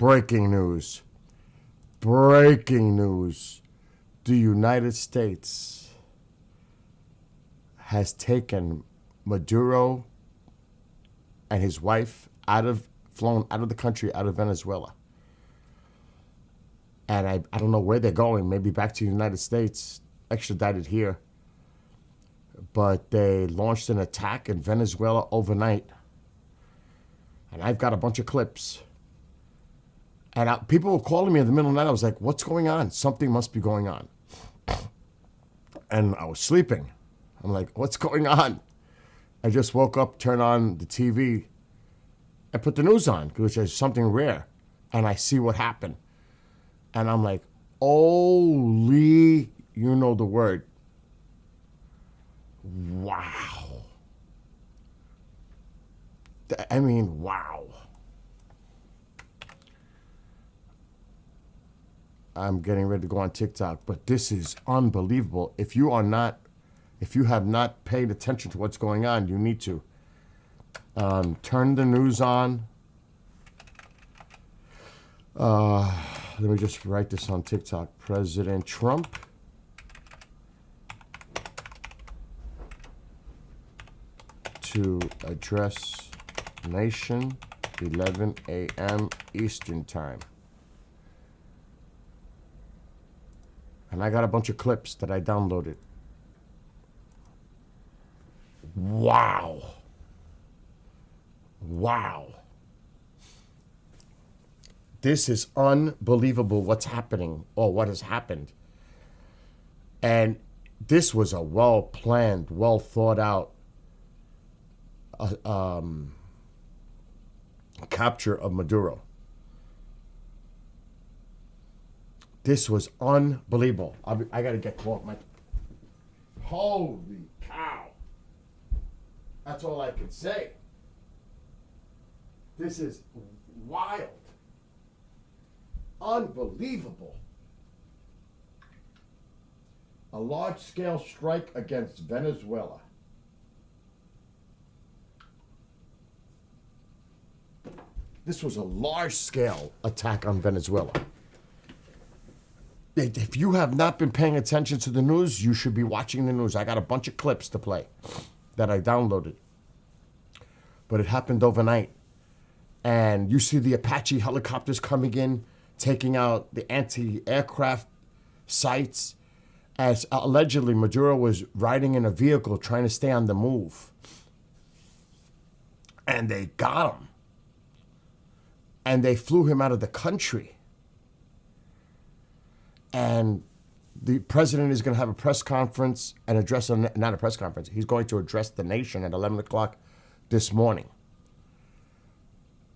Breaking news. Breaking news. The United States has taken Maduro and his wife flown out of the country, out of Venezuela. And I don't know where they're going, maybe back to the United States, extradited here. But they launched an attack in Venezuela overnight. And I've got a bunch of clips. And people were calling me in the middle of the night. I was like, what's going on? Something must be going on. And I was sleeping. I'm like, what's going on? I just woke up, turned on the TV, and put the news on, which is something rare. And I see what happened. And I'm like, holy, you know the word. Wow. I mean, wow. I'm getting ready to go on TikTok, but this is unbelievable. If you have not paid attention to what's going on, you need to turn the news on. Let me just write this on TikTok. President Trump to address nation, 11 a.m. Eastern time. And I got a bunch of clips that I downloaded. Wow. Wow. This is unbelievable what's happening, or what has happened. And this was a well-planned, well-thought-out capture of Maduro. This was unbelievable. I got to get caught. Holy cow. That's all I can say. This is wild. Unbelievable. A large-scale strike against Venezuela. This was a large-scale attack on Venezuela. If you have not been paying attention to the news, you should be watching the news. I got a bunch of clips to play that I downloaded. But it happened overnight. And you see the Apache helicopters coming in, taking out the anti-aircraft sites, as allegedly Maduro was riding in a vehicle trying to stay on the move. And they got him. And they flew him out of the country. And the president is going to have a press conference and address, not a press conference, he's going to address the nation at 11 o'clock this morning.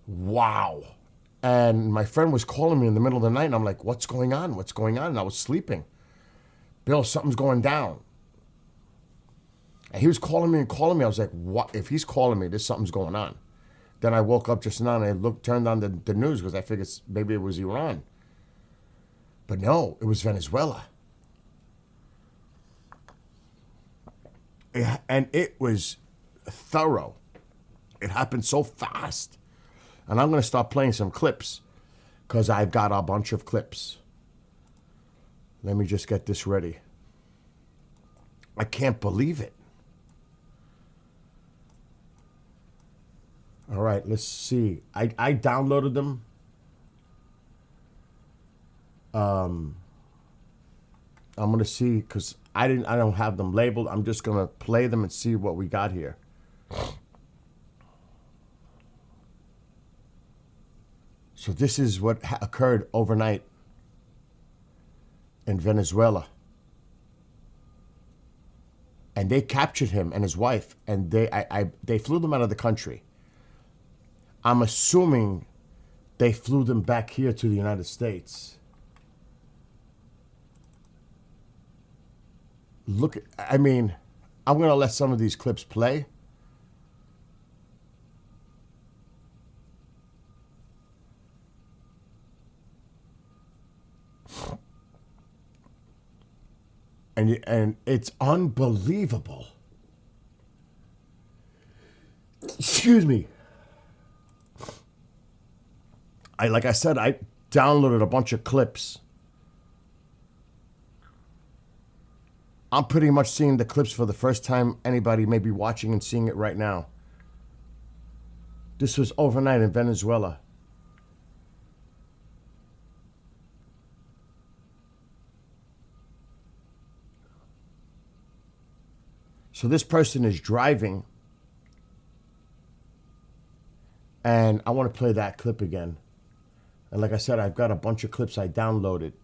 Wow. And my friend was calling me in the middle of the night, and I'm like, what's going on? What's going on? And I was sleeping. Bill, something's going down. And he was calling me and calling me. I was like, what? If he's calling me, there's something's going on. Then I woke up just now and I turned on the news because I figured maybe it was Iran. But no, it was Venezuela. And it was thorough. It happened so fast. And I'm going to start playing some clips because I've got a bunch of clips. Let me just get this ready. I can't believe it. All right, let's see. I downloaded them. I'm gonna see because I don't have them labeled. I'm just gonna play them and see what we got here. So this is what occurred overnight in Venezuela. And they captured him and his wife, and they flew them out of the country. I'm assuming they flew them back here to the United States. Look, I mean, I'm going to let some of these clips play. And it's unbelievable. Excuse me. like I said, I downloaded a bunch of clips. I'm pretty much seeing the clips for the first time anybody may be watching and seeing it right now. This was overnight in Venezuela. So this person is driving, and I want to play that clip again. And like I said, I've got a bunch of clips I downloaded.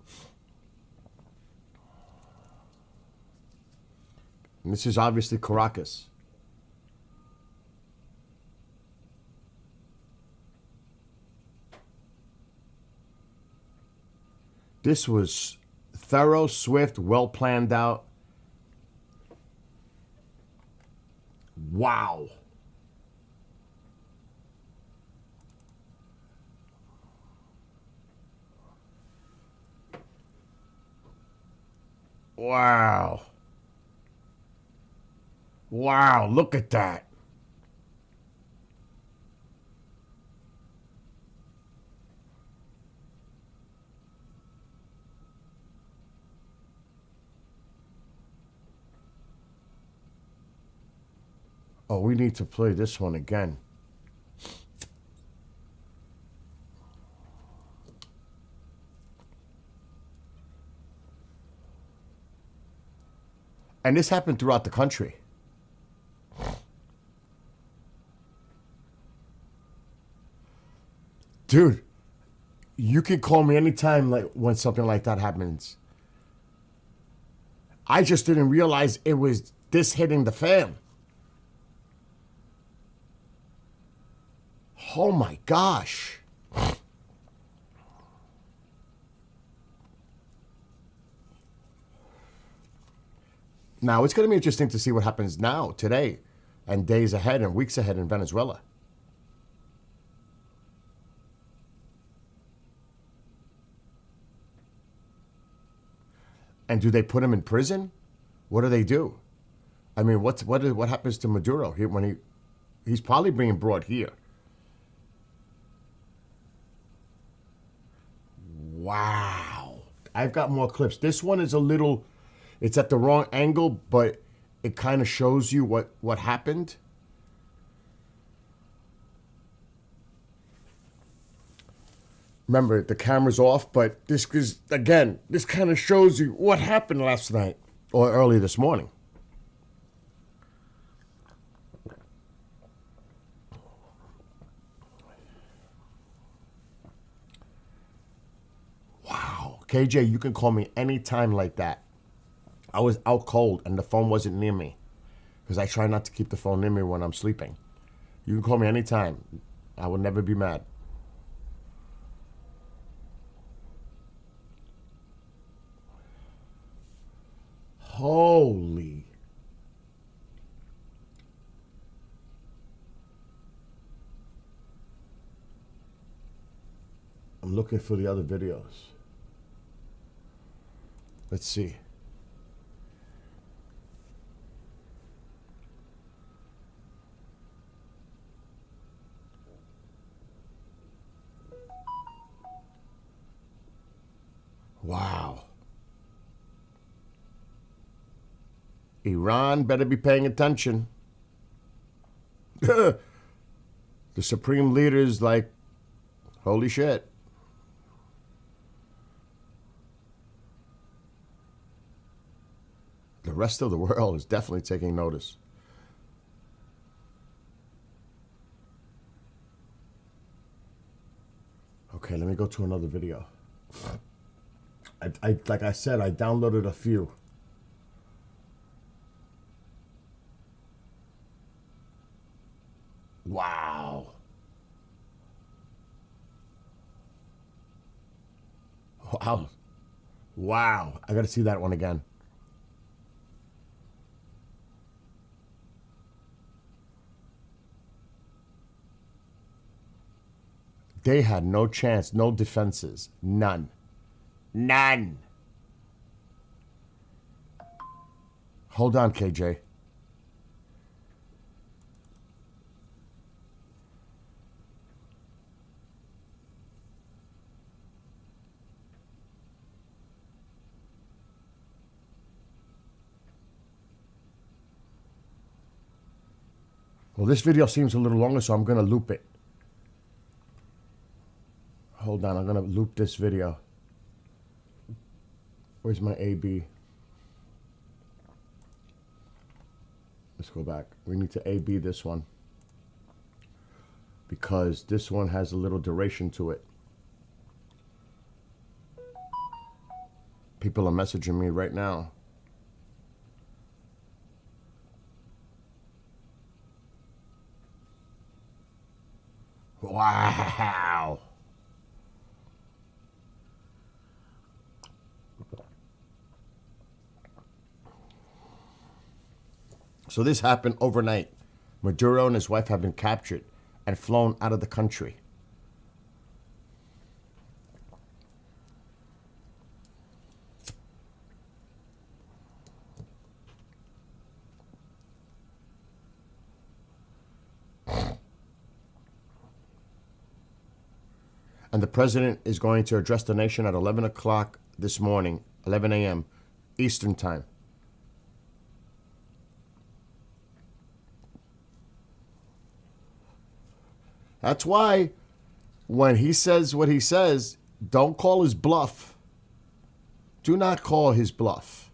And this is obviously Caracas. This was thorough, swift, well planned out. Wow. Wow. Wow, look at that. Oh, we need to play this one again. And this happened throughout the country. Dude, you can call me anytime like when something like that happens. I just didn't realize it was this hitting the fan. Oh my gosh. Now, it's going to be interesting to see what happens now, today, and days ahead and weeks ahead in Venezuela. And do they put him in prison? What do they do? I mean, what happens to Maduro he's probably being brought here? Wow. I've got more clips. This one is it's at the wrong angle, but it kind of shows you what happened. Remember, the camera's off, but this kind of shows you what happened last night or early this morning. Wow. KJ, you can call me anytime like that. I was out cold and the phone wasn't near me because I try not to keep the phone near me when I'm sleeping. You can call me anytime. I will never be mad. Holy. I'm looking for the other videos. Let's see. Wow. Iran better be paying attention. The supreme leader's like, holy shit. The rest of the world is definitely taking notice. Okay, let me go to another video. Like I said, I downloaded a few. Wow. Wow. Wow. I got to see that one again. They had no chance, no defenses, none. None. Hold on, KJ. Well, this video seems a little longer, so I'm going to loop it. Hold on, I'm going to loop this video. Where's my AB? Let's go back. We need to AB this one, because this one has a little duration to it. People are messaging me right now. Wow. So this happened overnight. Maduro and his wife have been captured and flown out of the country. And the president is going to address the nation at 11 o'clock this morning, 11 a.m. Eastern Time. That's why when he says what he says, don't call his bluff. Do not call his bluff.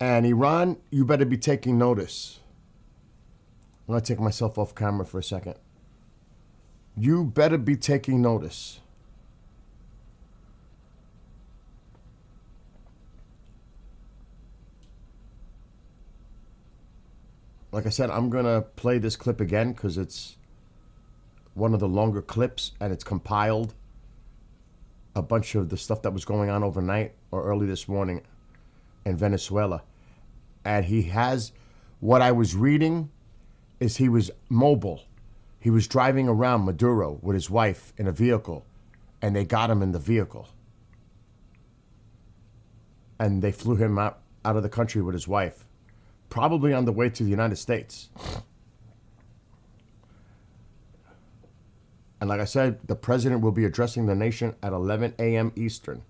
And Iran, you better be taking notice. I'm going to take myself off camera for a second. You better be taking notice. Like I said, I'm going to play this clip again because it's one of the longer clips and it's compiled a bunch of the stuff that was going on overnight or early this morning in Venezuela. And he has, what I was reading is he was mobile. He was driving around Maduro with his wife in a vehicle, and they got him in the vehicle. And they flew him out of the country with his wife, probably on the way to the United States. And like I said, the president will be addressing the nation at 11 a.m. Eastern.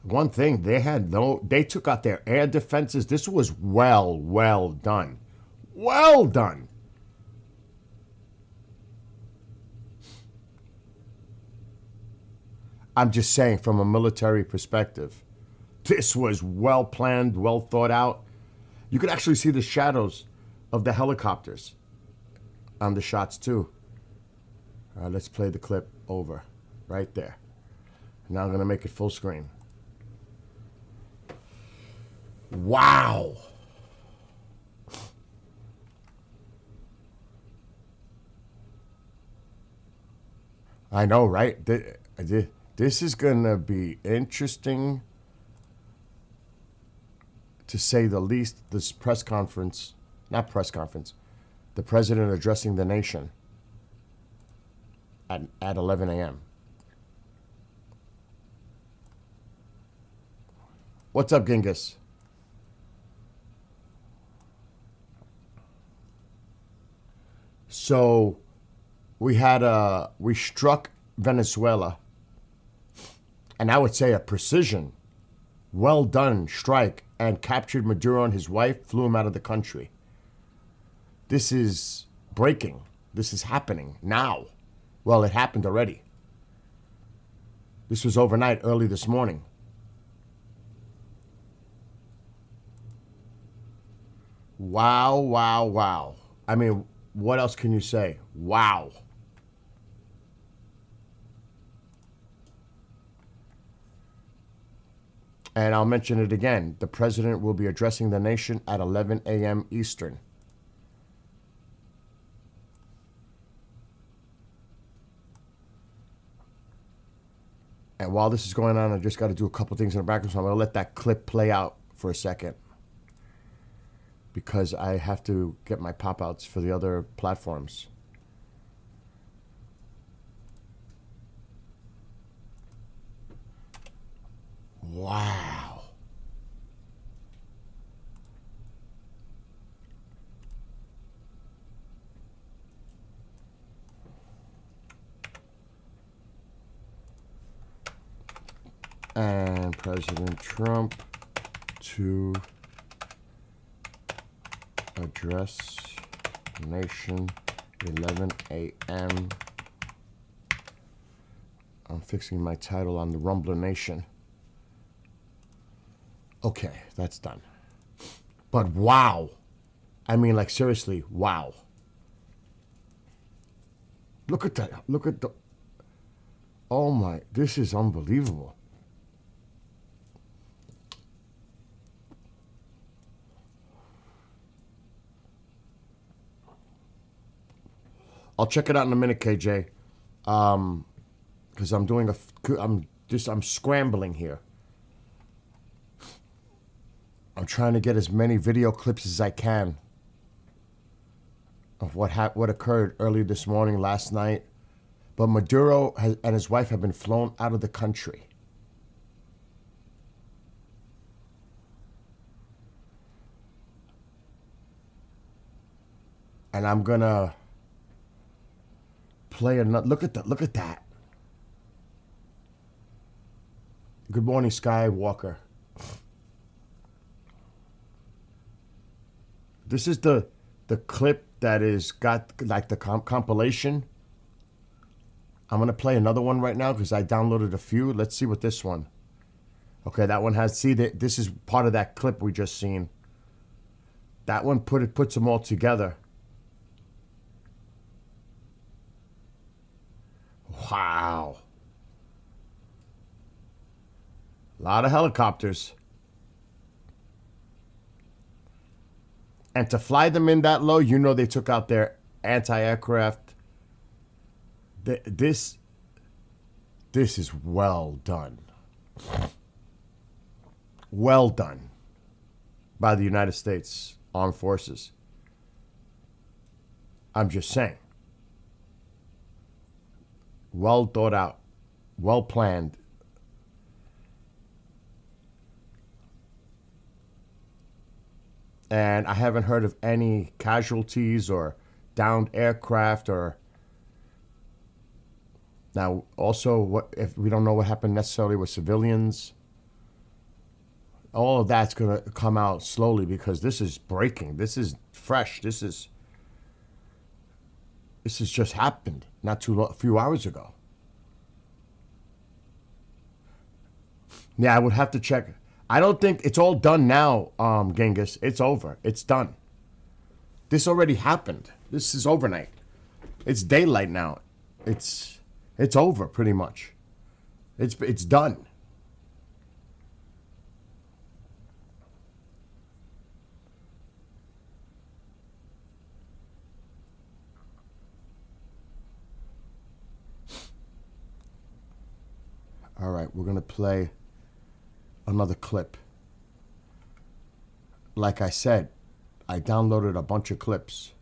One thing, they took out their air defenses. This was well done. Well done. I'm just saying, from a military perspective, this was well planned, well thought out. You could actually see the shadows of the helicopters on the shots too. Let's play the clip over right there. Now I'm going to make it full screen. Wow. I know, right? This is going to be interesting, to say the least. This press conference, not press conference, the president addressing the nation at 11 a.m. What's up, Genghis? So we struck Venezuela, and I would say a precision, well done strike, and captured Maduro and his wife, flew him out of the country. This is breaking. This is happening now. Well, it happened already. This was overnight, early this morning. Wow, wow, wow. I mean, what else can you say? Wow. And I'll mention it again. The president will be addressing the nation at 11 a.m. Eastern. And while this is going on, I just got to do a couple things in the background, so I'm going to let that clip play out for a second, because I have to get my pop-outs for the other platforms. Wow. President Trump to address nation 11 a.m. I'm fixing my title on the Rumbler Nation. Okay, that's done. But wow. I mean, like, seriously, wow. Look at that. Look at the... Oh, my... This is unbelievable. I'll check it out in a minute, KJ. Because I'm doing I'm scrambling here. I'm trying to get as many video clips as I can of what occurred early this morning, last night. But Maduro and his wife have been flown out of the country. And I'm gonna play another. Look at that! Look at that! Good morning, Skywalker. This is the clip that is got like the compilation. I'm gonna play another one right now because I downloaded a few. Let's see what this one. Okay, that one has. See that this is part of that clip we just seen. That one puts them all together. Wow. A lot of helicopters. And to fly them in that low, you know they took out their anti-aircraft. This is well done. Well done by the United States Armed Forces. I'm just saying. Well thought out. Well planned. And I haven't heard of any casualties or downed aircraft or... Now, also, what if we don't know what happened necessarily with civilians? All of that's going to come out slowly because this is breaking. This is fresh. This has just happened a few hours ago. Yeah, I would have to check. I don't think it's all done now, Genghis. It's over. It's done. This already happened. This is overnight. It's daylight now. It's over pretty much. It's done. All right, we're gonna play another clip. Like I said, I downloaded a bunch of clips.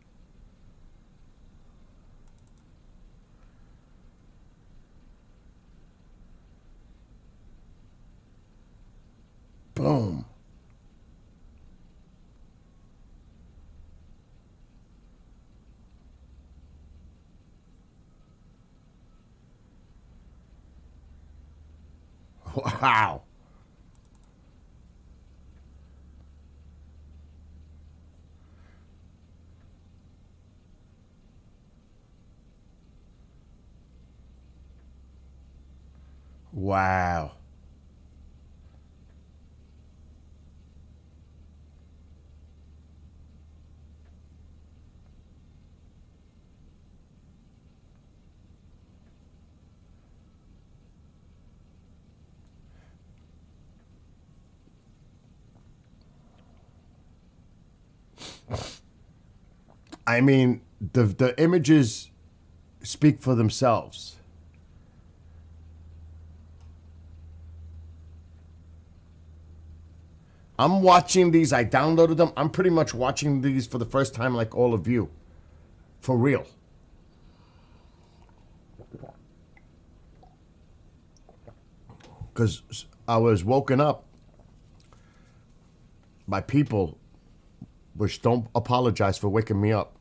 Boom. Wow. Wow. I mean, the images speak for themselves. I'm watching these. I downloaded them. I'm pretty much watching these for the first time like all of you. For real. Because I was woken up by people which don't apologize for waking me up.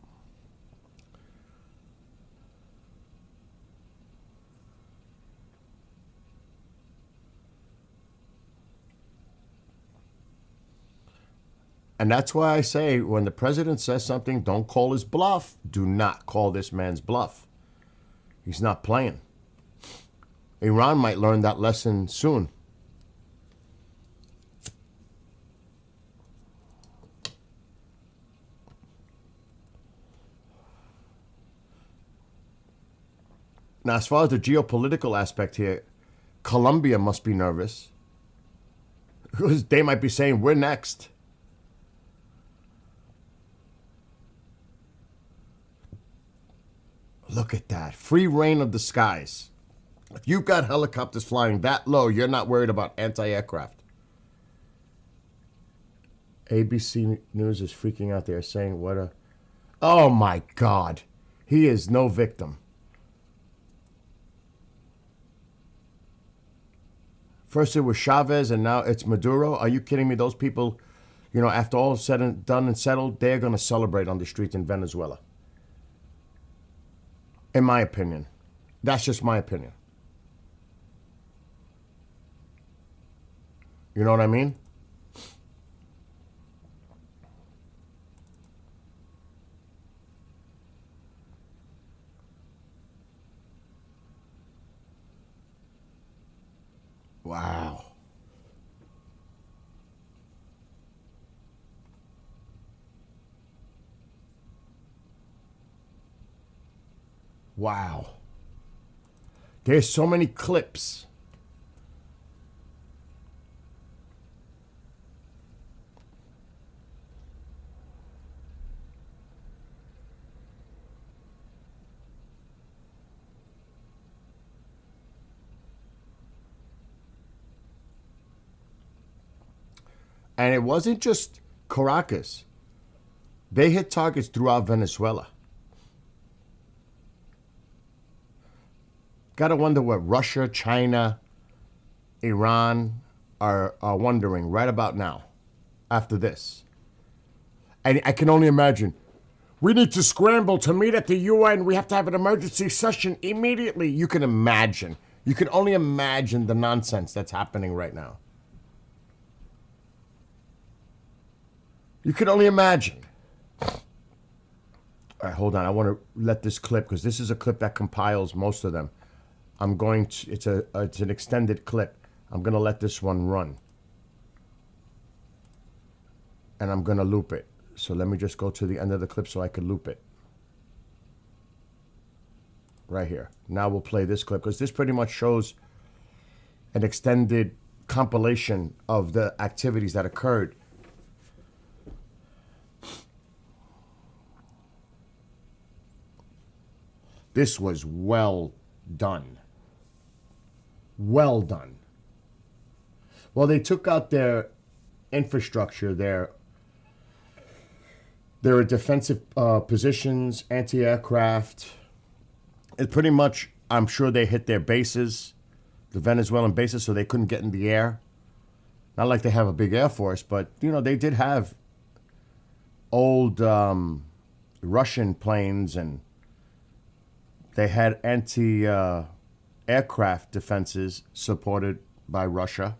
And that's why I say when the president says something, don't call his bluff. Do not call this man's bluff. He's not playing. Iran might learn that lesson soon. Now, as far as the geopolitical aspect here, Colombia must be nervous. Because they might be saying, we're next. Look at that. Free reign of the skies. If you've got helicopters flying that low, you're not worried about anti-aircraft. ABC News is freaking out there saying, what a... Oh, my God. He is no victim. First it was Chavez, and now it's Maduro. Are you kidding me? Those people, you know, after all said and done and settled, they're going to celebrate on the streets in Venezuela. In my opinion. That's just my opinion. You know what I mean? Wow. Wow. There's so many clips. And it wasn't just Caracas. They hit targets throughout Venezuela. Gotta wonder what Russia, China, Iran are wondering right about now after this. And I can only imagine. We need to scramble to meet at the UN. We have to have an emergency session immediately. You can imagine. You can only imagine the nonsense that's happening right now. You can only imagine. All right, hold on. I want to let this clip, because this is a clip that compiles most of them. I'm going to, it's an extended clip. I'm going to let this one run. And I'm going to loop it. So let me just go to the end of the clip so I can loop it. Right here. Now we'll play this clip, because this pretty much shows an extended compilation of the activities that occurred. This was well done. Well done. Well, they took out their infrastructure, their defensive positions, anti-aircraft. It pretty much, I'm sure they hit their bases, the Venezuelan bases, so they couldn't get in the air. Not like they have a big air force, but, you know, they did have old Russian planes, and they had anti-aircraft defenses supported by Russia.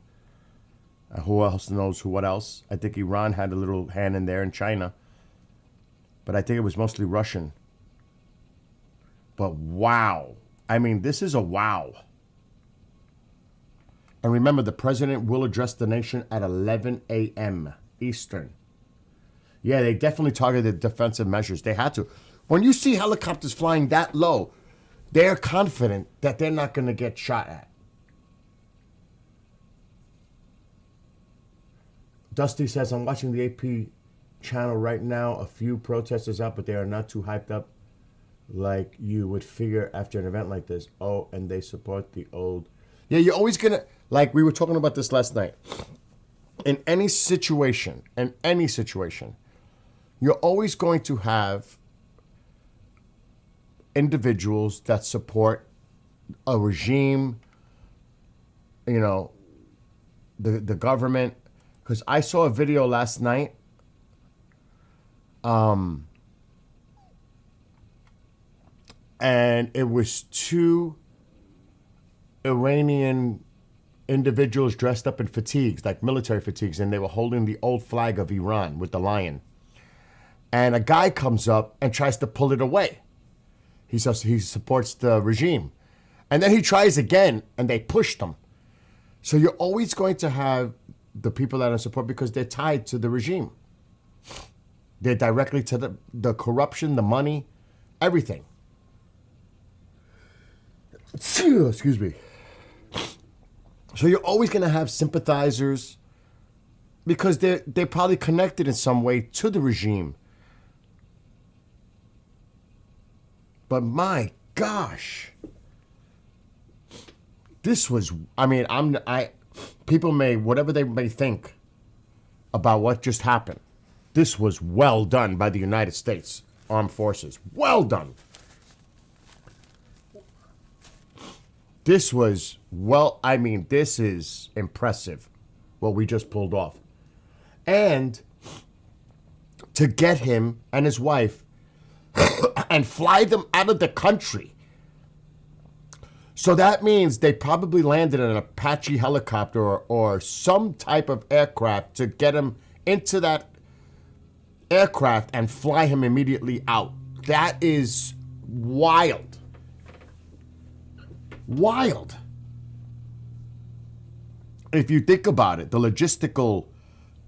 Who else knows what else? I think Iran had a little hand in there, in China. But I think it was mostly Russian. But wow. I mean, this is a wow. And remember, the president will address the nation at 11 a.m. Eastern. Yeah, they definitely targeted defensive measures. They had to. When you see helicopters flying that low, they're confident that they're not going to get shot at. Dusty says, I'm watching the AP channel right now. A few protesters out, but they are not too hyped up like you would figure after an event like this. Oh, and they support the old. Yeah, you're always going to, like we were talking about this last night. In any situation, you're always going to have individuals that support a regime, you know, the government. Because I saw a video last night, and it was two Iranian individuals dressed up in fatigues, like military fatigues, and they were holding the old flag of Iran with the lion. And a guy comes up and tries to pull it away. He says he supports the regime. And then he tries again, and they pushed him. So you're always going to have the people that are in support because they're tied to the regime. They're directly to the corruption, the money, everything. Excuse me. So you're always going to have sympathizers because they're probably connected in some way to the regime. But my gosh, this was, I mean, people may, whatever they may think about what just happened, this was well done by the United States Armed Forces. Well done. This was, this is impressive, what we just pulled off. And to get him and his wife and fly them out of the country. So that means they probably landed in an Apache helicopter or some type of aircraft to get him into that aircraft and fly him immediately out. That is wild. Wild. If you think about it, the logistical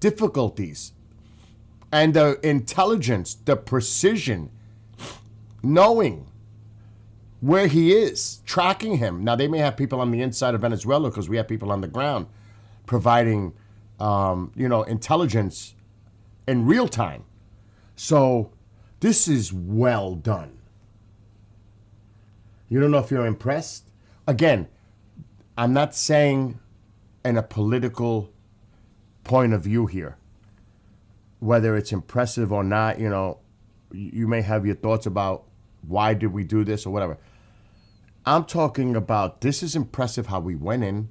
difficulties and the intelligence, the precision, knowing where he is, tracking him. Now, they may have people on the inside of Venezuela because we have people on the ground providing, intelligence in real time. So this is well done. You don't know if you're impressed? Again, I'm not saying in a political point of view here, whether it's impressive or not. You may have your thoughts about why did we do this or whatever. I'm talking about this is impressive how we went in,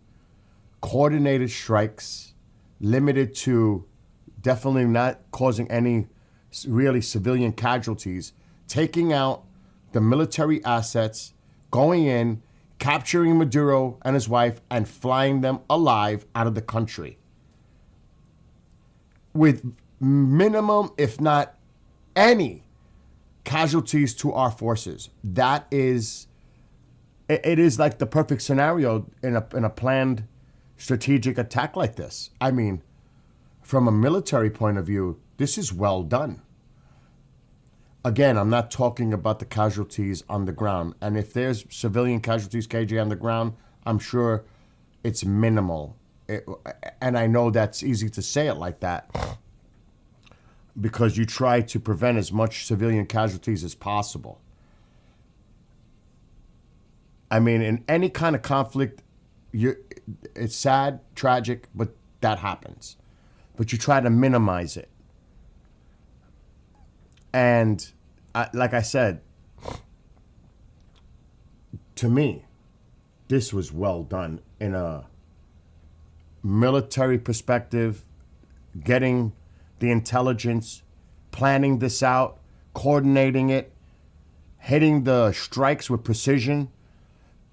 coordinated strikes, limited to definitely not causing any really civilian casualties, taking out the military assets, going in, capturing Maduro and his wife, and flying them alive out of the country. With minimum, if not any, casualties to our forces. That is, it is like the perfect scenario in a planned strategic attack like this. I mean, from a military point of view, this is well done. Again, I'm not talking about the casualties on the ground. And if there's civilian casualties, KJ, on the ground, I'm sure it's minimal. And I know that's easy to say it like that because you try to prevent as much civilian casualties as possible. I mean, in any kind of conflict, it's sad, tragic, but that happens. But you try to minimize it. And like I said, to me, this was well done in a military perspective, getting the intelligence, planning this out, coordinating it, hitting the strikes with precision,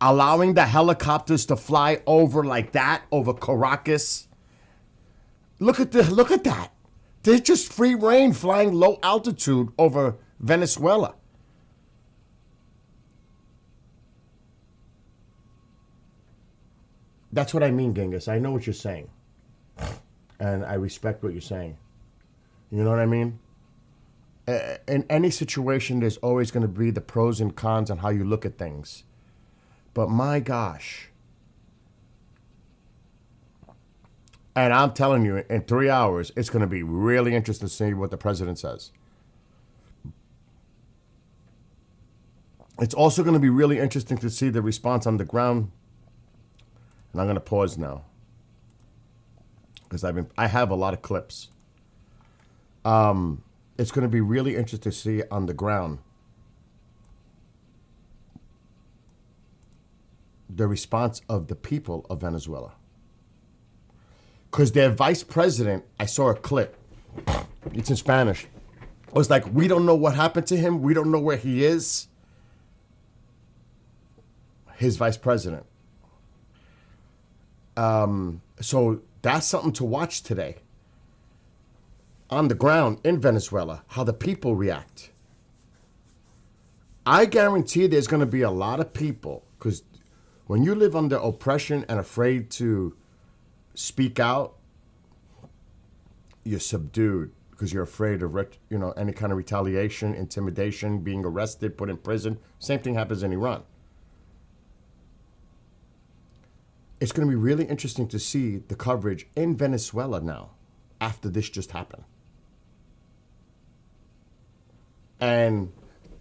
allowing the helicopters to fly over like that, over Caracas. Look at that. They're just free reign flying low altitude over Venezuela. That's what I mean, Genghis. I know what you're saying. And I respect what you're saying. You know what I mean? In any situation, there's always going to be the pros and cons on how you look at things. But my gosh. And I'm telling you, in 3 hours, it's going to be really interesting to see what the president says. It's also going to be really interesting to see the response on the ground. And I'm going to pause now because I have a lot of clips. It's going to be really interesting to see on the ground the response of the people of Venezuela. Because their vice president, I saw a clip, it's in Spanish, was like, we don't know what happened to him. We don't know where he is. His vice president. So that's something to watch today. On the ground in Venezuela, how the people react. I guarantee there's going to be a lot of people, because when you live under oppression and afraid to speak out, you're subdued because you're afraid of any kind of retaliation, intimidation, being arrested, put in prison. Same thing happens in Iran. It's going to be really interesting to see the coverage in Venezuela now after this just happened. And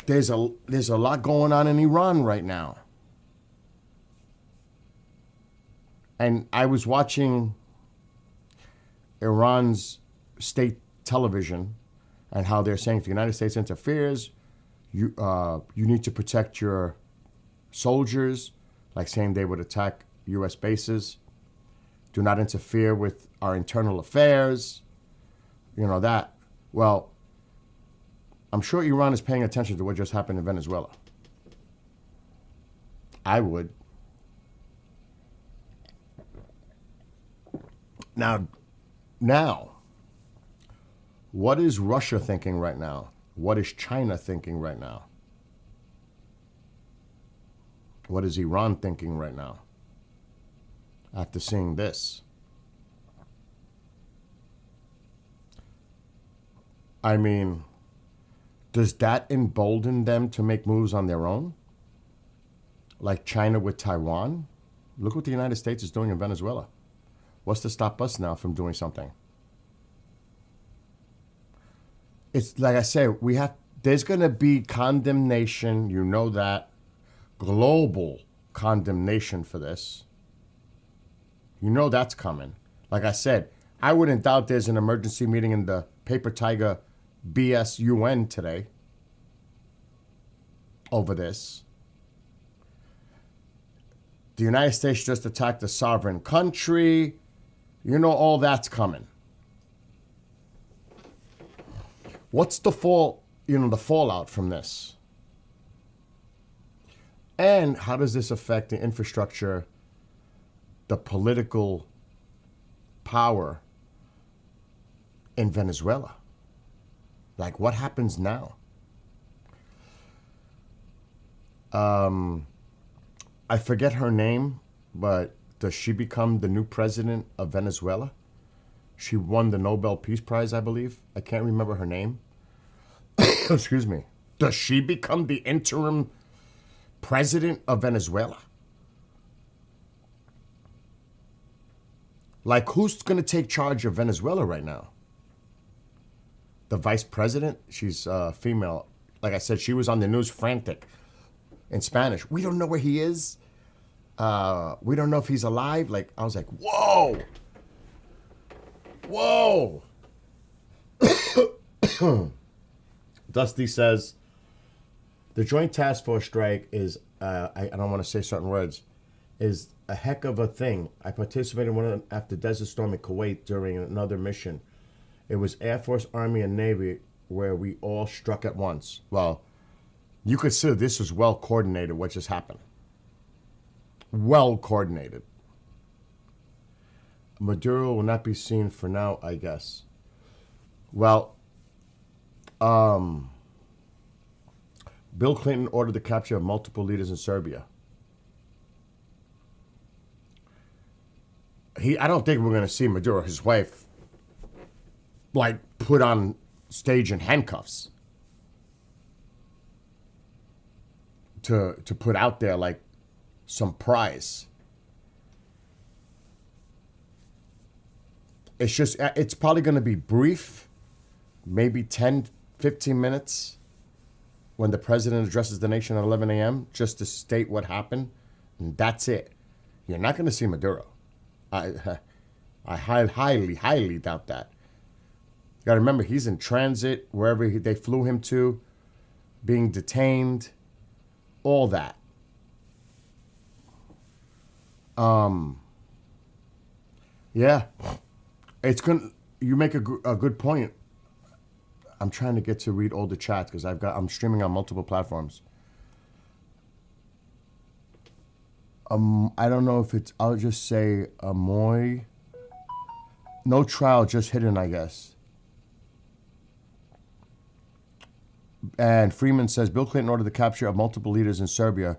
there's a lot going on in Iran right now. And I was watching Iran's state television and how they're saying if the United States interferes, you need to protect your soldiers, like saying they would attack U.S. bases. Do not interfere with our internal affairs. You know that. Well, I'm sure Iran is paying attention to what just happened in Venezuela. I would. Now, what is Russia thinking right now? What is China thinking right now? What is Iran thinking right now after seeing this? I mean, does that embolden them to make moves on their own? Like China with Taiwan? Look what the United States is doing in Venezuela. What's to stop us now from doing something? It's like I said, there's going to be condemnation, you know that, global condemnation for this. You know that's coming. Like I said, I wouldn't doubt there's an emergency meeting in the Paper Tiger BS UN today over this. The United States just attacked a sovereign country. You know all that's coming. What's the fallout from this? And how does this affect the infrastructure, the political power in Venezuela? Like, what happens now? I forget her name, but does she become the new president of Venezuela? She won the Nobel Peace Prize, I believe. I can't remember her name. Excuse me. Does she become the interim president of Venezuela? Like, who's going to take charge of Venezuela right now? The vice president? She's female. Like I said, she was on the news frantic in Spanish. We don't know where he is. We don't know if he's alive. Like, I was like, whoa. Whoa. Dusty says, the Joint Task Force strike is, I don't want to say certain words, is a heck of a thing. I participated in one after Desert Storm in Kuwait during another mission. It was Air Force, Army, and Navy where we all struck at once. Well, you could see this was well coordinated, what just happened. Well coordinated. Maduro will not be seen for now, I guess. Well, Bill Clinton ordered the capture of multiple leaders in Serbia. I don't think we're going to see Maduro, his wife, like, put on stage in handcuffs to put out there, like, some prize. It's probably going to be brief, maybe 10, 15 minutes when the president addresses the nation at 11 a.m. just to state what happened, and that's it. You're not going to see Maduro. I highly, highly doubt that. You got to remember, he's in transit, wherever they flew him to, being detained, all that. Yeah, you make a good point. I'm trying to get to read all the chats because I'm streaming on multiple platforms. I don't know if it's, I'll just say Amoy. No trial, just hidden, I guess. And Freeman says Bill Clinton ordered the capture of multiple leaders in Serbia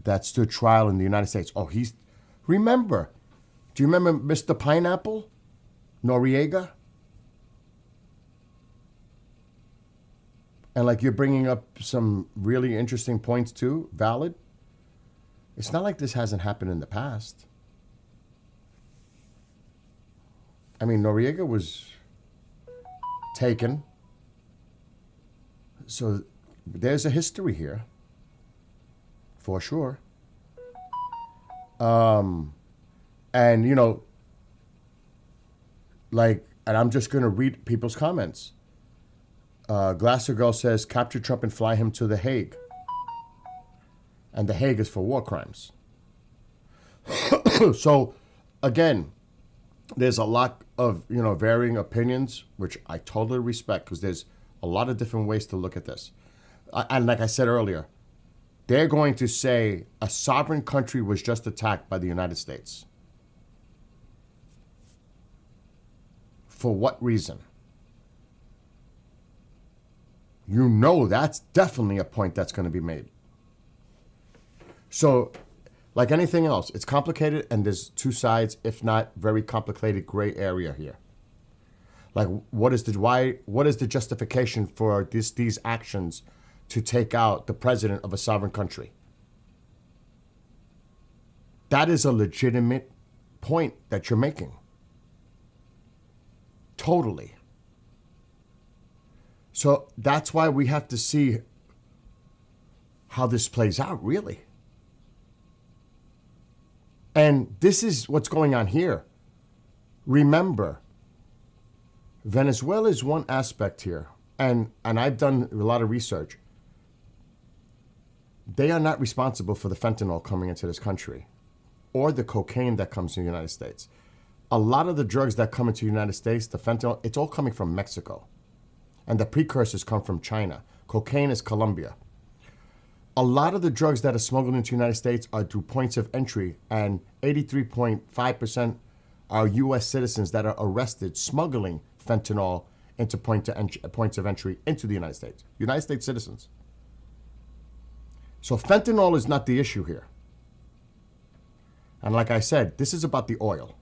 that stood trial in the United States. Oh, remember, do you remember Mr. Pineapple? Noriega? And like you're bringing up some really interesting points too, valid. It's not like this hasn't happened in the past. I mean, Noriega was taken. So there's a history here, for sure. And, you know, like, and I'm just going to read people's comments. Glasser Girl says, capture Trump and fly him to The Hague. And The Hague is for war crimes. So, again, there's a lot of, you know, varying opinions, which I totally respect because there's a lot of different ways to look at this. And like I said earlier, they're going to say a sovereign country was just attacked by the United States. For what reason? You know that's definitely a point that's going to be made. So, like anything else, it's complicated and there's two sides, if not very complicated gray area here. Like, what is the justification for these actions to take out the president of a sovereign country? That is a legitimate point that you're making. Totally. So that's why we have to see how this plays out, really. And this is what's going on here. Remember, Venezuela is one aspect here, and I've done a lot of research. They are not responsible for the fentanyl coming into this country or the cocaine that comes to the United States. A lot of the drugs that come into the United States, the fentanyl, it's all coming from Mexico. And the precursors come from China. Cocaine is Colombia. A lot of the drugs that are smuggled into the United States are through points of entry, and 83.5% are U.S. citizens that are arrested smuggling fentanyl into points of entry into the United States. United States citizens. So fentanyl is not the issue here. And like I said, this is about the oil.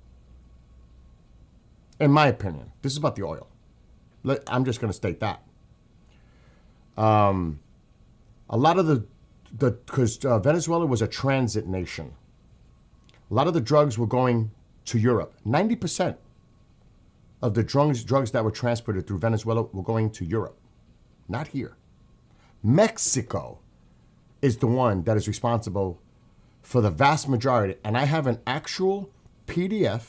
In my opinion, this is about the oil. I'm just going to state that. A lot of because Venezuela was a transit nation. A lot of the drugs were going to Europe. 90% of the drugs that were transported through Venezuela were going to Europe, not here. Mexico is the one that is responsible for the vast majority. And I have an actual PDF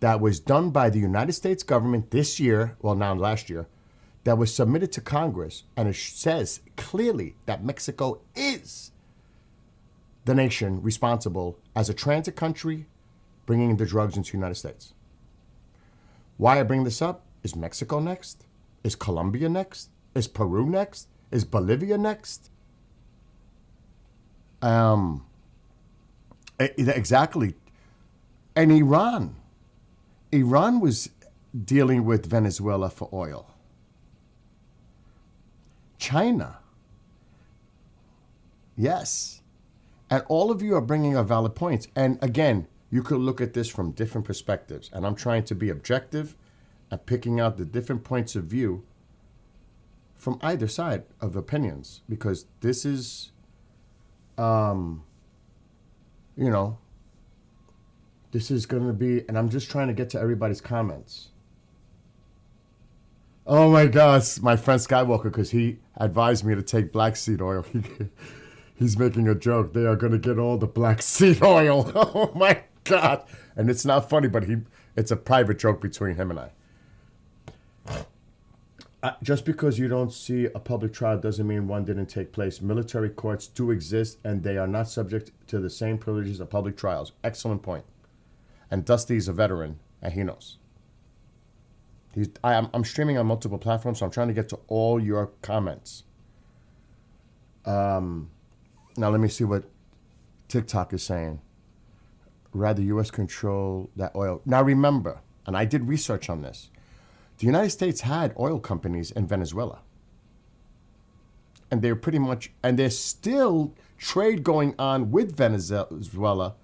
that was done by the United States government this year, well, now last year, that was submitted to Congress, and it says clearly that Mexico is the nation responsible as a transit country bringing the drugs into the United States. Why I bring this up? Is Mexico next? Is Colombia next? Is Peru next? Is Bolivia next? Exactly. And Iran. Iran was dealing with Venezuela for oil. China. Yes. And all of you are bringing up valid points. And again, you could look at this from different perspectives. And I'm trying to be objective and picking out the different points of view from either side of opinions. Because this is, this is going to be, and I'm just trying to get to everybody's comments. Oh my gosh, my friend Skywalker, because he advised me to take black seed oil. He's making a joke. They are going to get all the black seed oil. Oh my God. And it's not funny, but it's a private joke between him and I. Just because you don't see a public trial doesn't mean one didn't take place. Military courts do exist, and they are not subject to the same privileges of public trials. Excellent point. And Dusty's a veteran, and he knows. I'm streaming on multiple platforms, so I'm trying to get to all your comments. Now let me see what TikTok is saying, rather U.S. control that oil. Now remember, and I did research on this, the United States had oil companies in Venezuela. And they're pretty much, and there's still trade going on with Venezuela.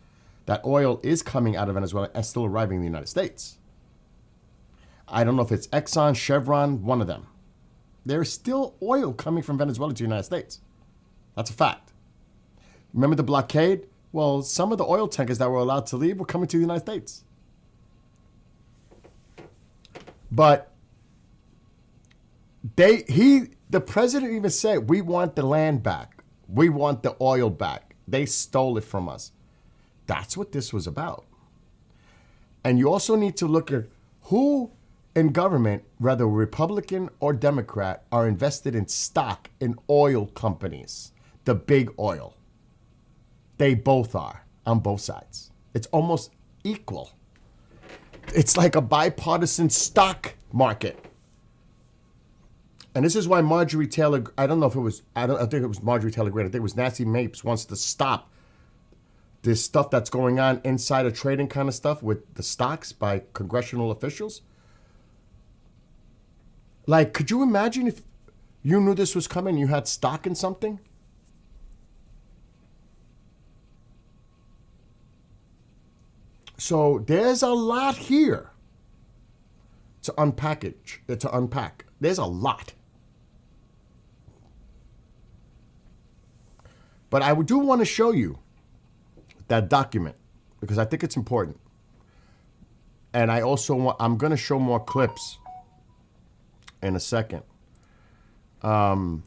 That oil is coming out of Venezuela and still arriving in the United States. I don't know if it's Exxon, Chevron, one of them. There's still oil coming from Venezuela to the United States. That's a fact. Remember the blockade? Well, some of the oil tankers that were allowed to leave were coming to the United States. But the president even said, we want the land back. We want the oil back. They stole it from us. That's what this was about. And you also need to look at who in government, whether Republican or Democrat, are invested in stock in oil companies, the big oil. They both are on both sides. It's almost equal. It's like a bipartisan stock market. And this is why Marjorie Taylor, I think it was Marjorie Taylor Greene. I think it was Nancy Mapes wants to stop this stuff that's going on, insider trading kind of stuff with the stocks by congressional officials. Like, could you imagine if you knew this was coming, you had stock in something? So there's a lot here to unpack. There's a lot. But I do want to show you that document because I think it's important. And I also I'm going to show more clips in a second. Oh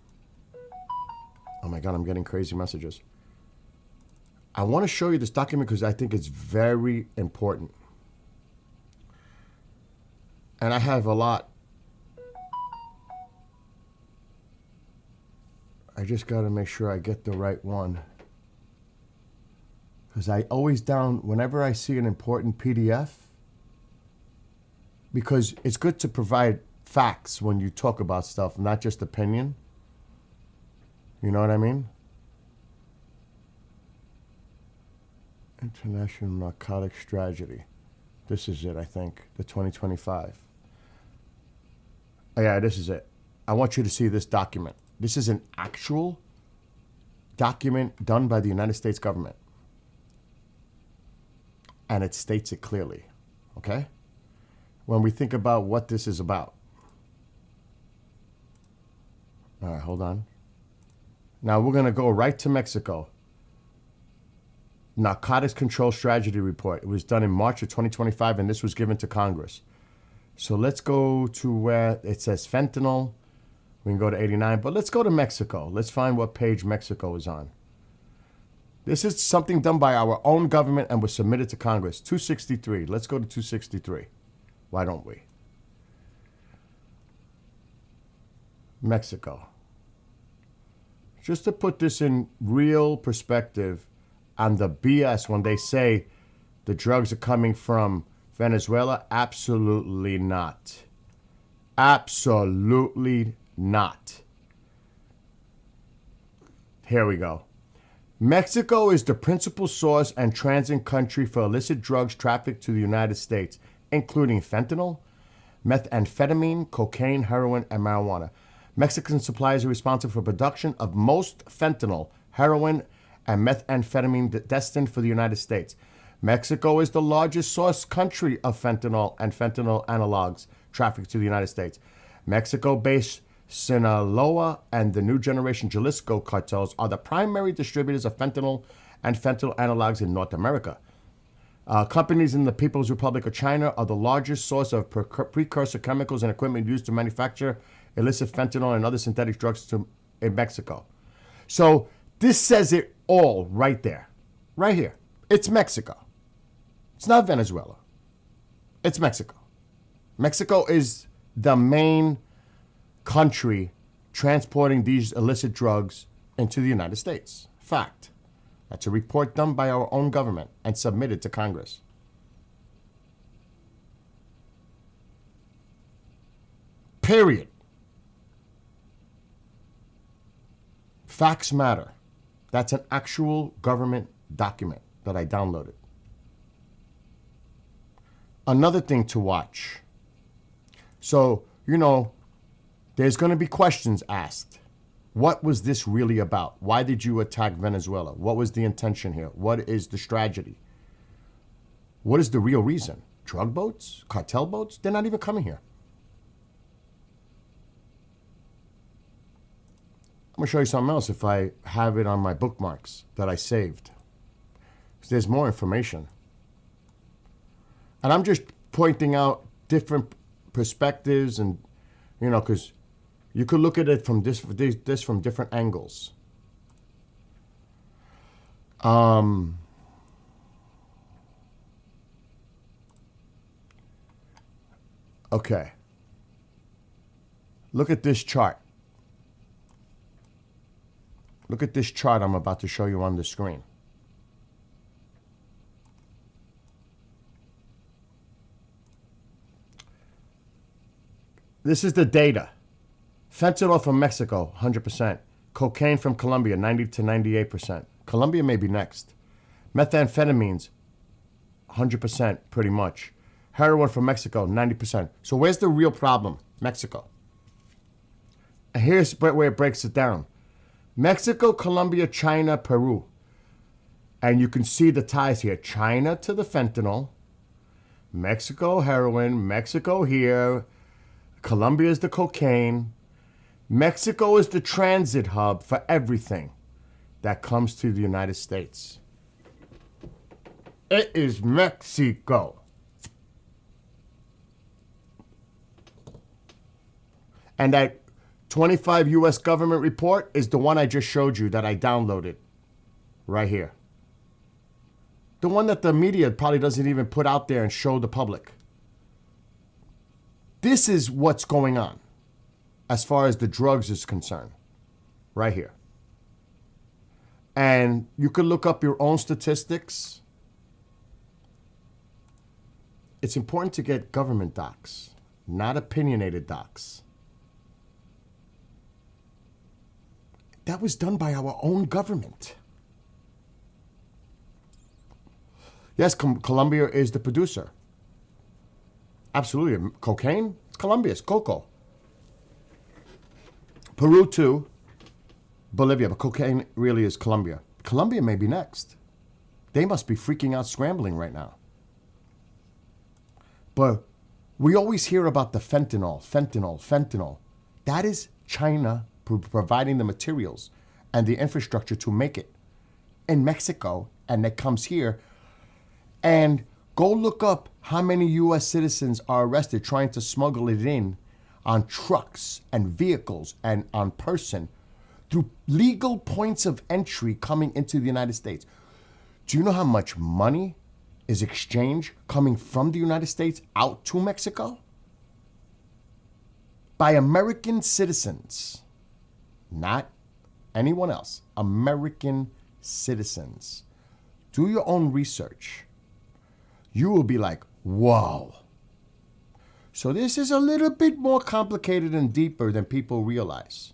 my God, I'm getting crazy messages. I want to show you this document because I think it's very important. And I have a lot. I just got to make sure I get the right one. Because I always whenever I see an important PDF, because it's good to provide facts when you talk about stuff, not just opinion. You know what I mean? International Narcotic Strategy. This is it, I think. The 2025. Oh, yeah, this is it. I want you to see this document. This is an actual document done by the United States government. And it states it clearly. Okay? When we think about what this is about. All right, hold on. Now we're going to go right to Mexico. Narcotics Control Strategy Report. It was done in March of 2025, and this was given to Congress. So let's go to where it says fentanyl. We can go to 89, but let's go to Mexico. Let's find what page Mexico is on. This is something done by our own government and was submitted to Congress. 263. Let's go to 263. Why don't we? Mexico. Just to put this in real perspective on the BS when they say the drugs are coming from Venezuela, absolutely not. Absolutely not. Here we go. Mexico is the principal source and transit country for illicit drugs trafficked to the United States, including fentanyl, methamphetamine, cocaine, heroin, and marijuana. Mexican suppliers are responsible for production of most fentanyl, heroin, and methamphetamine destined for the United States. Mexico is the largest source country of fentanyl and fentanyl analogs trafficked to the United States. Mexico-based Sinaloa and the New Generation Jalisco cartels are the primary distributors of fentanyl and fentanyl analogs in North America. Companies in the People's Republic of China are the largest source of precursor chemicals and equipment used to manufacture illicit fentanyl and other synthetic drugs in Mexico. So this says it all right there, right here. It's Mexico. It's not Venezuela. It's Mexico. Mexico is the main country transporting these illicit drugs into the United States. Fact. That's a report done by our own government and submitted to Congress. Period. Facts matter. That's an actual government document that I downloaded. Another thing to watch. So, there's going to be questions asked. What was this really about? Why did you attack Venezuela? What was the intention here? What is the strategy? What is the real reason? Drug boats? Cartel boats? They're not even coming here. I'm going to show you something else if I have it on my bookmarks that I saved. Because there's more information. And I'm just pointing out different perspectives and, because you could look at it from this from different angles. Okay. Look at this chart. Look at this chart I'm about to show you on the screen. This is the data. Fentanyl from Mexico, 100%. Cocaine from Colombia, 90 to 98%. Colombia may be next. Methamphetamines, 100% pretty much. Heroin from Mexico, 90%. So where's the real problem? Mexico. And here's where it breaks it down. Mexico, Colombia, China, Peru. And you can see the ties here. China to the fentanyl. Mexico, heroin. Mexico here. Colombia is the cocaine. Mexico is the transit hub for everything that comes to the United States. It is Mexico. And that 25 U.S. government report is the one I just showed you that I downloaded right here. The one that the media probably doesn't even put out there and show the public. This is what's going on as far as the drugs is concerned, right here. And you could look up your own statistics. It's important to get government docs, not opinionated docs. That was done by our own government. Yes, Colombia is the producer. Absolutely. Cocaine? It's Colombia. It's cocoa. Peru too. Bolivia. But cocaine really is Colombia. Colombia may be next. They must be freaking out, scrambling right now. But we always hear about the fentanyl. That is China providing the materials and the infrastructure to make it in Mexico, and it comes here. And go look up how many U.S. citizens are arrested trying to smuggle it in on trucks and vehicles and on person through legal points of entry coming into the United States. Do you know how much money is exchanged coming from the United States out to Mexico? By American citizens, not anyone else. American citizens. Do your own research. You will be like, whoa. So this is a little bit more complicated and deeper than people realize.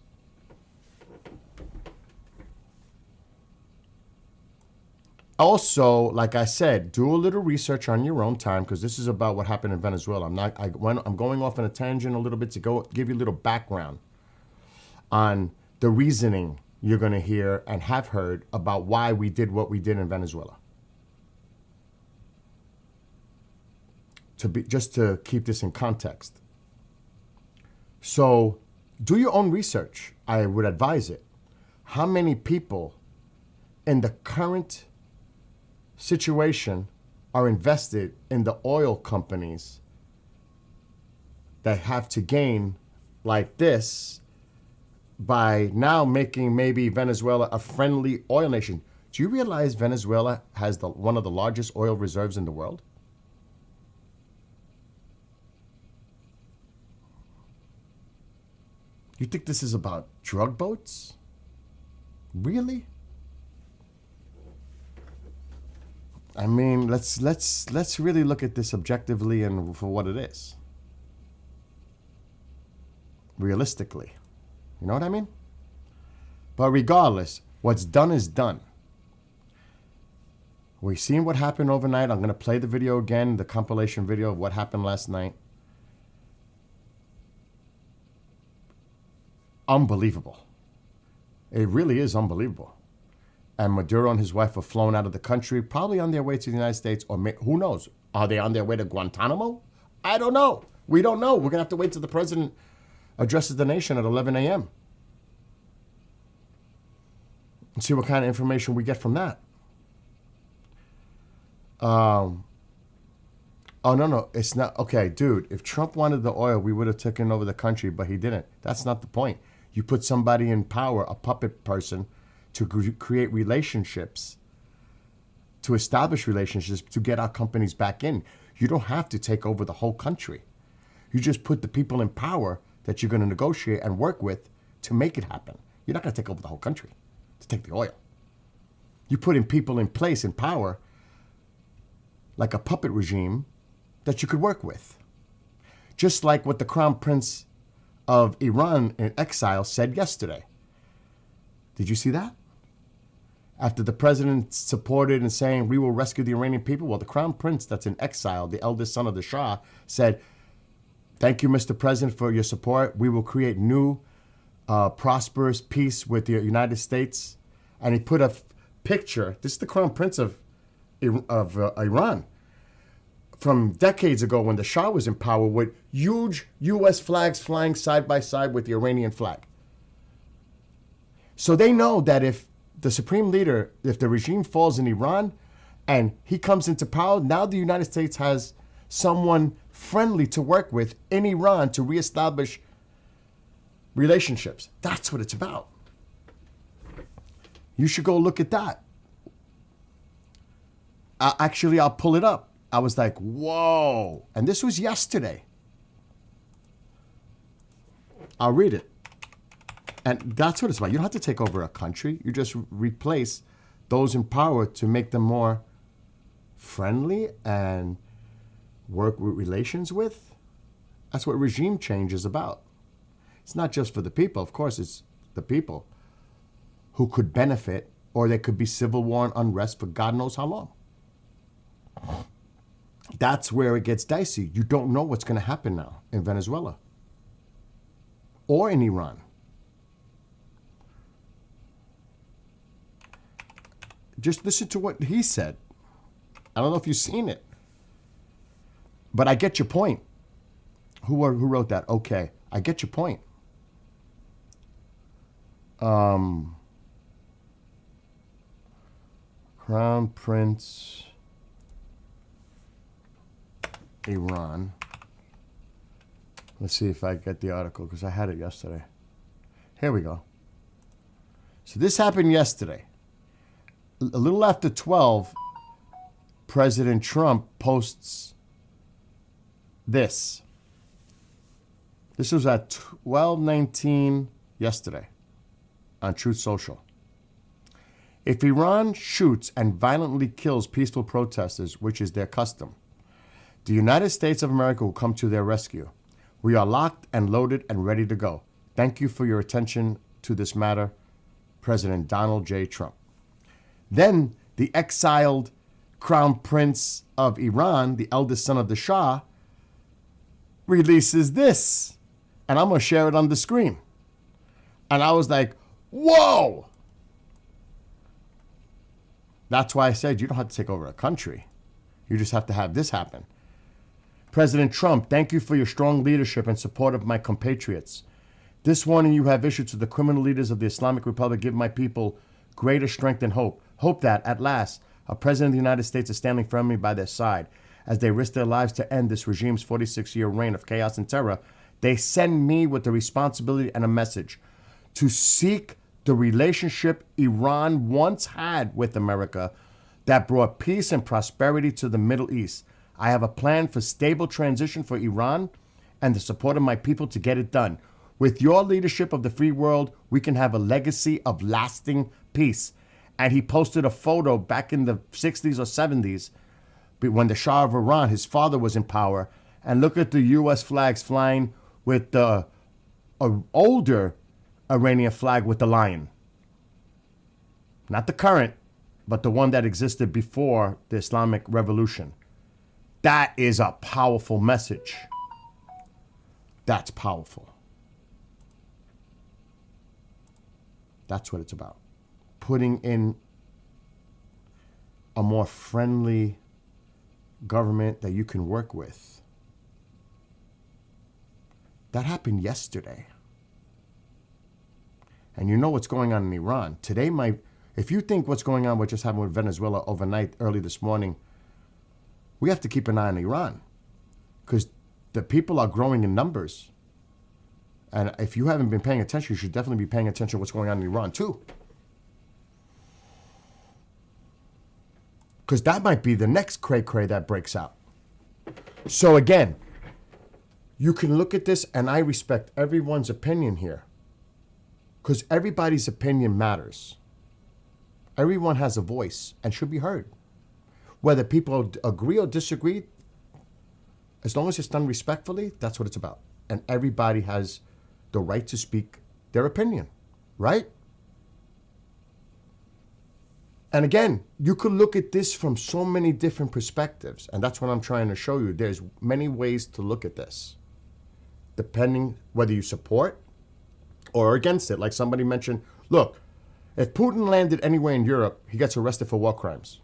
Also, like I said, do a little research on your own time, because this is about what happened in Venezuela. I'm going off on a tangent a little bit to give you a little background on the reasoning you're going to hear and have heard about why we did what we did in Venezuela. Just to keep this in context. So do your own research. I would advise it. How many people in the current situation are invested in the oil companies that have to gain like this by now making maybe Venezuela a friendly oil nation? Do you realize Venezuela has one of the largest oil reserves in the world? You think this is about drug boats? Really? I mean, let's really look at this objectively and for what it is. Realistically. You know what I mean? But regardless, what's done is done. We've seen what happened overnight. I'm going to play the video again, the compilation video of what happened last night. Unbelievable. It really is unbelievable. And Maduro and his wife were flown out of the country, probably on their way to the United States, or who knows? Are they on their way to Guantanamo? I don't know. We don't know. We're going to have to wait till the president addresses the nation at 11 a.m. and see what kind of information we get from that. Oh, no, it's not. Okay, dude, if Trump wanted the oil, we would have taken over the country, but he didn't. That's not the point. You put somebody in power, a puppet person, to create relationships, to establish relationships, to get our companies back in. You don't have to take over the whole country. You just put the people in power that you're going to negotiate and work with to make it happen. You're not going to take over the whole country to take the oil. You put in people in place, in power, like a puppet regime that you could work with. Just like what the Crown Prince of Iran in exile said yesterday. Did you see that? After the president supported and saying, we will rescue the Iranian people, well, the Crown Prince that's in exile, the eldest son of the Shah, said, thank you, Mr. President, for your support. We will create new, prosperous peace with the United States. And he put a picture. This is the Crown Prince of Iran from decades ago when the Shah was in power, with huge U.S. flags flying side by side with the Iranian flag. So they know that if the supreme leader, if the regime falls in Iran and he comes into power, now the United States has someone friendly to work with in Iran to reestablish relationships. That's what it's about. You should go look at that. Actually, I'll pull it up. I was like, whoa. And this was yesterday. I'll read it. And that's what it's about. You don't have to take over a country. You just replace those in power to make them more friendly and work with relations with. That's what regime change is about. It's not just for the people. Of course, it's the people who could benefit, or there could be civil war and unrest for God knows how long. That's where it gets dicey. You don't know what's going to happen now in Venezuela or in Iran. Just listen to what he said. I don't know if you've seen it, but I get your point. Who wrote that? Okay, I get your point. Crown Prince, Iran. Let's see if I get the article because I had it yesterday. Here we go. So this happened yesterday. A little after 12, President Trump posts this. This was at 12:19 yesterday on Truth Social. If Iran shoots and violently kills peaceful protesters, which is their custom, the United States of America will come to their rescue. We are locked and loaded and ready to go. Thank you for your attention to this matter, President Donald J. Trump. Then the exiled Crown Prince of Iran, the eldest son of the Shah, releases this. And I'm going to share it on the screen. And I was like, whoa! That's why I said you don't have to take over a country. You just have to have this happen. President Trump, thank you for your strong leadership and support of my compatriots. This warning you have issued to the criminal leaders of the Islamic Republic give my people greater strength and hope. Hope that, at last, a president of the United States is standing firmly by their side. As they risk their lives to end this regime's 46-year reign of chaos and terror, they send me with the responsibility and a message to seek the relationship Iran once had with America that brought peace and prosperity to the Middle East. I have a plan for stable transition for Iran and the support of my people to get it done. With your leadership of the free world, we can have a legacy of lasting peace. And he posted a photo back in the 60s or 70s when the Shah of Iran, his father, was in power. And look at the U.S. flags flying with the older Iranian flag with the lion. Not the current, but the one that existed before the Islamic Revolution. That is a powerful message. That's powerful. That's what it's about. Putting in a more friendly government that you can work with. That happened yesterday. And you know what's going on in Iran. Today, if you think what's going on, what just happened with Venezuela overnight, early this morning, we have to keep an eye on Iran. Because the people are growing in numbers. And if you haven't been paying attention, you should definitely be paying attention to what's going on in Iran too. Because that might be the next cray-cray that breaks out. So again, you can look at this, and I respect everyone's opinion here. Because everybody's opinion matters. Everyone has a voice and should be heard. Whether people agree or disagree, as long as it's done respectfully, that's what it's about. And everybody has the right to speak their opinion, right? And again, you could look at this from so many different perspectives. And that's what I'm trying to show you. There's many ways to look at this, depending whether you support or against it. Like somebody mentioned, look, if Putin landed anywhere in Europe, he gets arrested for war crimes.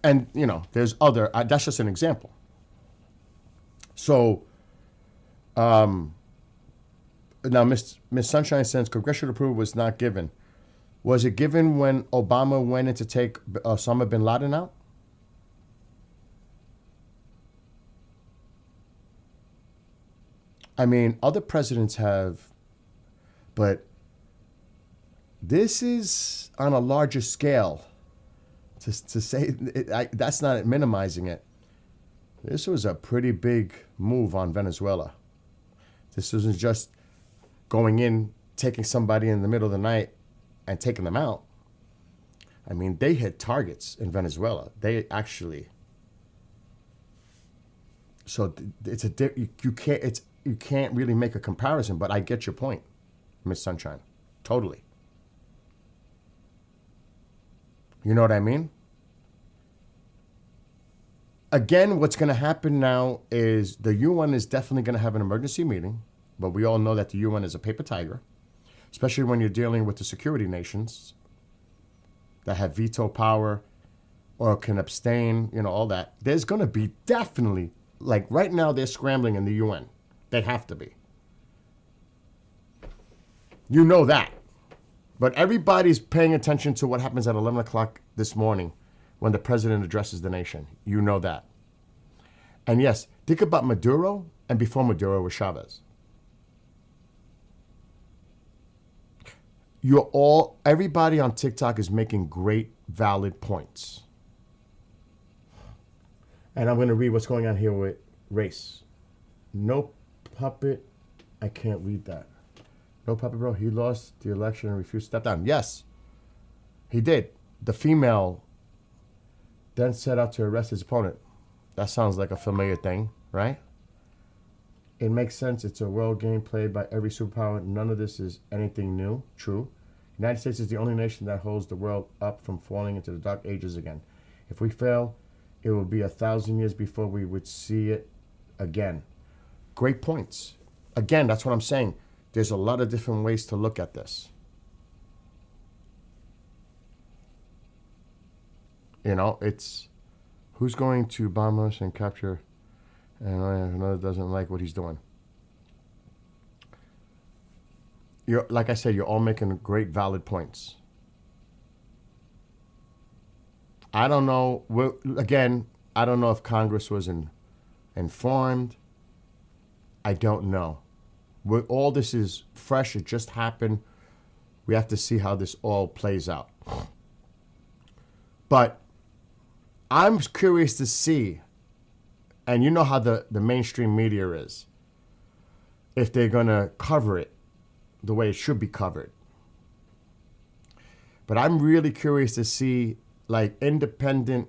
And, you know, there's other, that's just an example. So, now Miss Sunshine says congressional approval was not given. Was it given when Obama went in to take Osama bin Laden out? I mean, other presidents have, but this is on a larger scale. To say that's not minimizing it. This was a pretty big move on Venezuela. This wasn't just going in, taking somebody in the middle of the night and taking them out. I mean, they hit targets in Venezuela. They actually. So it's you can't really make a comparison, but I get your point, Miss Sunshine. Totally. You know what I mean? Again, what's going to happen now is the UN is definitely going to have an emergency meeting, but we all know that the UN is a paper tiger, especially when you're dealing with the security nations that have veto power or can abstain, you know, all that. There's going to be definitely, like right now, they're scrambling in the UN. They have to be. You know that. But everybody's paying attention to what happens at 11 o'clock this morning when the president addresses the nation. You know that. And yes, think about Maduro, and before Maduro was Chavez. Everybody on TikTok is making great, valid points. And I'm going to read what's going on here with race. No puppet, I can't read that. No puppet, bro. He lost the election and refused to step down. Yes, he did. The female then set out to arrest his opponent. That sounds like a familiar thing, right? It makes sense. It's a world game played by every superpower. None of this is anything new. True. The United States is the only nation that holds the world up from falling into the dark ages again. If we fail, it will be 1,000 years before we would see it again. Great points. Again, that's what I'm saying. There's a lot of different ways to look at this. You know, it's who's going to bomb us and capture, and another doesn't like what he's doing. Like I said, you're all making great, valid points. I don't know. Again, I don't know if Congress was informed. I don't know. All this is fresh. It just happened. We have to see how this all plays out. But I'm curious to see, and you know how the mainstream media is, if they're going to cover it the way it should be covered. But I'm really curious to see like independent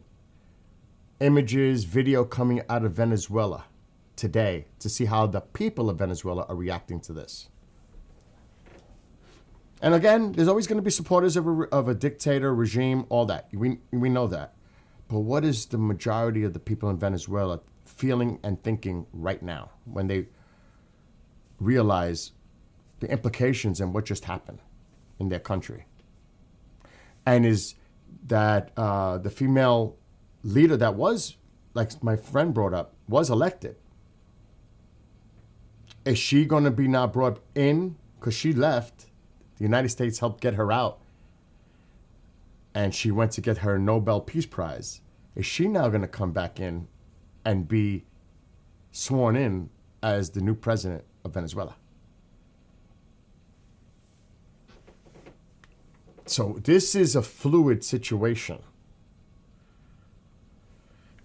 images, video coming out of Venezuela today to see how the people of Venezuela are reacting to this. And again, there's always going to be supporters of a dictator, regime, all that. We know that. But what is the majority of the people in Venezuela feeling and thinking right now when they realize the implications and what just happened in their country? And is that the female leader that was, like my friend brought up, was elected. Is she going to be now brought in because she left? The United States helped get her out. And she went to get her Nobel Peace Prize. Is she now going to come back in and be sworn in as the new president of Venezuela? So this is a fluid situation.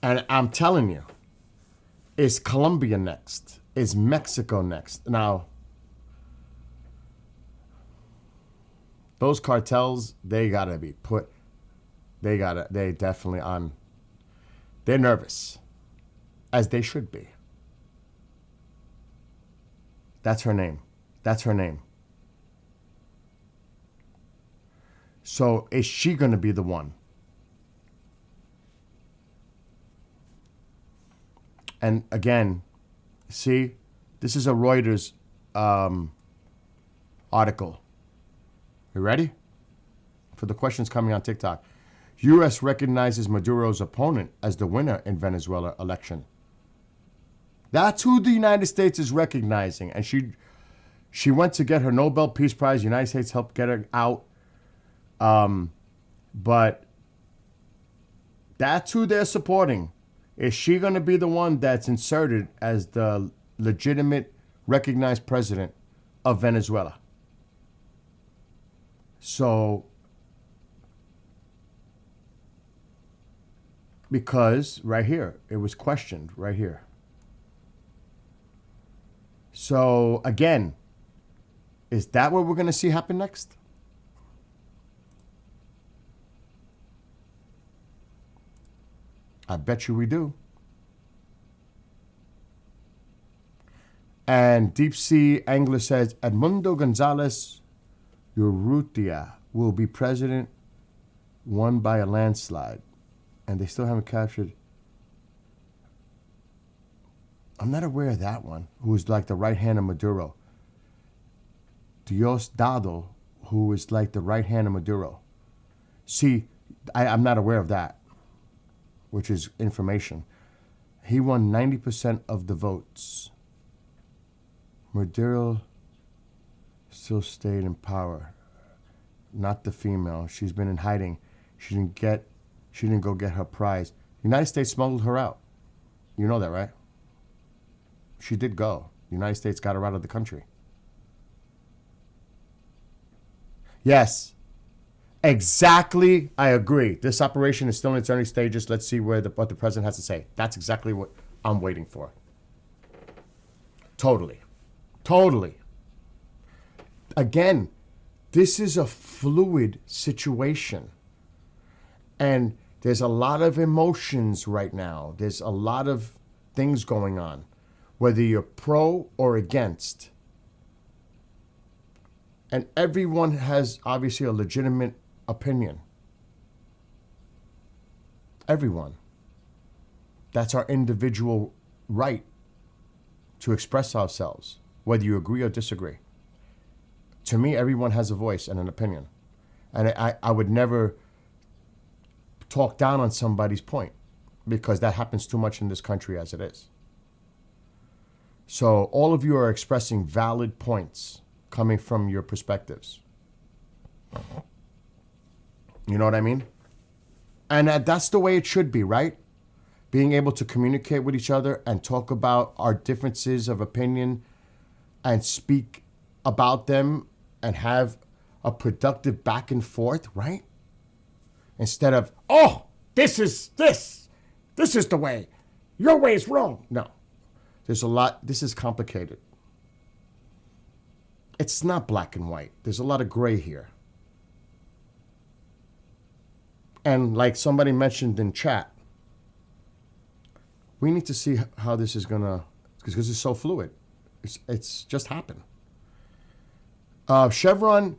And I'm telling you, is Colombia next? Is Mexico next? Now, those cartels, they gotta be put, they definitely on, they're nervous, as they should be. That's her name. That's her name. So is she gonna be the one? And again, see, this is a Reuters article. You ready? For the questions coming on TikTok. U.S. recognizes Maduro's opponent as the winner in Venezuela election. That's who the United States is recognizing. And she went to get her Nobel Peace Prize. The United States helped get her out. But that's who they're supporting. Is she going to be the one that's inserted as the legitimate, recognized president of Venezuela? So, because right here, it was questioned right here. So, again, is that what we're going to see happen next? I bet you we do. And Deep Sea Angler says, Edmundo Gonzalez Urrutia will be president, won by a landslide. And they still haven't captured. I'm not aware of that one, who is like the right hand of Maduro. Diosdado, who is like the right hand of Maduro. See, I'm not aware of that, which is information. He won 90% of the votes. Maduro still stayed in power. Not the female. She's been in hiding. She didn't go get her prize. The United States smuggled her out. You know that, right? She did go. The United States got her out of the country. Yes. Exactly, I agree. This operation is still in its early stages. Let's see what the president has to say. That's exactly what I'm waiting for. Totally. Again, this is a fluid situation. And there's a lot of emotions right now. There's a lot of things going on, whether you're pro or against. And everyone has obviously a legitimate opinion. Everyone. That's our individual right to express ourselves, whether you agree or disagree. To me, everyone has a voice and an opinion. And I would never talk down on somebody's point, because that happens too much in this country as it is. So all of you are expressing valid points coming from your perspectives. You know what I mean? And that's the way it should be, right? Being able to communicate with each other and talk about our differences of opinion and speak about them and have a productive back and forth, right? Instead of, oh, this is the way. Your way is wrong. No. There's a lot. This is complicated. It's not black and white. There's a lot of gray here. And like somebody mentioned in chat, we need to see how this is going to, because it's so fluid. It's just happened. Chevron,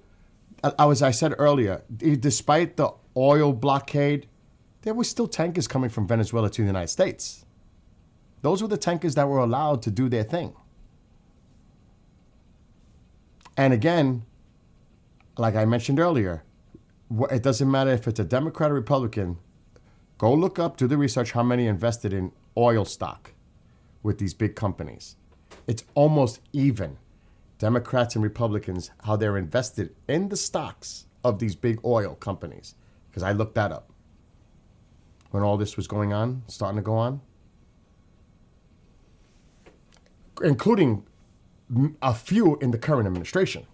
as I said earlier, despite the oil blockade, there were still tankers coming from Venezuela to the United States. Those were the tankers that were allowed to do their thing. And again, like I mentioned earlier, it doesn't matter if it's a Democrat or Republican. Go look up, do the research, how many invested in oil stock with these big companies. It's almost even. Democrats and Republicans, how they're invested in the stocks of these big oil companies. Because I looked that up when all this was going on, starting to go on. Including a few in the current administration.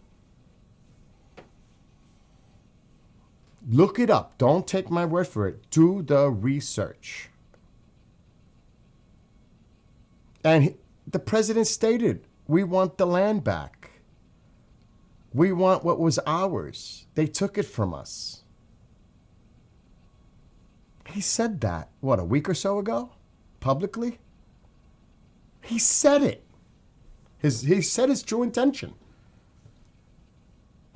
Look it up. Don't take my word for it. Do the research. And the president stated, we want the land back. We want what was ours. They took it from us. He said that, what, a week or so ago? Publicly? He said it. He said his true intention.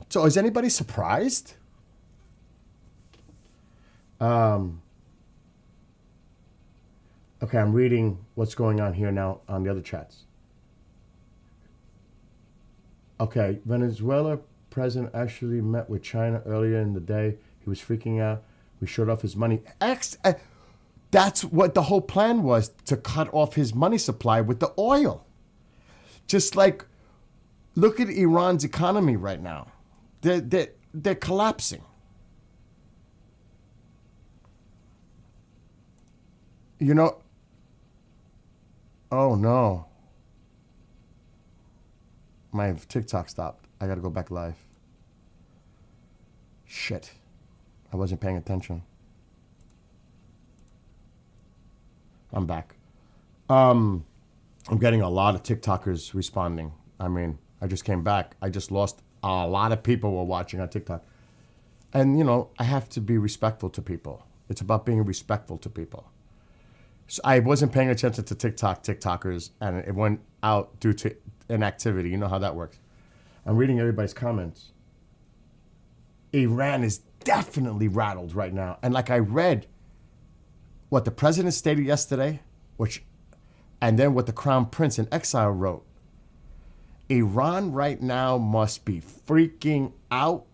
So is anybody surprised? Okay, I'm reading what's going on here now on the other chats. Okay, Venezuela president actually met with China earlier in the day. He was freaking out. We shut off his money. That's what the whole plan was, to cut off his money supply with the oil. Just like, look at Iran's economy right now. They're collapsing. You know, oh no. My TikTok stopped. I gotta go back live. Shit. I wasn't paying attention. I'm back. I'm getting a lot of TikTokers responding. I mean, I just came back. I just lost a lot of people were watching on TikTok. And, you know, I have to be respectful to people. It's about being respectful to people. So I wasn't paying attention to TikTokers, and it went out due to inactivity. You know how that works. I'm reading everybody's comments. Iran is definitely rattled right now. And like I read what the president stated yesterday, and then what the crown prince in exile wrote. Iran right now must be freaking out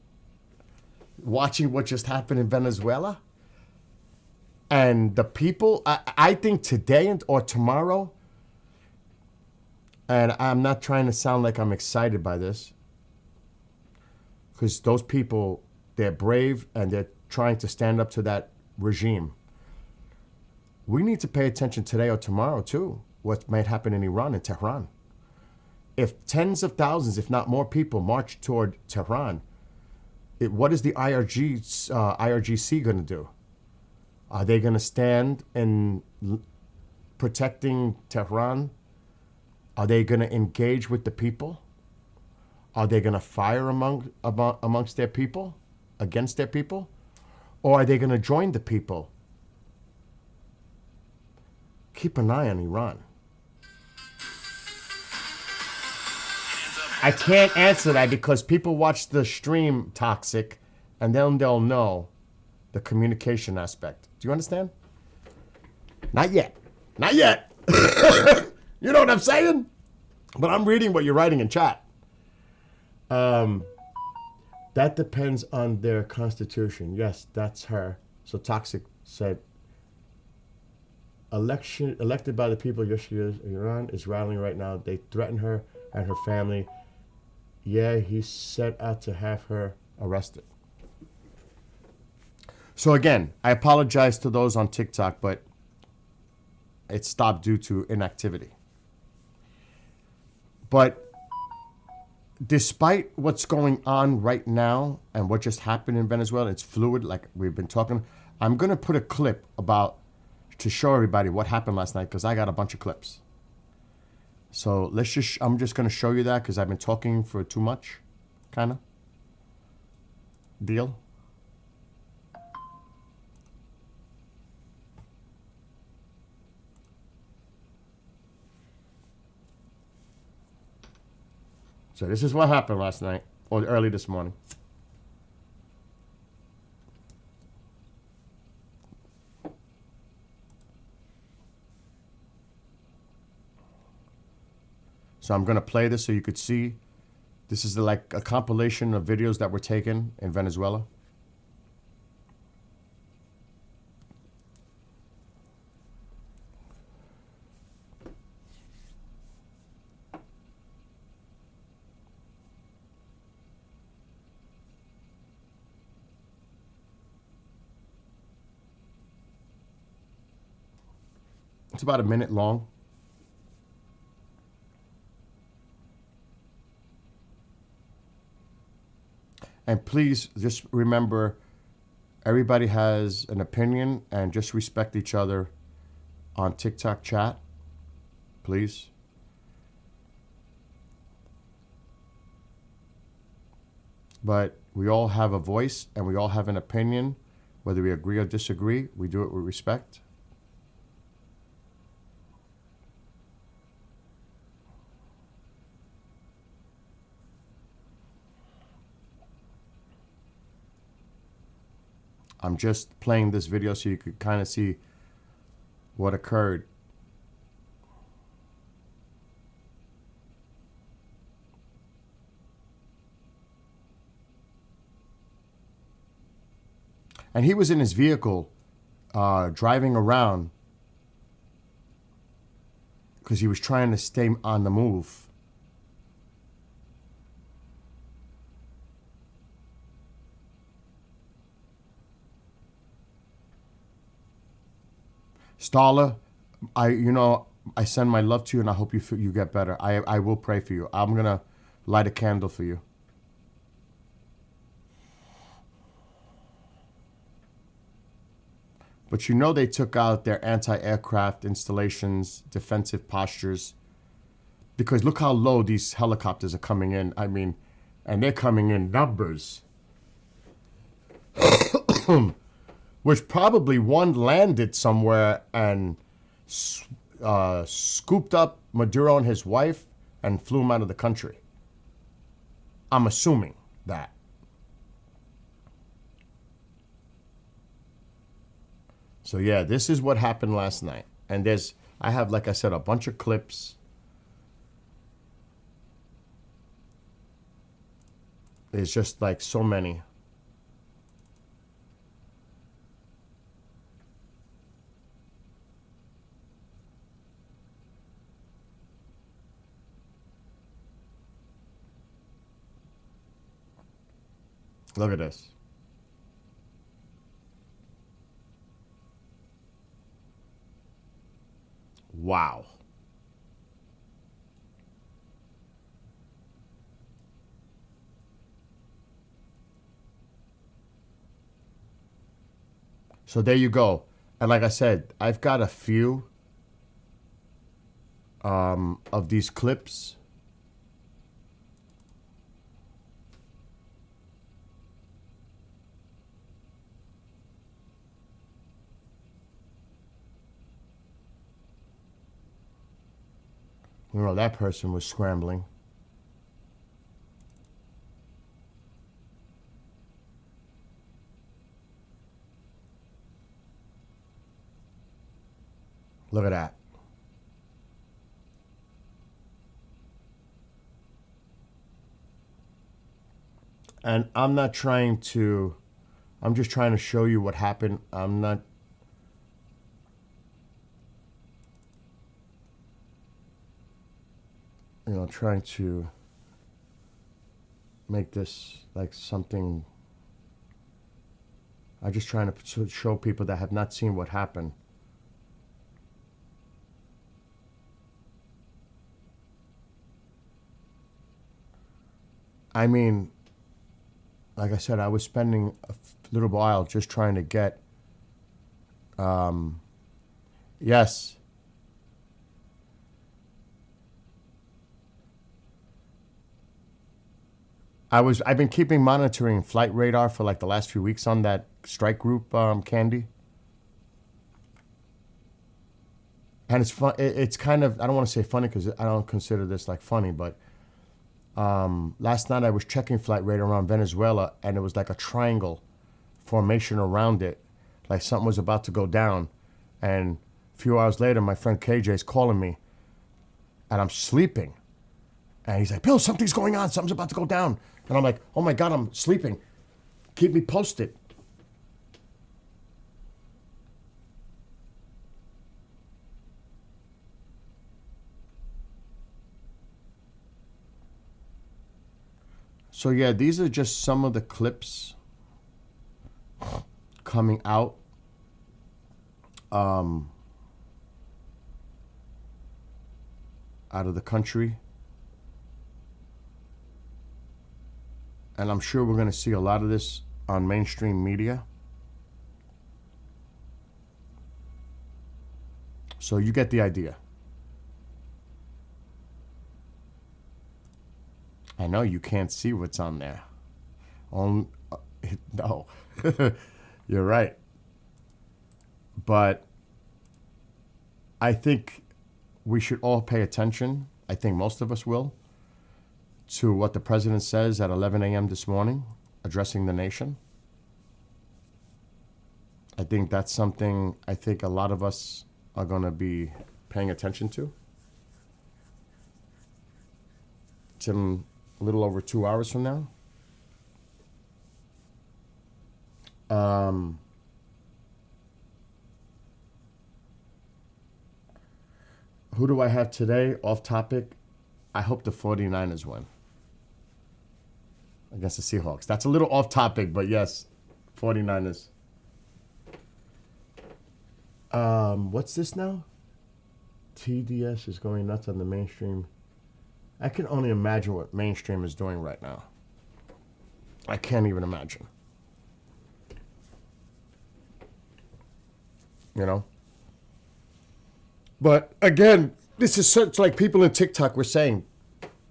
watching what just happened in Venezuela. And the people, I think today or tomorrow, and I'm not trying to sound like I'm excited by this, because those people, they're brave and they're trying to stand up to that regime. We need to pay attention today or tomorrow too, what might happen in Iran and Tehran. If tens of thousands, if not more people, march toward Tehran, what is the IRGC going to do? Are they going to stand in protecting Tehran? Are they going to engage with the people? Are they going to fire amongst their people, against their people? Or are they going to join the people? Keep an eye on Iran. I can't answer that because people watch the stream Toxic, and then they'll know the communication aspect. Do you understand? Not yet. Not yet. You know what I'm saying? But I'm reading what you're writing in chat. That depends on their constitution. Yes, that's her. So Toxic said, elected by the people yesterday, Iran is rattling right now. They threaten her and her family. Yeah, he set out to have her arrested. So again, I apologize to those on TikTok, but it stopped due to inactivity. But despite what's going on right now and what just happened in Venezuela, it's fluid, like we've been talking. I'm going to put a clip to show everybody what happened last night, because I got a bunch of clips. So I'm just going to show you that because I've been talking for too much, kind of. Deal? So this is what happened last night, or early this morning. So I'm going to play this so you could see. This is like a compilation of videos that were taken in Venezuela. It's about a minute long. And please just remember, everybody has an opinion, and just respect each other on TikTok chat, please. But we all have a voice and we all have an opinion. Whether we agree or disagree, we do it with respect. I'm just playing this video so you could kind of see what occurred. And he was in his vehicle driving around because he was trying to stay on the move. Starla, I send my love to you, and I hope you get better. I will pray for you. I'm gonna light a candle for you. But they took out their anti-aircraft installations, defensive postures, because look how low these helicopters are coming in. I mean, and they're coming in numbers. Which probably one landed somewhere and scooped up Maduro and his wife and flew him out of the country. I'm assuming that. So yeah, this is what happened last night. And I have, like I said, a bunch of clips. There's just like so many. Look at this. Wow. So there you go. And like I said, I've got a few of these clips. That person was scrambling. Look at that. And I'm just trying to show you what happened. I'm not trying to make this like something. I'm just trying to show people that have not seen what happened. I mean, like I said, I was spending a little while just trying to get, yes. I've been keeping monitoring flight radar for like the last few weeks on that strike group, Candy. And it's fun. It's kind of, I don't want to say funny because I don't consider this like funny, but last night I was checking flight radar around Venezuela, and it was like a triangle formation around it, like something was about to go down. And a few hours later, my friend KJ is calling me, and I'm sleeping. And he's like, Bill, something's going on. Something's about to go down. And I'm like, oh my God, I'm sleeping. Keep me posted. So yeah, these are just some of the clips coming out. Out of the country. And I'm sure we're going to see a lot of this on mainstream media. So you get the idea. I know you can't see what's on there. No, you're right. But I think we should all pay attention. I think most of us will, to what the president says at 11 a.m. this morning, addressing the nation. I think that's something I think a lot of us are going to be paying attention to. It's in a little over 2 hours from now. Who do I have today? Off topic. I hope the 49ers win against the Seahawks. That's a little off topic, but yes, 49ers. What's this now? TDS is going nuts on the mainstream. I can only imagine what mainstream is doing right now. I can't even imagine. You know? But again, this is such, like people in TikTok were saying,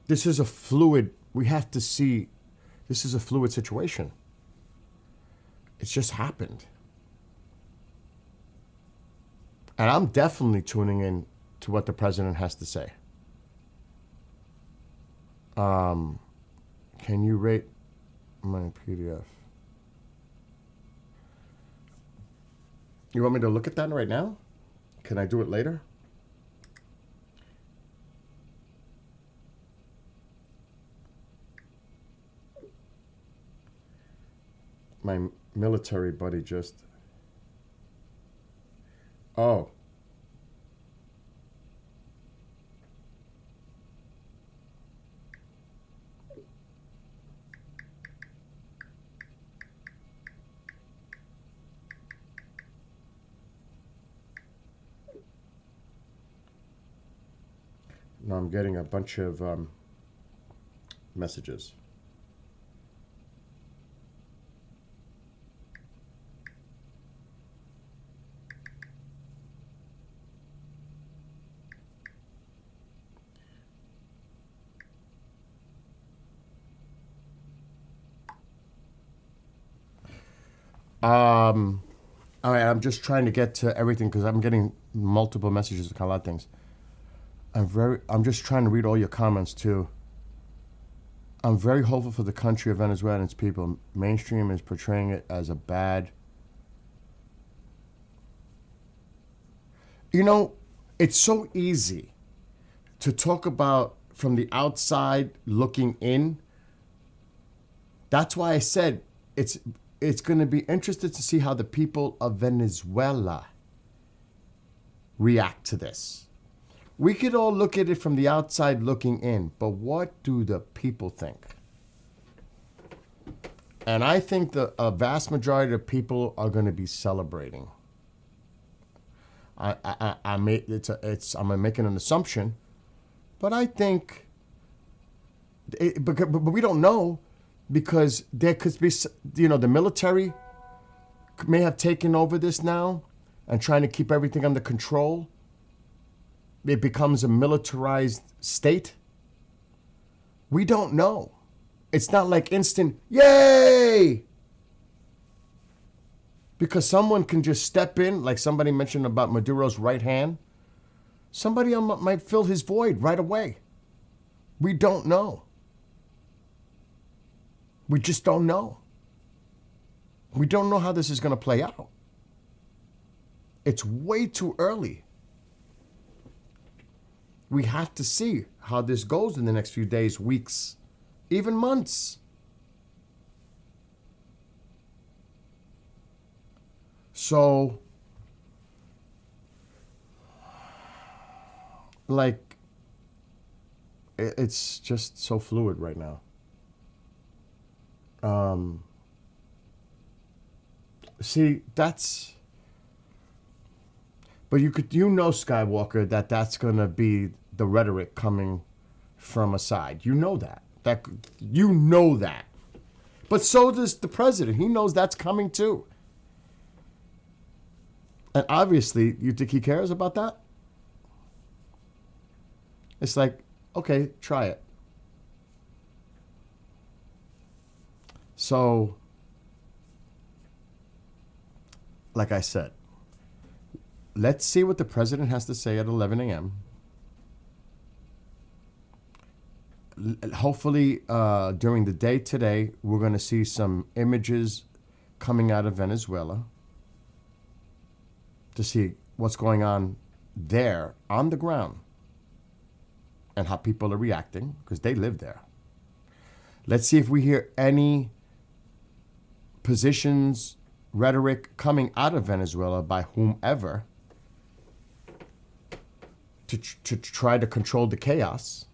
this is a fluid, we have to see, this is a fluid situation. It's just happened. And I'm definitely tuning in to what the president has to say. Can you rate my PDF? You want me to look at that right now? Can I do it later? My military buddy just... Oh. No, I'm getting a bunch of messages. All right, I'm just trying to get to everything because I'm getting multiple messages on a lot of things. I'm just trying to read all your comments too. I'm very hopeful for the country of Venezuela and its people. Mainstream is portraying it as a bad. You know, it's so easy to talk about from the outside looking in. That's why I said it's going to be interesting to see how the people of Venezuela react to this. We could all look at it from the outside looking in, but what do the people think? And I think a vast majority of people are going to be celebrating. I'm making an assumption, but I think, but we don't know. Because there could be, the military may have taken over this now and trying to keep everything under control. It becomes a militarized state. We don't know. It's not like instant, yay! Because someone can just step in, like somebody mentioned about Maduro's right hand. Somebody might fill his void right away. We don't know. We just don't know. We don't know how this is going to play out. It's way too early. we have to see how this goes in the next few days, weeks, even months. So, like, it's just so fluid right now. See, that's, but Skywalker, that's going to be the rhetoric coming from a side. You know that. But so does the president. He knows that's coming too. And obviously, you think he cares about that? It's like, okay, try it. So, like I said, let's see what the president has to say at 11 a.m. Hopefully, during the day today, we're going to see some images coming out of Venezuela to see what's going on there on the ground and how people are reacting, because they live there. Let's see if we hear any positions, rhetoric coming out of Venezuela by whomever to try to control the chaos.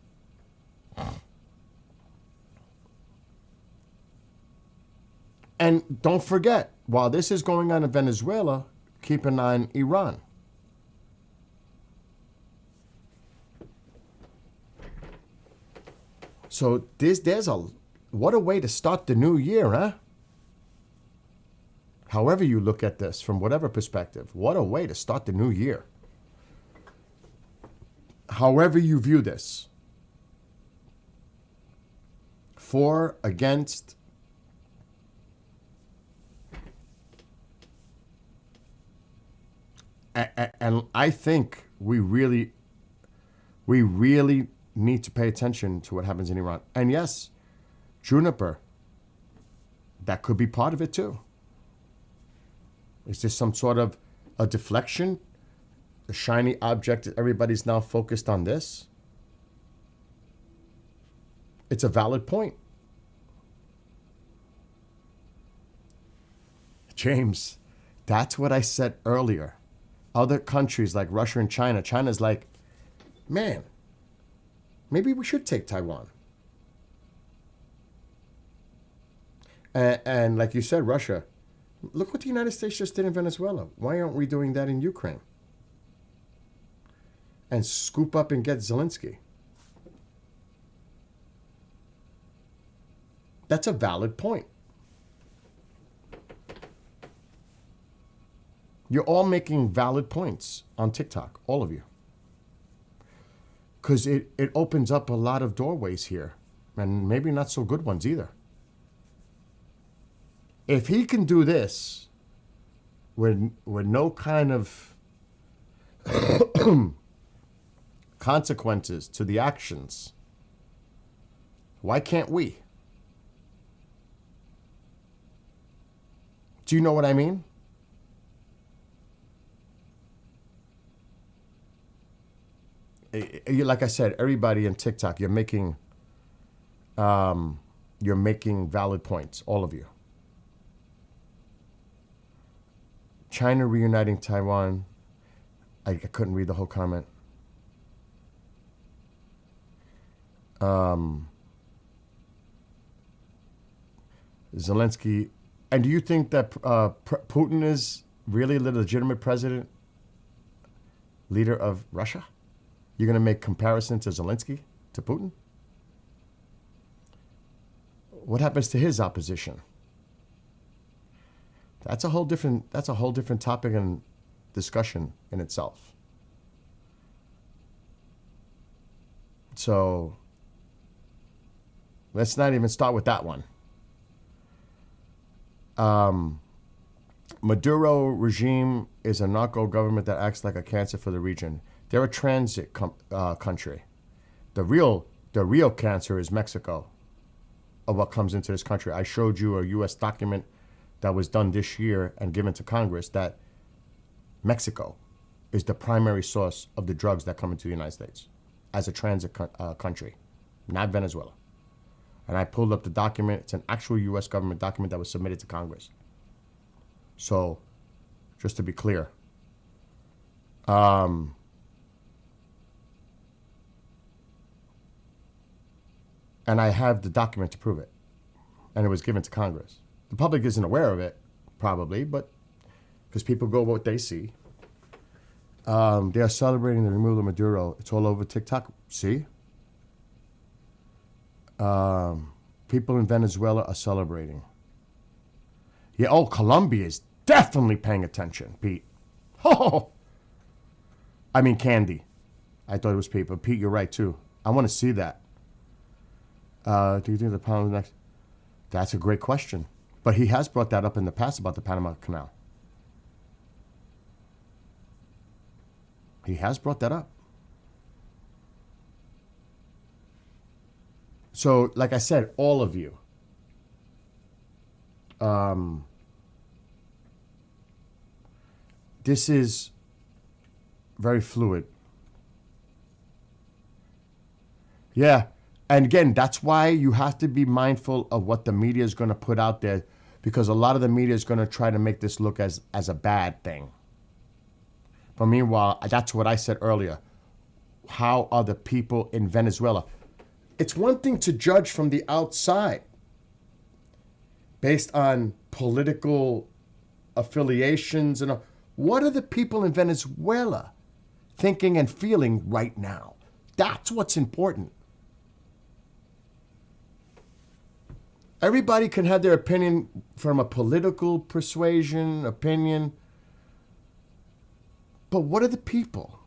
And don't forget, while this is going on in Venezuela, keep an eye on Iran. So what a way to start the new year, huh? However you look at this, from whatever perspective, what a way to start the new year. However you view this. For, against, and I think we really need to pay attention to what happens in Iran. And yes, Juniper, that could be part of it too. Is this some sort of a deflection? A shiny object, everybody's now focused on this? It's a valid point. James, that's what I said earlier. Other countries like Russia and China's like, man, maybe we should take Taiwan. And like you said, Russia, look what the United States just did in Venezuela. Why aren't we doing that in Ukraine? And scoop up and get Zelensky. That's a valid point. You're all making valid points on TikTok, all of you. Because it opens up a lot of doorways here, and maybe not so good ones either. If he can do this with no kind of consequences to the actions, why can't we? Do you know what I mean? Like I said, everybody in TikTok, you're making valid points, all of you. China reuniting Taiwan. I couldn't read the whole comment. Zelensky. And do you think that Putin is really the legitimate president, leader of Russia? You're going to make comparison to Zelensky, to Putin? What happens to his opposition? That's a whole different topic and discussion in itself. So let's not even start with that one. Maduro regime is a narco government that acts like a cancer for the region. They're a transit country. The real cancer is Mexico, of what comes into this country. I showed you a U.S. document that was done this year and given to Congress that Mexico is the primary source of the drugs that come into the United States. as a transit country, not Venezuela. And I pulled up the document. It's an actual U.S. government document that was submitted to Congress. So, just to be clear, and I have the document to prove it. And it was given to Congress. The public isn't aware of it, probably, but because people go what they see. They are celebrating the removal of Maduro. It's all over TikTok. See? People in Venezuela are celebrating. Yeah, oh, Colombia is definitely paying attention, Pete. Oh, I mean, Candy. I thought it was Pete, but Pete, you're right, too. I want to see that. Do you think the Panama next? That's a great question. But he has brought that up in the past about the Panama Canal. He has brought that up. So, like I said, all of you, this is very fluid. Yeah. And again, that's why you have to be mindful of what the media is going to put out there, because a lot of the media is going to try to make this look as a bad thing. But meanwhile, that's what I said earlier. How are the people in Venezuela? It's one thing to judge from the outside based on political affiliations and what are the people in Venezuela thinking and feeling right now? That's what's important. Everybody can have their opinion from a political persuasion, opinion. But what are the people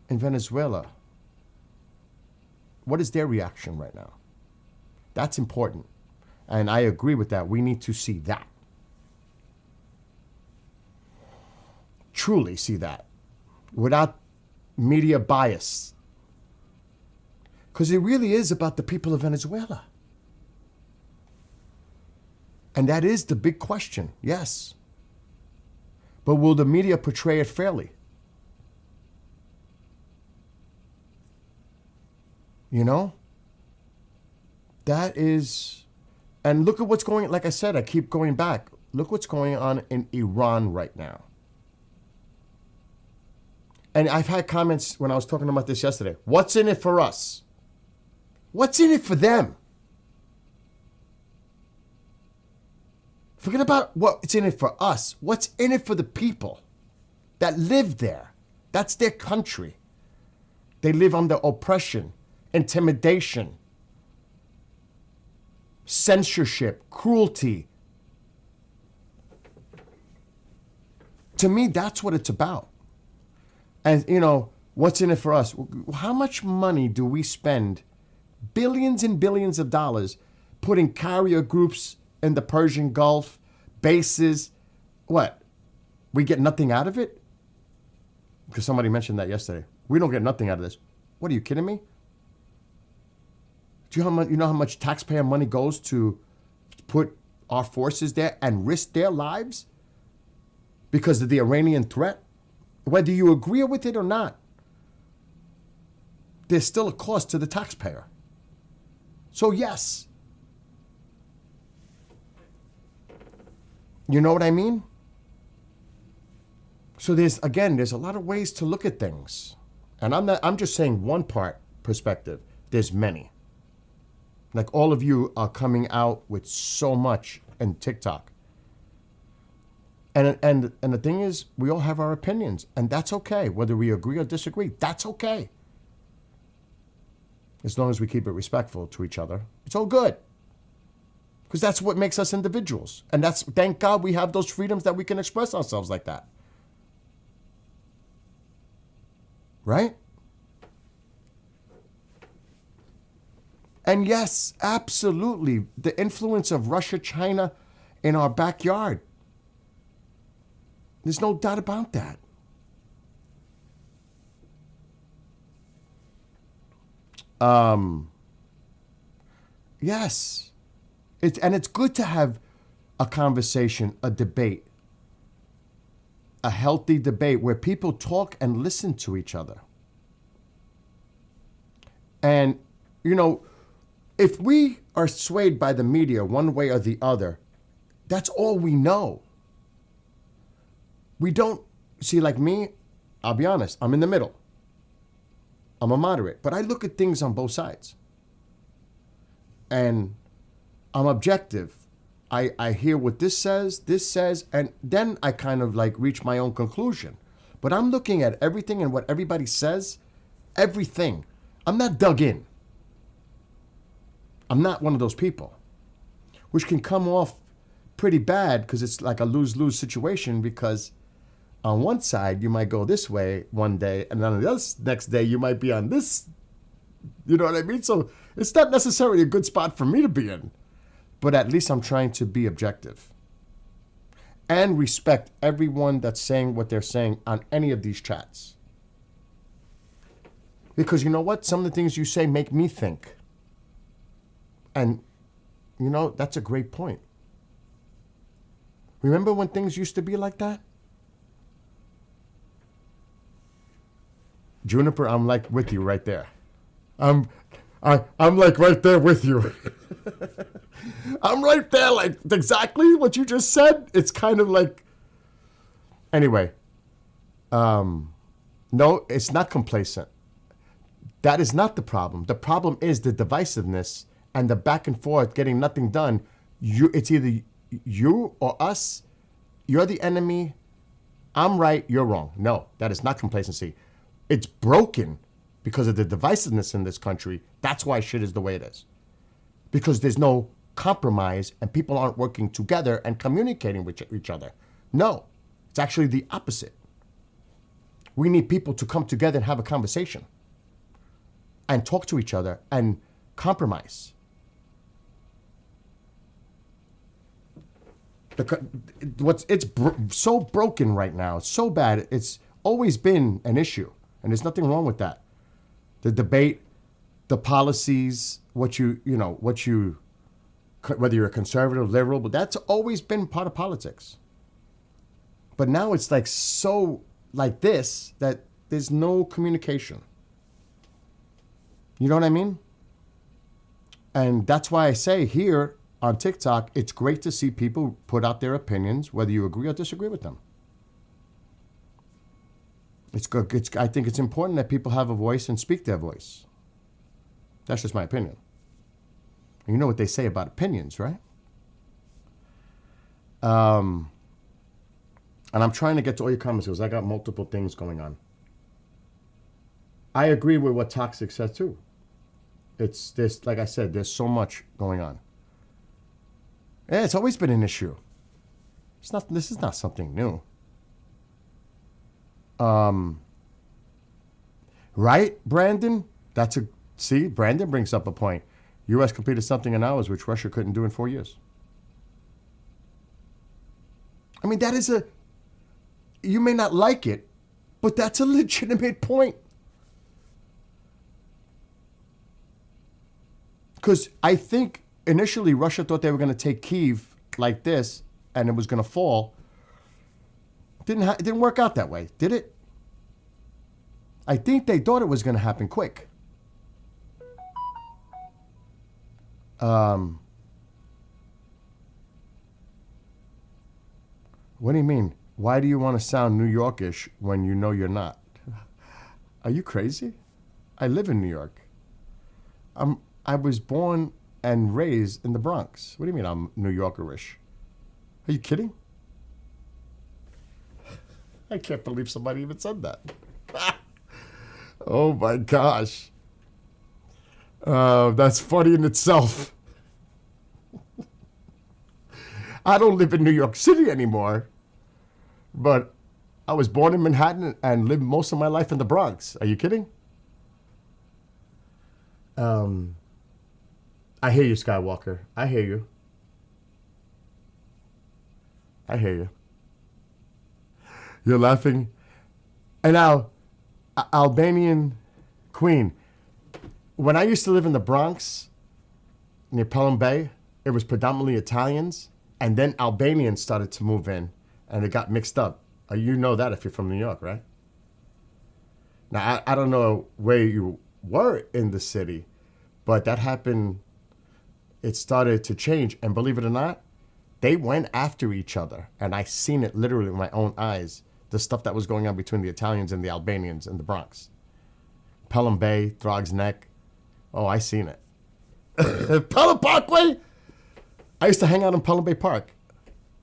in Venezuela? What is their reaction right now? That's important. And I agree with that. We need to see that. Truly see that. Without media bias. Because it really is about the people of Venezuela. And that is the big question, yes. But will the media portray it fairly? You know? That is, and look at what's going, like I said, I keep going back. Look what's going on in Iran right now. And I've had comments when I was talking about this yesterday. What's in it for us? What's in it for them? Forget about what's in it for us. What's in it for the people that live there? That's their country. They live under oppression, intimidation, censorship, cruelty. To me, that's what it's about. And, you know, what's in it for us? How much money do we spend, billions and billions of dollars, putting carrier groups in the Persian Gulf, bases? What? We get nothing out of it? Because somebody mentioned that yesterday. We don't get nothing out of this. What, are you kidding me? Do you know how much taxpayer money goes to put our forces there and risk their lives because of the Iranian threat? Whether you agree with it or not, there's still a cost to the taxpayer. So yes. You know what I mean? So there's a lot of ways to look at things. And I'm just saying one part perspective. There's many. Like all of you are coming out with so much in TikTok. And the thing is, we all have our opinions, and that's okay. Whether we agree or disagree, that's okay. As long as we keep it respectful to each other, it's all good. Because that's what makes us individuals. And that's, thank God we have those freedoms that we can express ourselves like that. Right? And yes, absolutely, the influence of Russia, China in our backyard. There's no doubt about that. Yes. It's good to have a conversation, a debate, a healthy debate where people talk and listen to each other. And, you know, if we are swayed by the media one way or the other, that's all we know. We don't, see, like me, I'll be honest, I'm in the middle. I'm a moderate, but I look at things on both sides. And I'm objective. I hear what this says, and then I kind of like reach my own conclusion. But I'm looking at everything and what everybody says, everything. I'm not dug in. I'm not one of those people, which can come off pretty bad because it's like a lose-lose situation, because on one side you might go this way one day, and then on the other next day you might be on this, you know what I mean? So it's not necessarily a good spot for me to be in, but at least I'm trying to be objective and respect everyone that's saying what they're saying on any of these chats. Because you know what? Some of the things you say make me think. And, you know, that's a great point. Remember when things used to be like that? Juniper, I'm like with you right there. I'm like right there with you. I'm right there, like exactly what you just said. It's kind of like, anyway. No, it's not complacent. That is not the problem. The problem is the divisiveness and the back and forth, getting nothing done. It's either you or us. You're the enemy. I'm right. You're wrong. No, that is not complacency. It's broken because of the divisiveness in this country. That's why shit is the way it is. Because there's no compromise and people aren't working together and communicating with each other. No, it's actually the opposite. We need people to come together and have a conversation and talk to each other and compromise. It's so broken right now. It's so bad. It's always been an issue, and there's nothing wrong with that. The debate, the policies, whether you're a conservative, liberal, but that's always been part of politics. But now it's like so like this that there's no communication. You know what I mean? And that's why I say here on TikTok, it's great to see people put out their opinions, whether you agree or disagree with them. It's good. I think it's important that people have a voice and speak their voice. That's just my opinion. And you know what they say about opinions, right? And I'm trying to get to all your comments because I got multiple things going on. I agree with what Toxic said too. It's this, like I said, there's so much going on. Yeah, it's always been an issue. This is not something new. Right, Brandon? See, Brandon brings up a point. U.S. completed something in hours which Russia couldn't do in 4 years. I mean, you may not like it, but that's a legitimate point. Because I think initially Russia thought they were going to take Kyiv like this and it was going to fall. It didn't work out that way, did it? I think they thought it was going to happen quick. What do you mean? Why do you want to sound New Yorkish when you know you're not? Are you crazy? I live in New York. I was born and raised in the Bronx. What do you mean I'm New Yorkerish? Are you kidding? I can't believe somebody even said that. Oh my gosh. That's funny in itself. I don't live in New York City anymore, but I was born in Manhattan and lived most of my life in the Bronx. Are you kidding? I hear you, Skywalker. I hear you. I hear you. You're laughing. And now, Albanian Queen. When I used to live in the Bronx, near Pelham Bay, it was predominantly Italians, and then Albanians started to move in, and it got mixed up. You know that if you're from New York, right? Now, I don't know where you were in the city, but that happened. It started to change, and believe it or not, they went after each other, and I seen it literally with my own eyes. The stuff that was going on between the Italians and the Albanians in the Bronx, Pelham Bay, Throggs Neck. Oh, I seen it. Pelham Parkway. I used to hang out in Pelham Bay Park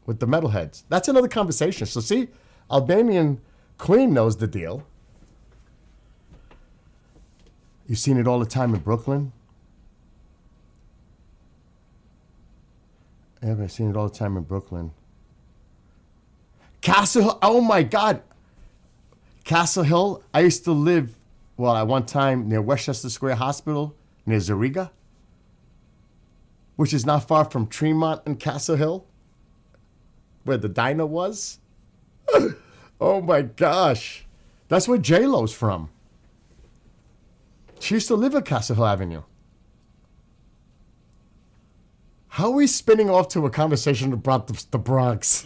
with the metalheads. That's another conversation. So see, Albanian Queen knows the deal. You've seen it all the time in Brooklyn. Yeah, I've seen it all the time in Brooklyn. Castle Hill. Oh my God. Castle Hill. I used to live, well, at one time near Westchester Square Hospital, near Zariga, which is not far from Tremont and Castle Hill, where the diner was. Oh my gosh. That's where J-Lo's from. She used to live at Castle Hill Avenue. How are we spinning off to a conversation about the Bronx?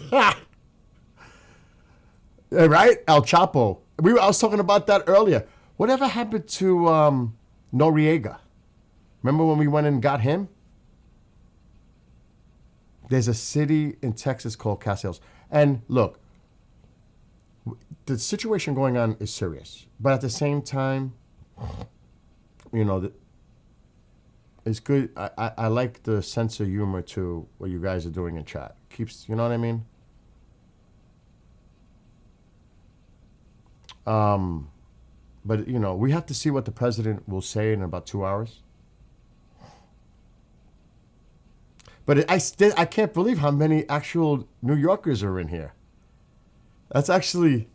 Right? El Chapo. I was talking about that earlier. Whatever happened to Noriega? Remember when we went and got him? There's a city in Texas called Castle Hills. And look, the situation going on is serious. But at the same time, you know, it's good. I like the sense of humor to what you guys are doing in chat. Keeps, you know what I mean? But, you know, we have to see what the president will say in about 2 hours. But I can't believe how many actual New Yorkers are in here. That's actually,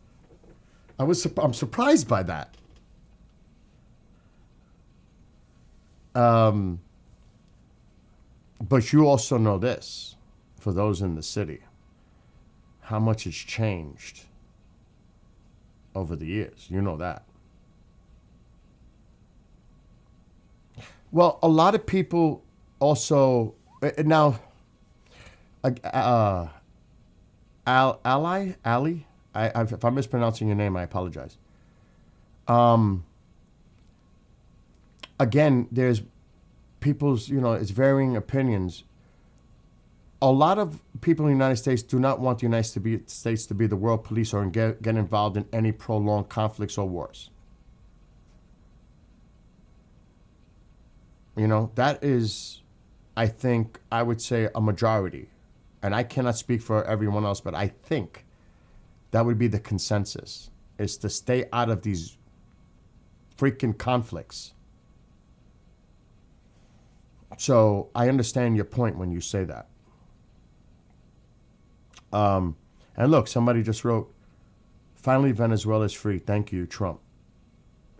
I'm surprised by that. But you also know this, for those in the city, how much it's changed over the years. You know that. Well, a lot of people also now. Ali, if I'm mispronouncing your name, I apologize. Again, there's people's, you know, it's varying opinions. A lot of people in the United States do not want the United States to be the world police or get involved in any prolonged conflicts or wars. You know, that is, I think, I would say a majority. And I cannot speak for everyone else, but I think that would be the consensus, is to stay out of these freaking conflicts. So I understand your point when you say that. And look, somebody just wrote, finally Venezuela is free. Thank you, Trump.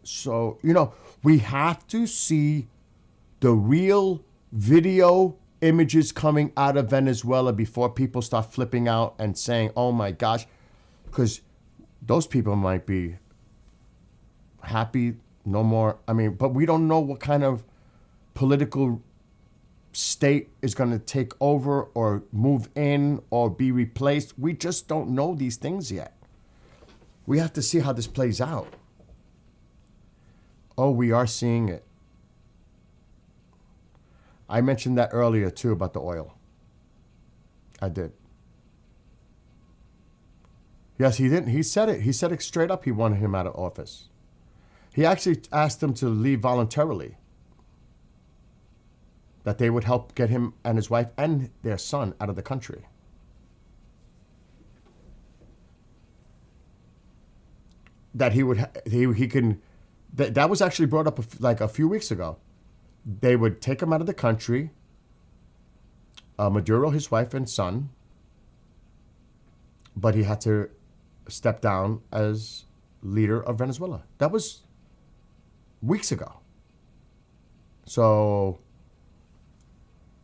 So, you know, we have to see the real video images coming out of Venezuela before people start flipping out and saying, oh my gosh, because those people might be happy, no more. I mean, but we don't know what kind of political state is going to take over or move in or be replaced. We just don't know these things yet. We have to see how this plays out. Oh, we are seeing it. I mentioned that earlier too about the oil. I did. Yes, he didn't. He said it. He said it straight up. He wanted him out of office. He actually asked him to leave voluntarily. That they would help get him and his wife and their son out of the country. That he would, he can, that was actually brought up like a few weeks ago. They would take him out of the country, Maduro, his wife and son, but he had to step down as leader of Venezuela. That was weeks ago. So,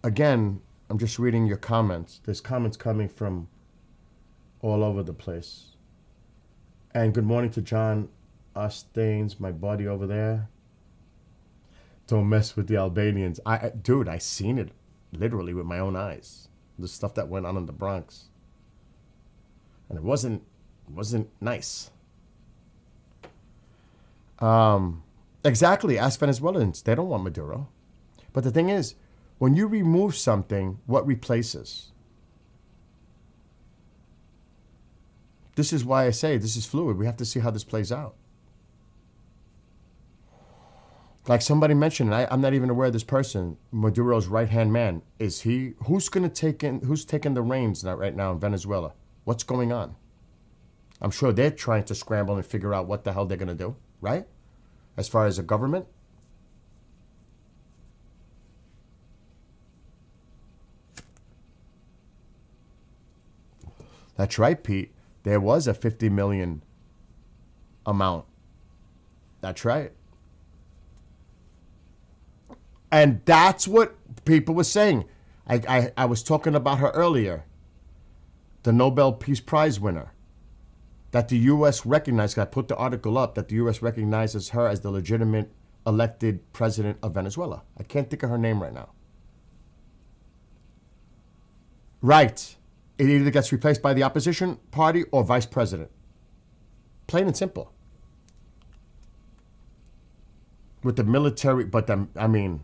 again, I'm just reading your comments. There's comments coming from all over the place. And good morning to John Ostains, my buddy over there. Don't mess with the Albanians. Dude, I seen it literally with my own eyes. The stuff that went on in the Bronx. And it wasn't nice. Exactly. Ask Venezuelans. They don't want Maduro. But the thing is, when you remove something, what replaces? This is why I say this is fluid. We have to see how this plays out. Like somebody mentioned, I'm not even aware of this person, Maduro's right-hand man. Is he, who's taking the reins right now in Venezuela? What's going on? I'm sure they're trying to scramble and figure out what the hell they're going to do, right? As far as the government. That's right, Pete. There was a 50 million amount. That's right. And that's what people were saying. I was talking about her earlier, the Nobel Peace Prize winner, that the U.S. recognized, I put the article up, that the U.S. recognizes her as the legitimate elected president of Venezuela. I can't think of her name right now. Right. It either gets replaced by the opposition party or vice president. Plain and simple. With the military, but I mean,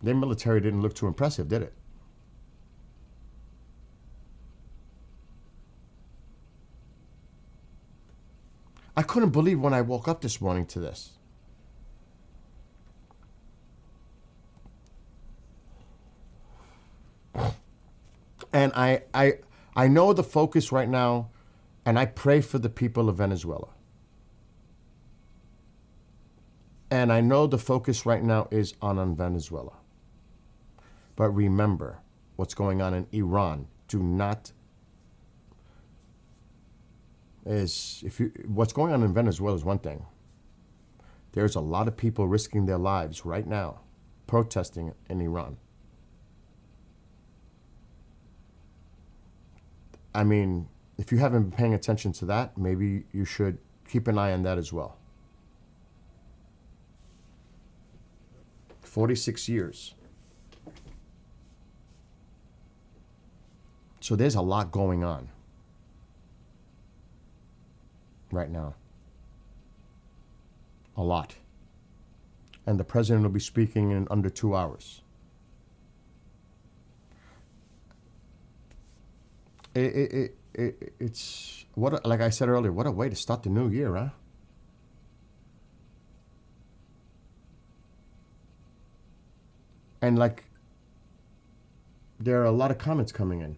their military didn't look too impressive, did it? I couldn't believe when I woke up this morning to this. And I know the focus right now, and I pray for the people of Venezuela. And I know the focus right now is on Venezuela. But remember what's going on in Iran. Do not what's going on in Venezuela is one thing. There's a lot of people risking their lives right now protesting in Iran. I mean, if you haven't been paying attention to that, maybe you should keep an eye on that as well. 46 years. So there's a lot going on right now. A lot. And the president will be speaking in under 2 hours. It's like I said earlier, what a way to start the new year, huh? And like, there are a lot of comments coming in.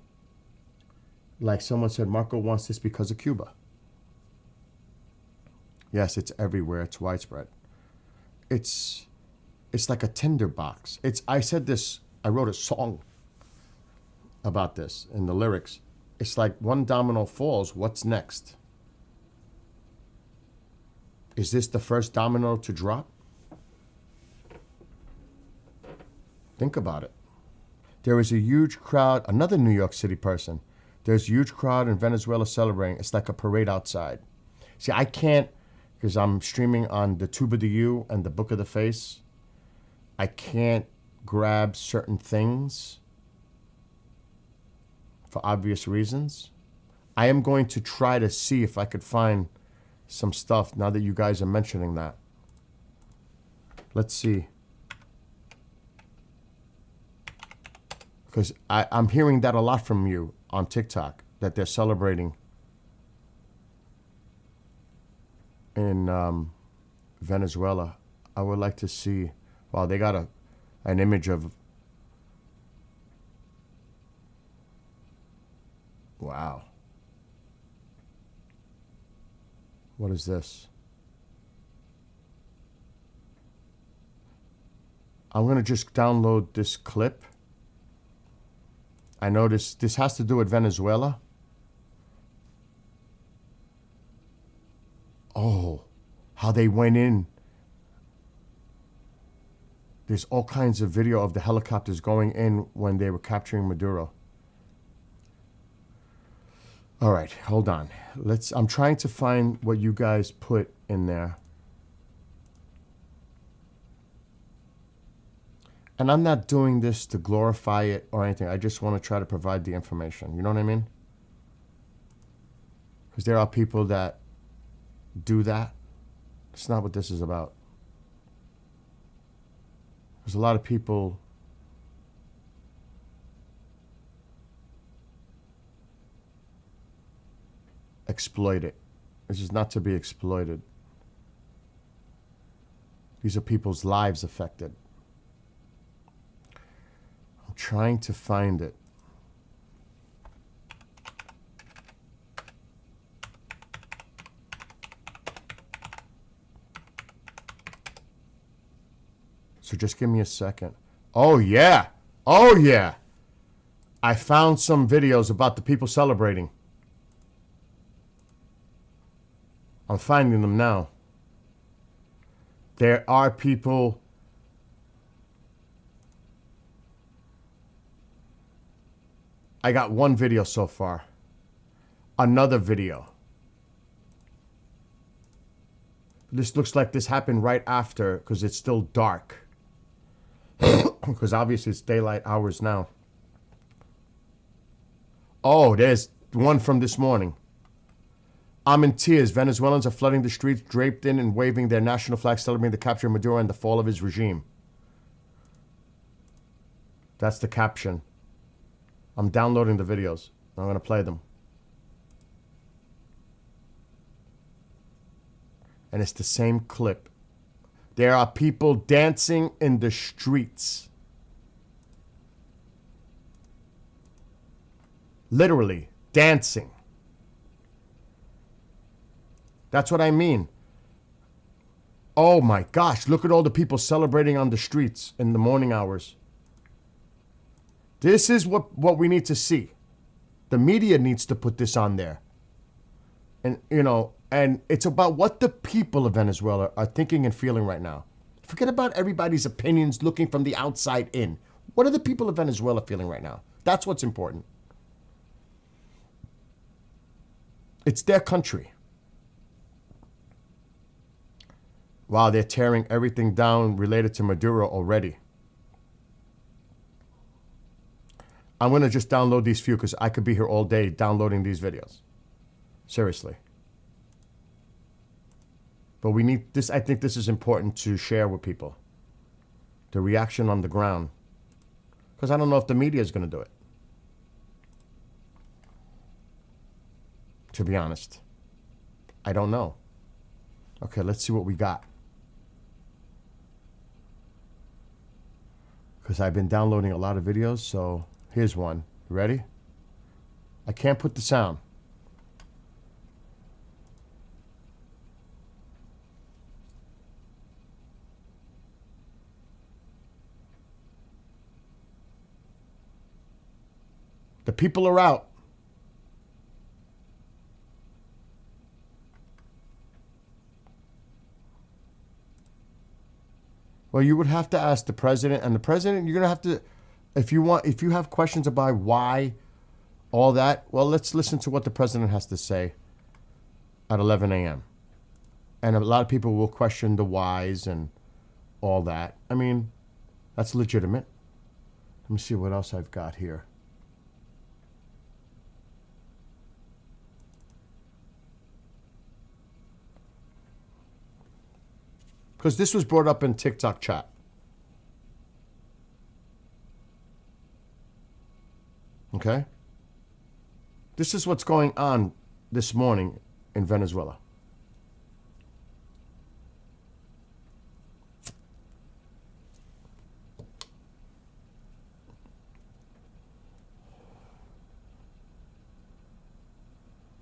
Like someone said, Marco wants this because of Cuba. Yes, it's everywhere. It's widespread. It's like a tinderbox. I said this, I wrote a song about this in the lyrics. It's like one domino falls, what's next? Is this the first domino to drop? Think about it. There is a huge crowd, another New York City person. There's a huge crowd in Venezuela celebrating. It's like a parade outside. See, I can't, because I'm streaming on the Tube of the U and the Book of the Face. I can't grab certain things for obvious reasons. I am going to try to see if I could find some stuff now that you guys are mentioning that. Let's see. Because I'm hearing that a lot from you on TikTok, that they're celebrating in Venezuela. I would like to see, wow, they got an image of, wow. What is this? I'm going to just download this clip. I know this has to do with Venezuela. Oh, how they went in. There's all kinds of video of the helicopters going in when they were capturing Maduro. All right, hold on. I'm trying to find what you guys put in there. And I'm not doing this to glorify it or anything. I just want to try to provide the information. You know what I mean? Because there are people that do that. It's not what this is about. There's a lot of people exploit it. This is not to be exploited. These are people's lives affected. I'm trying to find it. So just give me a second. Oh, yeah. Oh, yeah. I found some videos about the people celebrating. I'm finding them now. There are people. I got one video so far. Another video. This looks like this happened right after because it's still dark. Because obviously it's daylight hours now. Oh, there's one from this morning. I'm in tears. Venezuelans are flooding the streets, draped in and waving their national flag, celebrating the capture of Maduro and the fall of his regime. That's the caption. I'm downloading the videos. I'm going to play them. And it's the same clip. There are people dancing in the streets. Literally, dancing. That's what I mean. Oh my gosh, look at all the people celebrating on the streets in the morning hours. This is what we need to see. The media needs to put this on there. And, you know, and it's about what the people of Venezuela are thinking and feeling right now. Forget about everybody's opinions looking from the outside in. What are the people of Venezuela feeling right now? That's what's important. It's their country. Wow, they're tearing everything down related to Maduro already. I'm going to just download these few because I could be here all day downloading these videos. Seriously. But we need this. I think this is important to share with people. The reaction on the ground. Because I don't know if the media is going to do it. To be honest. I don't know. Okay, let's see what we got. Because I've been downloading a lot of videos, so here's one. You ready? I can't put the sound. The people are out. Well, you would have to ask the president, and the president, you're going to have to, if you have questions about why all that, well, let's listen to what the president has to say at 11 a.m. And a lot of people will question the whys and all that. I mean, that's legitimate. Let me see what else I've got here. Because this was brought up in TikTok chat. Okay? This is what's going on this morning in Venezuela.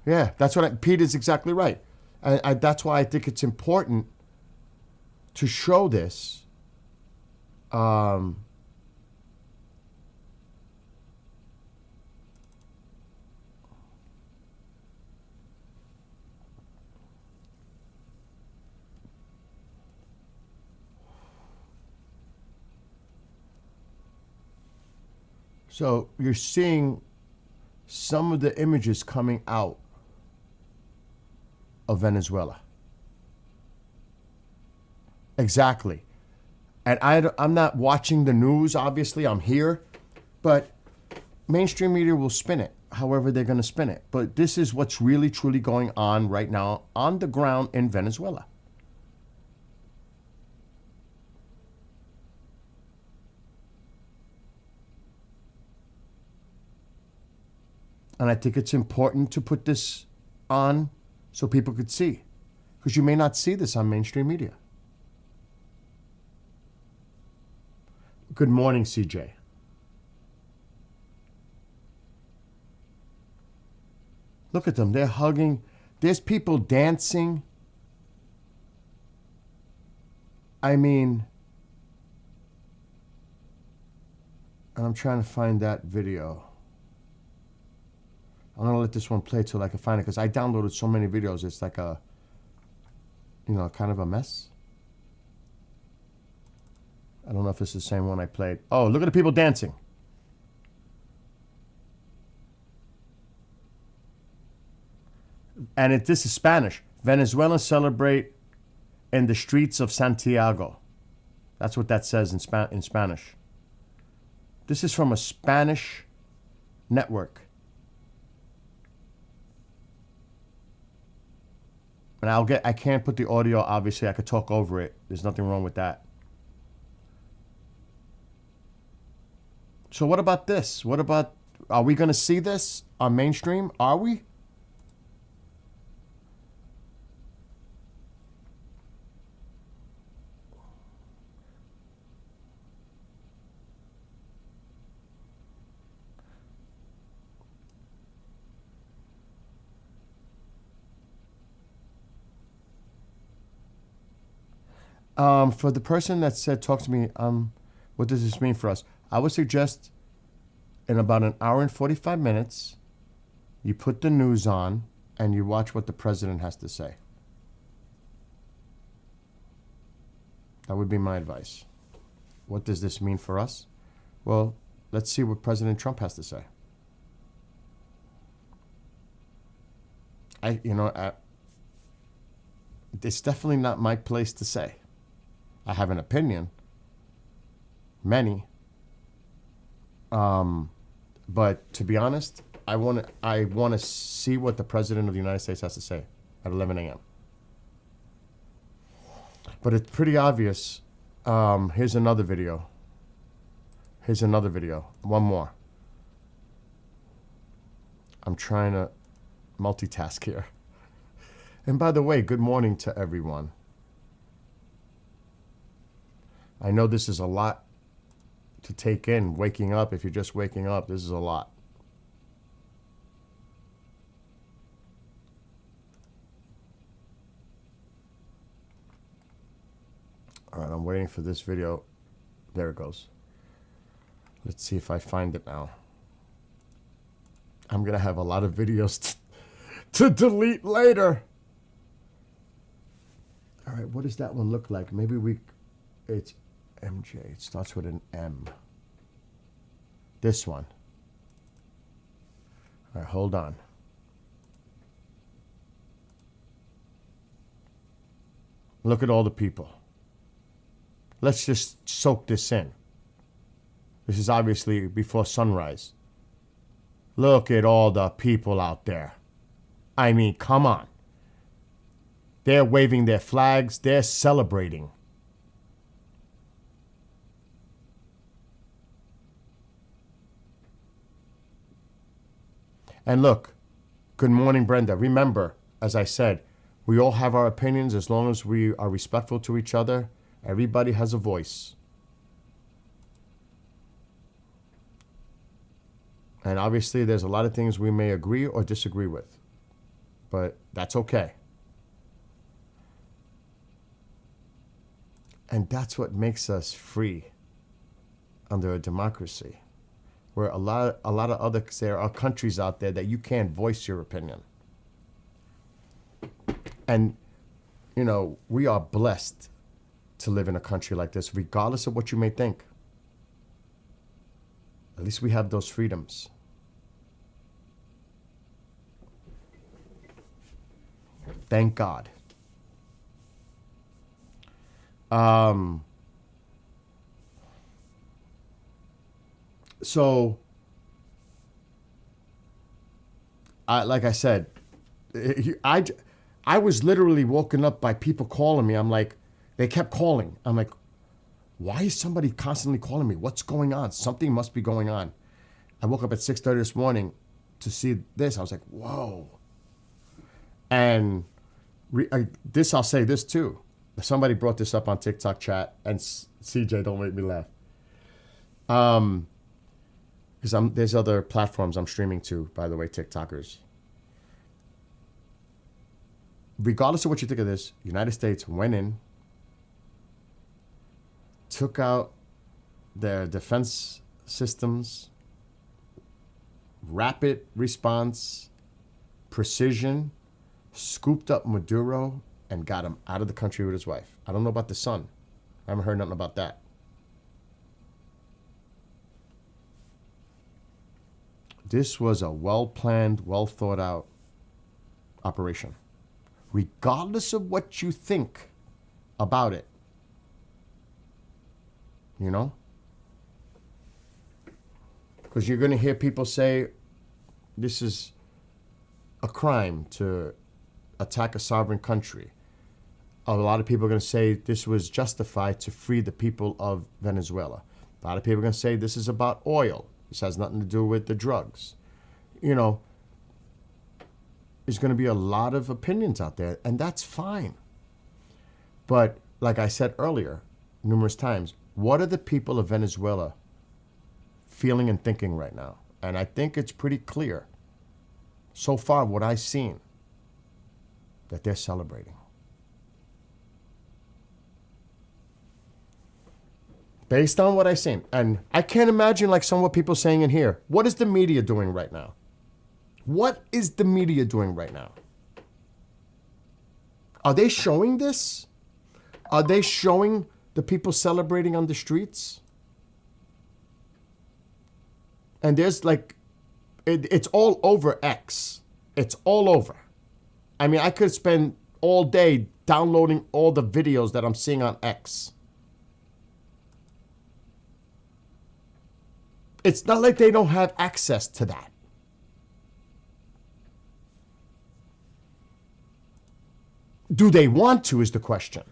Yeah, that's what Pete is exactly right. And that's why I think it's important to show this. So you're seeing some of the images coming out of Venezuela. Exactly. And I'm not watching the news, obviously. I'm here. But mainstream media will spin it however they're going to spin it. But this is what's really, truly going on right now on the ground in Venezuela. And I think it's important to put this on so people could see. Because you may not see this on mainstream media. Good morning, CJ. Look at them. They're hugging. There's people dancing. I mean, and I'm trying to find that video. I'm going to let this one play till I can find it because I downloaded so many videos. It's like a, kind of a mess. I don't know if it's the same one I played. Oh, look at the people dancing. And this is Spanish. Venezuelans celebrate in the streets of Santiago. That's what that says in Spanish. This is from a Spanish network. And I can't put the audio, obviously. I could talk over it. There's nothing wrong with that. So what about this? Are we going to see this on mainstream? Are we? For the person that said, talk to me, what does this mean for us? I would suggest in about an hour and 45 minutes, you put the news on and you watch what the president has to say. That would be my advice. What does this mean for us? Well, let's see what President Trump has to say. It's definitely not my place to say. I have an opinion, many, but to be honest, I want to see what the President of the United States has to say at 11 a.m. But it's pretty obvious. Here's another video. One more. I'm trying to multitask here. And by the way, good morning to everyone. I know this is a lot to take in, waking up. If you're just waking up, this is a lot. All right, I'm waiting for this video. There it goes. Let's see if I find it now. I'm going to have a lot of videos to delete later. All right, what does that one look like? Maybe it's MJ. It starts with an M. This one. All right, hold on. Look at all the people. Let's just soak this in. This is obviously before sunrise. Look at all the people out there. I mean, come on. They're waving their flags. They're celebrating. And look, good morning, Brenda. Remember, as I said, we all have our opinions as long as we are respectful to each other. Everybody has a voice. And obviously, there's a lot of things we may agree or disagree with. But that's okay. And that's what makes us free under a democracy. Where a lot of there are countries out there that you can't voice your opinion. And, we are blessed to live in a country like this, regardless of what you may think. At least we have those freedoms. Thank God. So, like I said, I was literally woken up by people calling me. I'm like, they kept calling. I'm like, why is somebody constantly calling me? What's going on? Something must be going on. I woke up at 6:30 this morning to see this, I was like, whoa. And I'll say this too. Somebody brought this up on TikTok chat, and CJ, don't make me laugh. Because there's other platforms I'm streaming to, by the way, TikTokers. Regardless of what you think of this, United States went in, took out their defense systems, rapid response, precision, scooped up Maduro, and got him out of the country with his wife. I don't know about the son. I haven't heard nothing about that. This was a well-planned, well-thought-out operation. Regardless of what you think about it. You know? Because you're going to hear people say this is a crime to attack a sovereign country. A lot of people are going to say this was justified to free the people of Venezuela. A lot of people are going to say this is about oil. This has nothing to do with the drugs. You know, there's going to be a lot of opinions out there, and that's fine. But like I said earlier, numerous times, what are the people of Venezuela feeling and thinking right now? And I think it's pretty clear, so far what I've seen, that they're celebrating. Based on what I've seen. And I can't imagine like some of what people saying in here. What is the media doing right now? What is the media doing right now? Are they showing this? Are they showing the people celebrating on the streets? And there's like, it's all over X. It's all over. I mean, I could spend all day downloading all the videos that I'm seeing on X. It's not like they don't have access to that. Do they want to is the question.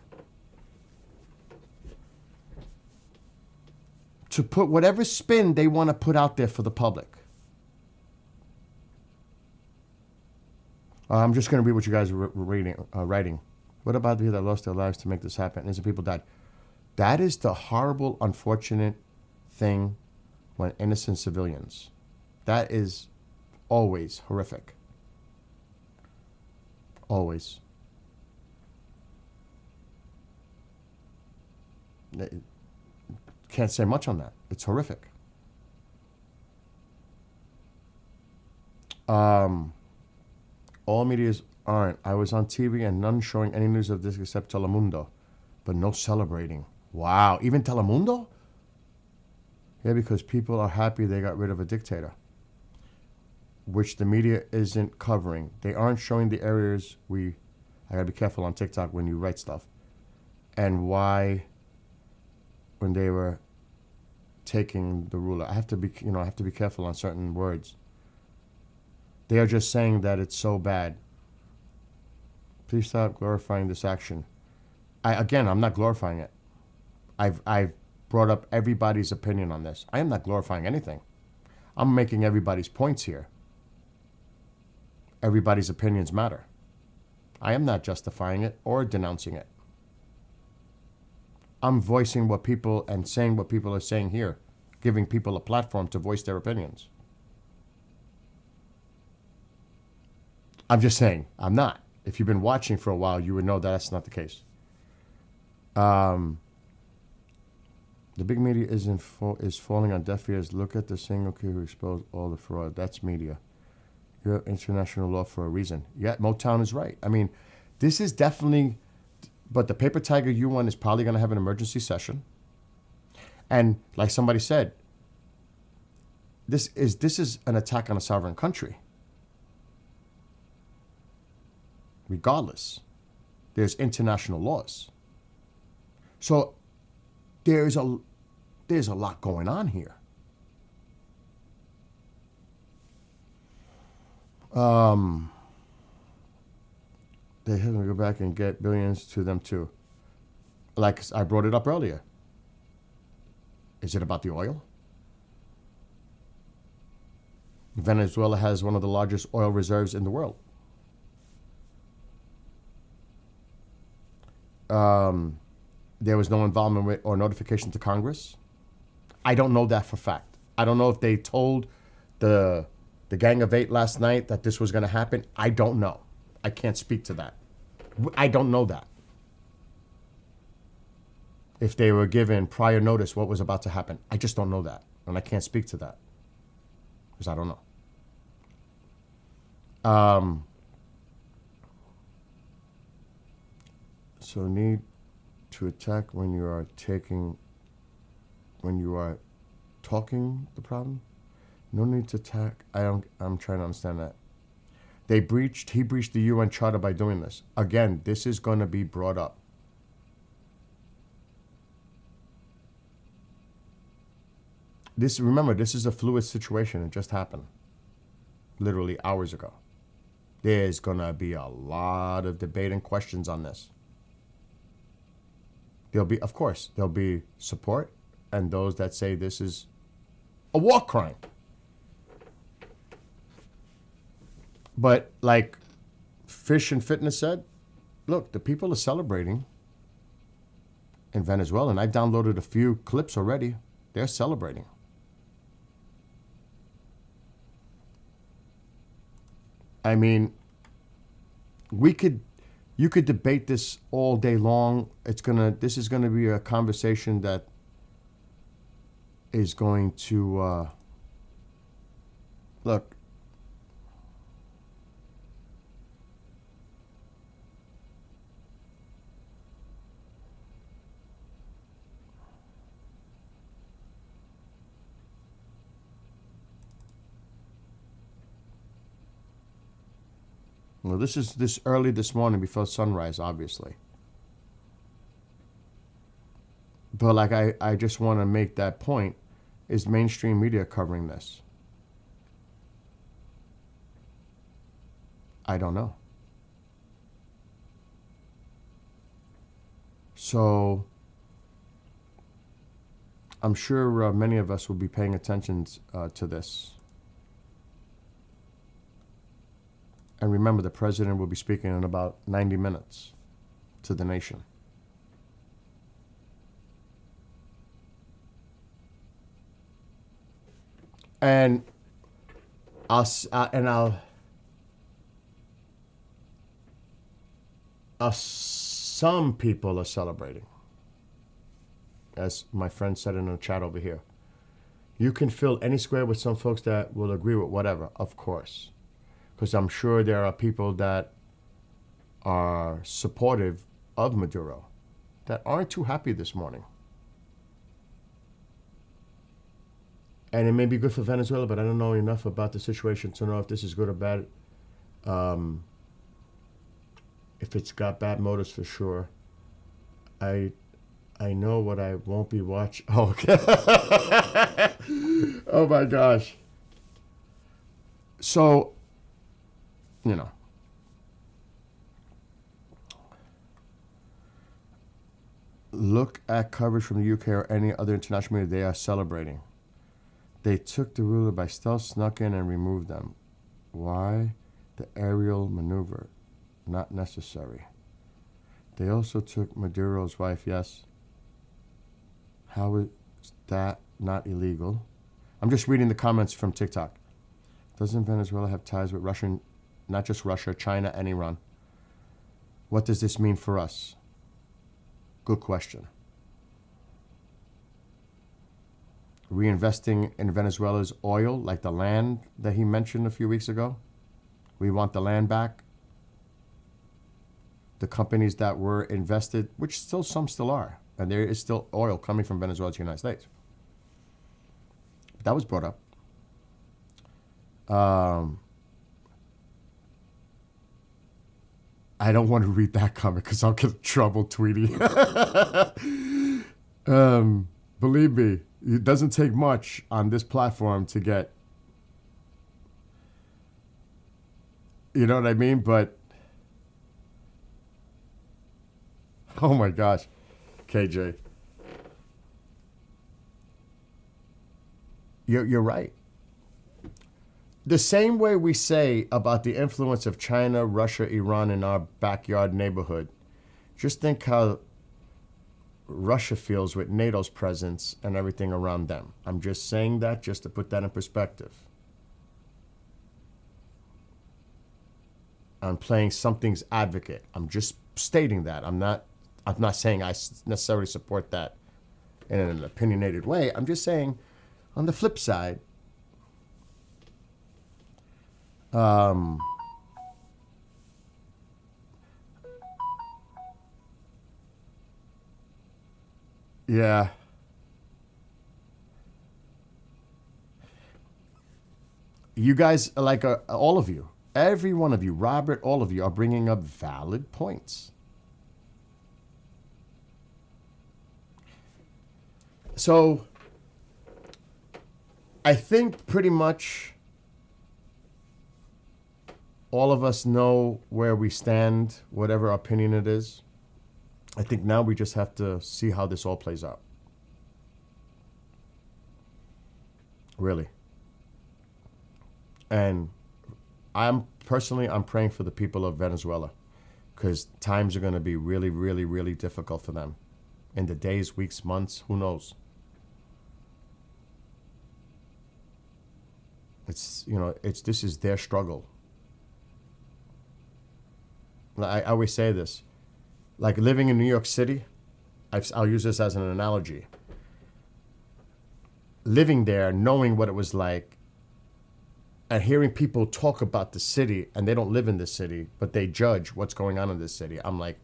To put whatever spin they want to put out there for the public. I'm just going to read what you guys are writing. What about the people that lost their lives to make this happen? Innocent people died. That is the horrible, unfortunate thing when innocent civilians. That is always horrific. Always. Can't say much on that. It's horrific. All medias aren't. I was on TV and none showing any news of this except Telemundo, but no celebrating. Wow, even Telemundo? Yeah, because people are happy they got rid of a dictator, which the media isn't covering. They aren't showing the areas I gotta be careful on TikTok when you write stuff. And why, when they were taking the ruler. I have to be careful on certain words. They are just saying that it's so bad. Please stop glorifying this action. I'm not glorifying it. I've brought up everybody's opinion on this. I am not glorifying anything. I'm making everybody's points here. Everybody's opinions matter. I am not justifying it or denouncing it. I'm voicing what people and saying what people are saying here, giving people a platform to voice their opinions. I'm just saying, I'm not. If you've been watching for a while, you would know that that's not the case. The big media is falling on deaf ears. Look at the single kid who exposed all the fraud. That's media. You have international law for a reason. Yeah, Motown is right. I mean, this is definitely, but the Paper Tiger U1 is probably going to have an emergency session. And like somebody said, this is an attack on a sovereign country. Regardless, there's international laws. So there's a lot going on here. They have to go back and get billions to them too. Like I brought it up earlier. Is it about the oil? Venezuela has one of the largest oil reserves in the world. There was no involvement with or notification to Congress. I don't know that for fact. I don't know if they told the Gang of Eight last night that this was going to happen. I don't know. I can't speak to that. I don't know that. If they were given prior notice what was about to happen. I just don't know that. And I can't speak to that. Because I don't know. So need to attack when you are talking the problem? No need to attack. I'm trying to understand that. He breached the UN Charter by doing this. Again, this is going to be brought up. Remember, this is a fluid situation. It just happened literally hours ago. There's going to be a lot of debate and questions on this. There'll be support and those that say this is a war crime. But like Fish and Fitness said, look, the people are celebrating in Venezuela, and I've downloaded a few clips already. They're celebrating. I mean, you could debate this all day long. This is gonna be a conversation that is going to look. Well, this is this early this morning before sunrise, obviously. But like I just want to make that point. Is mainstream media covering this? I don't know. So I'm sure many of us will be paying attention to this. And remember, the president will be speaking in about 90 minutes to the nation. And some people are celebrating, as my friend said in the chat over here. You can fill any square with some folks that will agree with whatever, of course. Because I'm sure there are people that are supportive of Maduro that aren't too happy this morning. And it may be good for Venezuela, but I don't know enough about the situation to know if this is good or bad. If it's got bad motives, for sure. I know what I won't be watching. Oh, okay. Oh my gosh. So, you know, look at coverage from the UK or any other international media. They are celebrating. They took the ruler by stealth, snuck in, and removed them. Why? The aerial maneuver. Not necessary. They also took Maduro's wife, yes. How is that not illegal? I'm just reading the comments from TikTok. Doesn't Venezuela have ties with Russian, not just Russia, China, and Iran? What does this mean for us? Good question. Reinvesting in Venezuela's oil, like the land that he mentioned a few weeks ago. We want the land back. The companies that were invested, which some still are, and there is still oil coming from Venezuela to the United States. That was brought up. I don't want to read that comment because I'll get in trouble tweeting. Believe me, it doesn't take much on this platform to get, you know what I mean? But, oh my gosh, KJ. You're right. The same way we say about the influence of China, Russia, Iran in our backyard neighborhood, just think how Russia feels with NATO's presence and everything around them. I'm just saying that just to put that in perspective. I'm playing something's advocate. I'm just stating that. I'm not saying I necessarily support that in an opinionated way. I'm just saying, on the flip side, yeah. You guys, like all of you, every one of you, Robert, all of you are bringing up valid points. So, I think pretty much all of us know where we stand, whatever opinion it is. I think now we just have to see how this all plays out. Really. And I'm praying for the people of Venezuela, because times are going to be really, really, really difficult for them in the days, weeks, months, who knows? This is their struggle. I always say this, like living in New York City, I'll use this as an analogy. Living there, knowing what it was like, and hearing people talk about the city, and they don't live in the city, but they judge what's going on in this city. I'm like,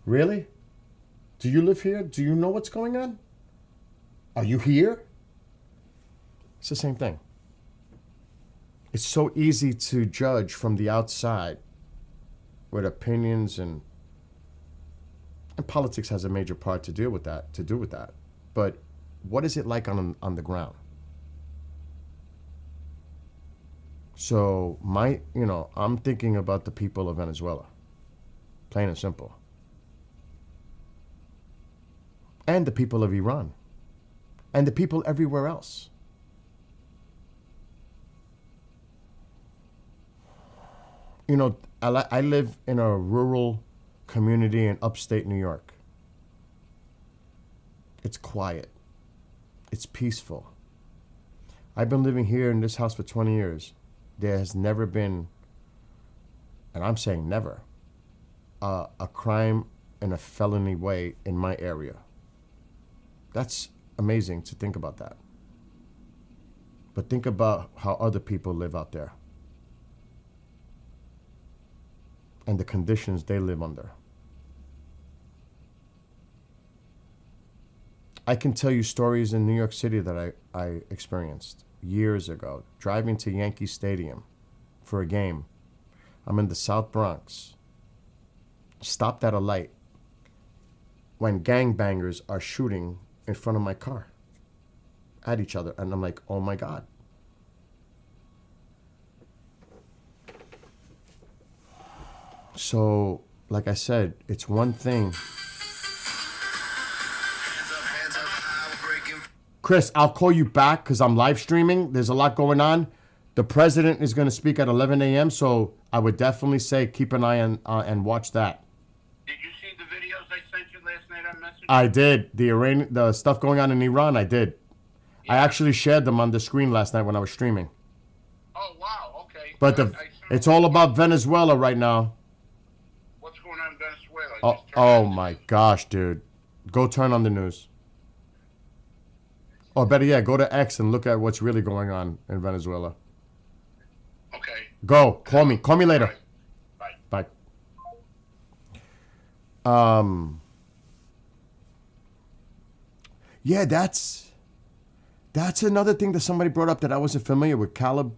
really? Do you live here? Do you know what's going on? Are you here? It's the same thing. It's so easy to judge from the outside with opinions, and politics has a major part to do with that. But what is it like on the ground? So I'm thinking about the people of Venezuela, plain and simple. And the people of Iran. And the people everywhere else. I live in a rural community in upstate New York. It's quiet. It's peaceful. I've been living here in this house for 20 years. There has never been, and I'm saying never, a crime in a felony way in my area. That's amazing to think about that. But think about how other people live out there and the conditions they live under. I can tell you stories in New York City that I experienced years ago, driving to Yankee Stadium for a game. I'm in the South Bronx, stopped at a light when gangbangers are shooting in front of my car at each other. And I'm like, oh my God. So, like I said, it's one thing. Chris, I'll call you back because I'm live streaming. There's a lot going on. The president is going to speak at 11 a.m., so I would definitely say keep an eye on and watch that. Did you see the videos I sent you last night on Messenger? I did. The stuff going on in Iran, I did. Yeah. I actually shared them on the screen last night when I was streaming. Oh, wow, okay. But it's all about Venezuela right now. What's going on in Venezuela? Oh my gosh, dude. Go turn on the news. Or better yet, go to X and look at what's really going on in Venezuela. Okay. Go. Call me. Call me later. Bye. Bye. Yeah, that's another thing that somebody brought up that I wasn't familiar with. Caleb.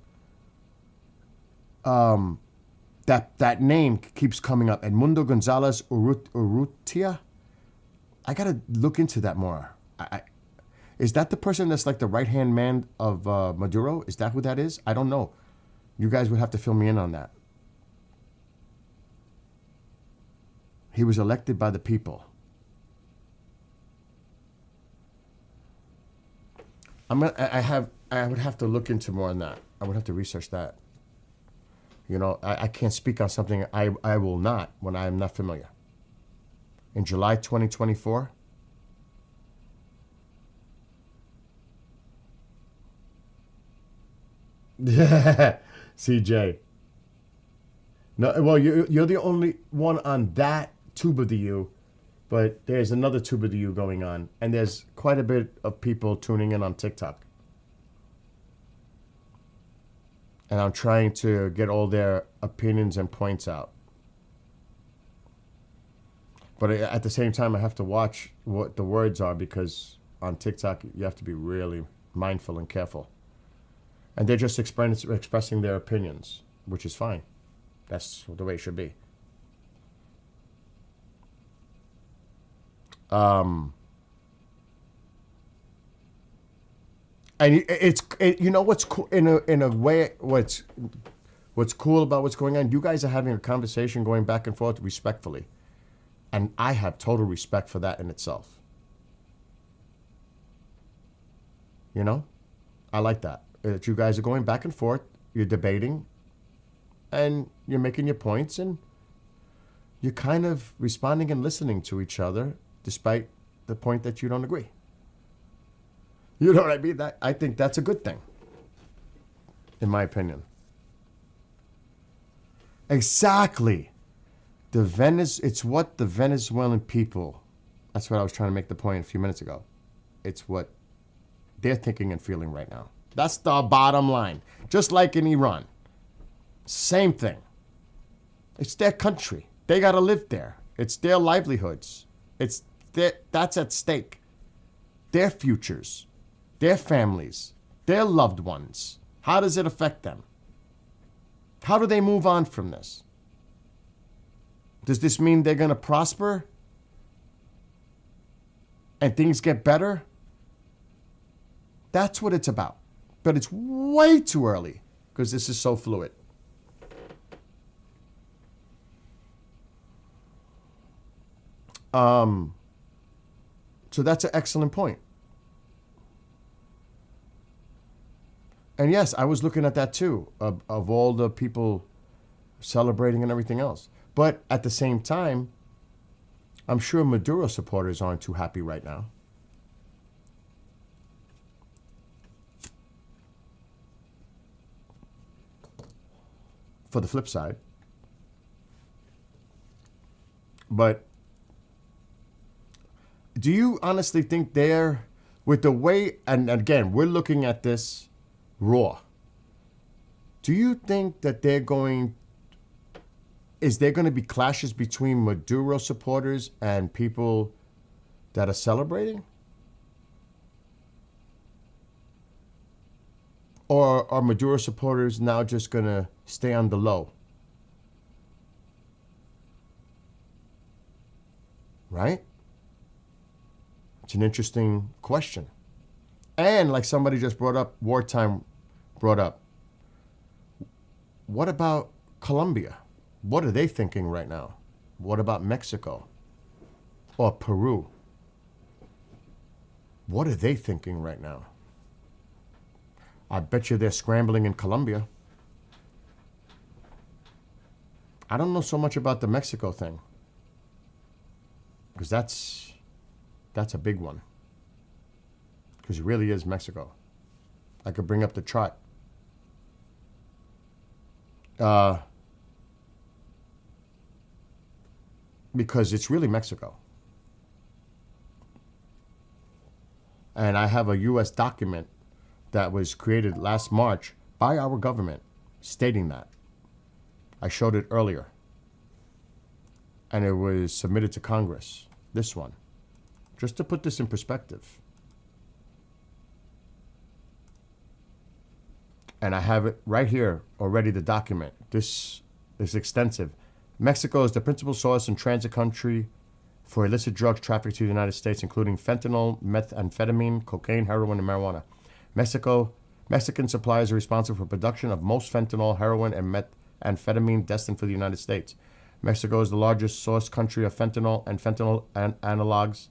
That name keeps coming up. Edmundo Gonzalez Urrutia. I gotta look into that more. Is that the person that's like the right-hand man of Maduro? Is that who that is? I don't know. You guys would have to fill me in on that. He was elected by the people. I would have to look into more on that. I would have to research that. You know, I can't speak on something I will not when I am not familiar. In July 2024, CJ. No, well, you're the only one on that tube of the U, but there's another tube of the U going on, and there's quite a bit of people tuning in on TikTok. And I'm trying to get all their opinions and points out. But at the same time, I have to watch what the words are, because on TikTok, you have to be really mindful and careful. And they're just expressing their opinions, which is fine. That's the way it should be. And you know what's cool in a way, what's cool about what's going on? You guys are having a conversation going back and forth respectfully, and I have total respect for that in itself. You know, I like that you guys are going back and forth. You're debating, and you're making your points, and you're kind of responding and listening to each other, despite the point that you don't agree. You know what I mean? I think that's a good thing, in my opinion. Exactly. It's what the Venezuelan people, that's what I was trying to make the point a few minutes ago. It's what they're thinking and feeling right now. That's the bottom line. Just like in Iran. Same thing. It's their country. They got to live there. It's their livelihoods. That's at stake. Their futures. Their families, their loved ones. How does it affect them? How do they move on from this? Does this mean they're going to prosper and things get better? That's what it's about. But it's way too early, because this is so fluid. So that's an excellent point. And yes, I was looking at that too, of all the people celebrating and everything else. But at the same time, I'm sure Maduro supporters aren't too happy right now. For the flip side. But do you honestly think they're, with the way, and again, we're looking at this raw. Do you think that is there going to be clashes between Maduro supporters and people that are celebrating? Or are Maduro supporters now just going to stay on the low? Right? It's an interesting question. And like somebody just brought up, what about Colombia? What are they thinking right now? What about Mexico or Peru? What are they thinking right now? I bet you they're scrambling in Colombia. I don't know so much about the Mexico thing, because that's a big one. Because it really is Mexico. I could bring up the chart. Because it's really Mexico. And I have a U.S. document that was created last March by our government stating that. I showed it earlier. And it was submitted to Congress. This one. Just to put this in perspective. And I have it right here already, the document. This is extensive. Mexico is the principal source and transit country for illicit drugs trafficked to the United States, including fentanyl, methamphetamine, cocaine, heroin, and marijuana. Mexican suppliers are responsible for production of most fentanyl, heroin, and methamphetamine destined for the United States. Mexico is the largest source country of fentanyl and fentanyl analogs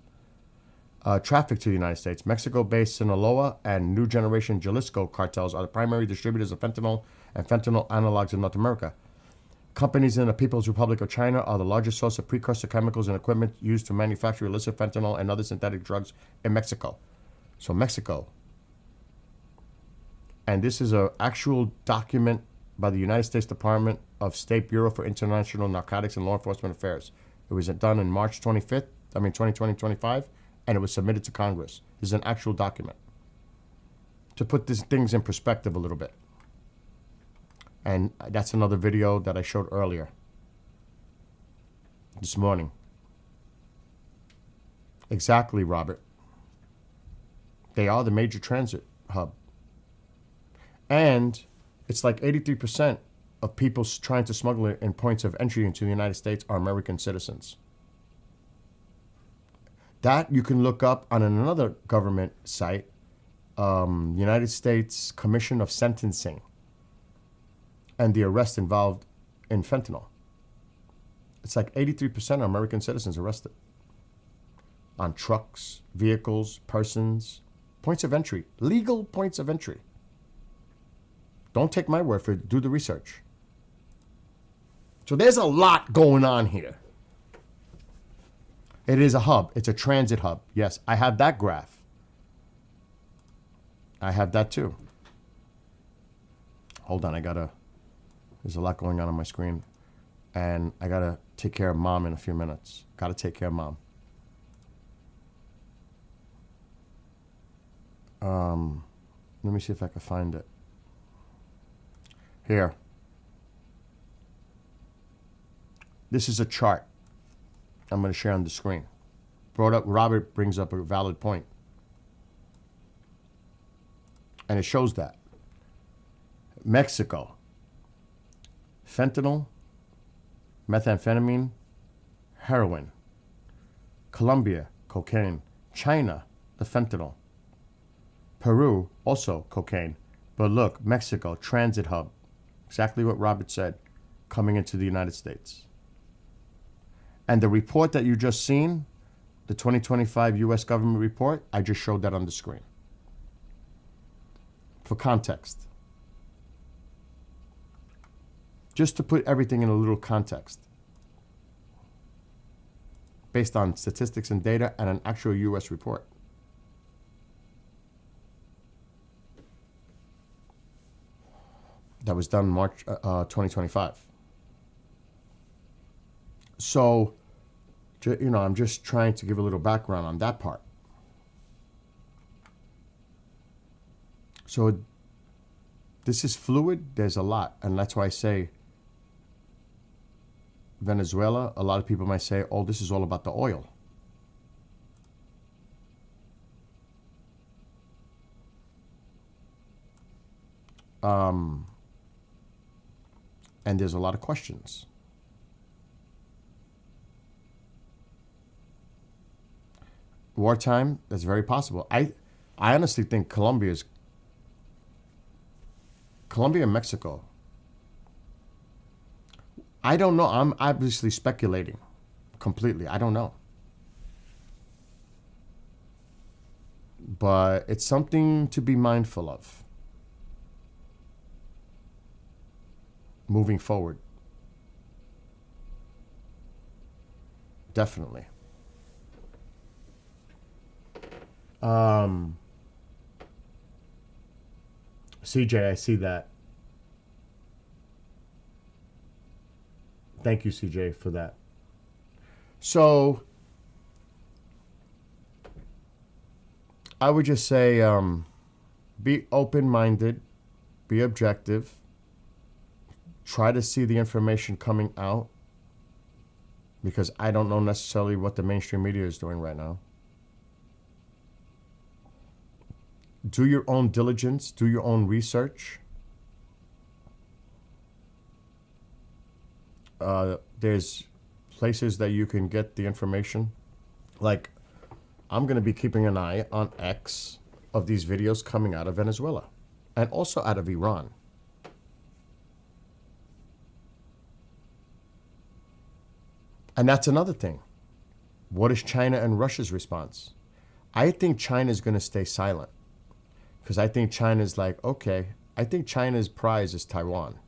traffic to the United States. Mexico-based Sinaloa and New Generation Jalisco cartels are the primary distributors of fentanyl and fentanyl analogs in North America. Companies in the People's Republic of China are the largest source of precursor chemicals and equipment used to manufacture illicit fentanyl and other synthetic drugs in Mexico. So Mexico. And this is an actual document by the United States Department of State Bureau for International Narcotics and Law Enforcement Affairs. It was done in March 2025, and it was submitted to Congress. This is an actual document. To put these things in perspective a little bit. And that's another video that I showed earlier this morning. Exactly, Robert. They are the major transit hub. And it's like 83% of people trying to smuggle it in points of entry into the United States are American citizens. That you can look up on another government site, United States Commission of Sentencing, and the arrest involved in fentanyl. It's like 83% are American citizens arrested on trucks, vehicles, persons, points of entry, legal points of entry. Don't take my word for it. Do the research. So there's a lot going on here. It is a hub. It's a transit hub. Yes, I have that graph. I have that too. Hold on, there's a lot going on my screen. And I gotta take care of Mom in a few minutes. Gotta take care of Mom. Let me see if I can find it. Here. This is a chart I'm going to share on the screen. Robert brings up a valid point. And it shows that. Mexico, fentanyl, methamphetamine, heroin. Colombia, cocaine. China, the fentanyl. Peru, also cocaine. But look, Mexico, transit hub. Exactly what Robert said, coming into the United States. And the report that you just seen, the 2025 U.S. government report, I just showed that on the screen. For context. Just to put everything in a little context. Based on statistics and data and an actual U.S. report. That was done March 2025. So, I'm just trying to give a little background on that part. So, this is fluid. There's a lot. And that's why I say Venezuela, a lot of people might say, oh, this is all about the oil. And there's a lot of questions. Wartime, that's very possible. I honestly think Colombia and Mexico. I don't know. I'm obviously speculating completely. I don't know. But it's something to be mindful of. Moving forward. Definitely. CJ, I see that. Thank you, CJ, for that. So, I would just say, be open-minded, be objective, try to see the information coming out, because I don't know necessarily what the mainstream media is doing right now. Do your own diligence, do your own research. There's places that you can get the information. Like, I'm going to be keeping an eye on X of these videos coming out of Venezuela and also out of Iran. And that's another thing. What is China and Russia's response? I think China's going to stay silent because I think China's like, okay, I think China's prize is Taiwan.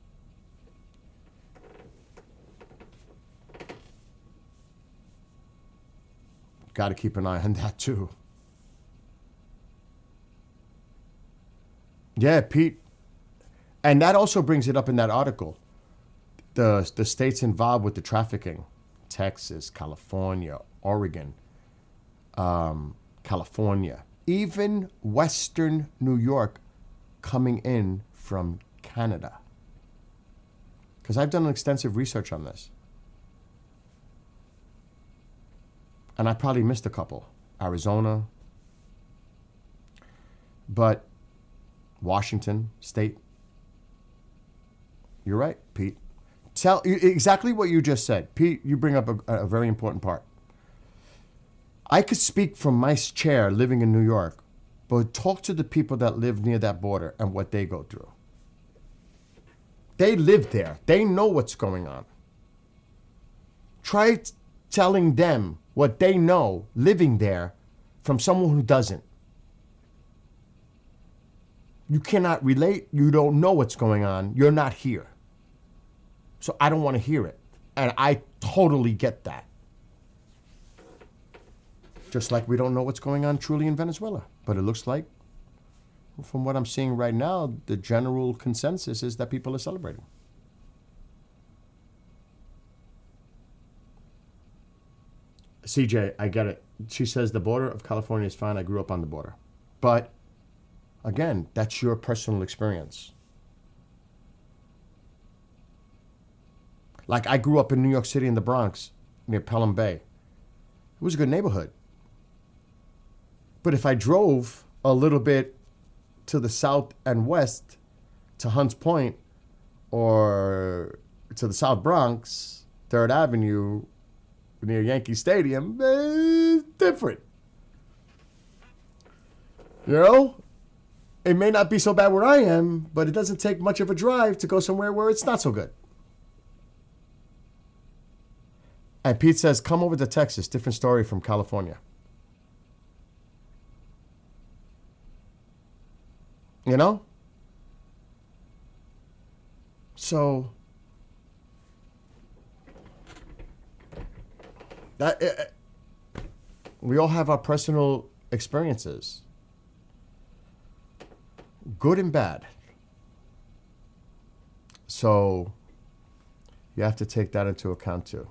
Got to keep an eye on that too. Yeah, Pete. And that also brings it up in that article. The states involved with the trafficking: Texas, California, Oregon, California, even Western New York coming in from Canada. Because I've done extensive research on this. And I probably missed a couple. Arizona, but Washington State. You're right, Pete. Tell exactly what you just said. Pete, you bring up a very important part. I could speak from my chair living in New York, but talk to the people that live near that border and what they go through. They live there. They know what's going on. Try telling them what they know living there from someone who doesn't. You cannot relate. You don't know what's going on. You're not here. So I don't want to hear it. And I totally get that. Just like we don't know what's going on truly in Venezuela. But it looks like, from what I'm seeing right now, the general consensus is that people are celebrating. CJ, I get it. She says the border of California is fine. I grew up on the border. But again, that's your personal experience. Like I grew up in New York City in the Bronx, near Pelham Bay. It was a good neighborhood. But if I drove a little bit to the south and west, to Hunts Point, or to the South Bronx, 3rd Avenue, near Yankee Stadium, it's different. You know? It may not be so bad where I am, but it doesn't take much of a drive to go somewhere where it's not so good. And Pete says, come over to Texas. Different story from California. You know? So, that we all have our personal experiences. Good and bad. So, you have to take that into account too.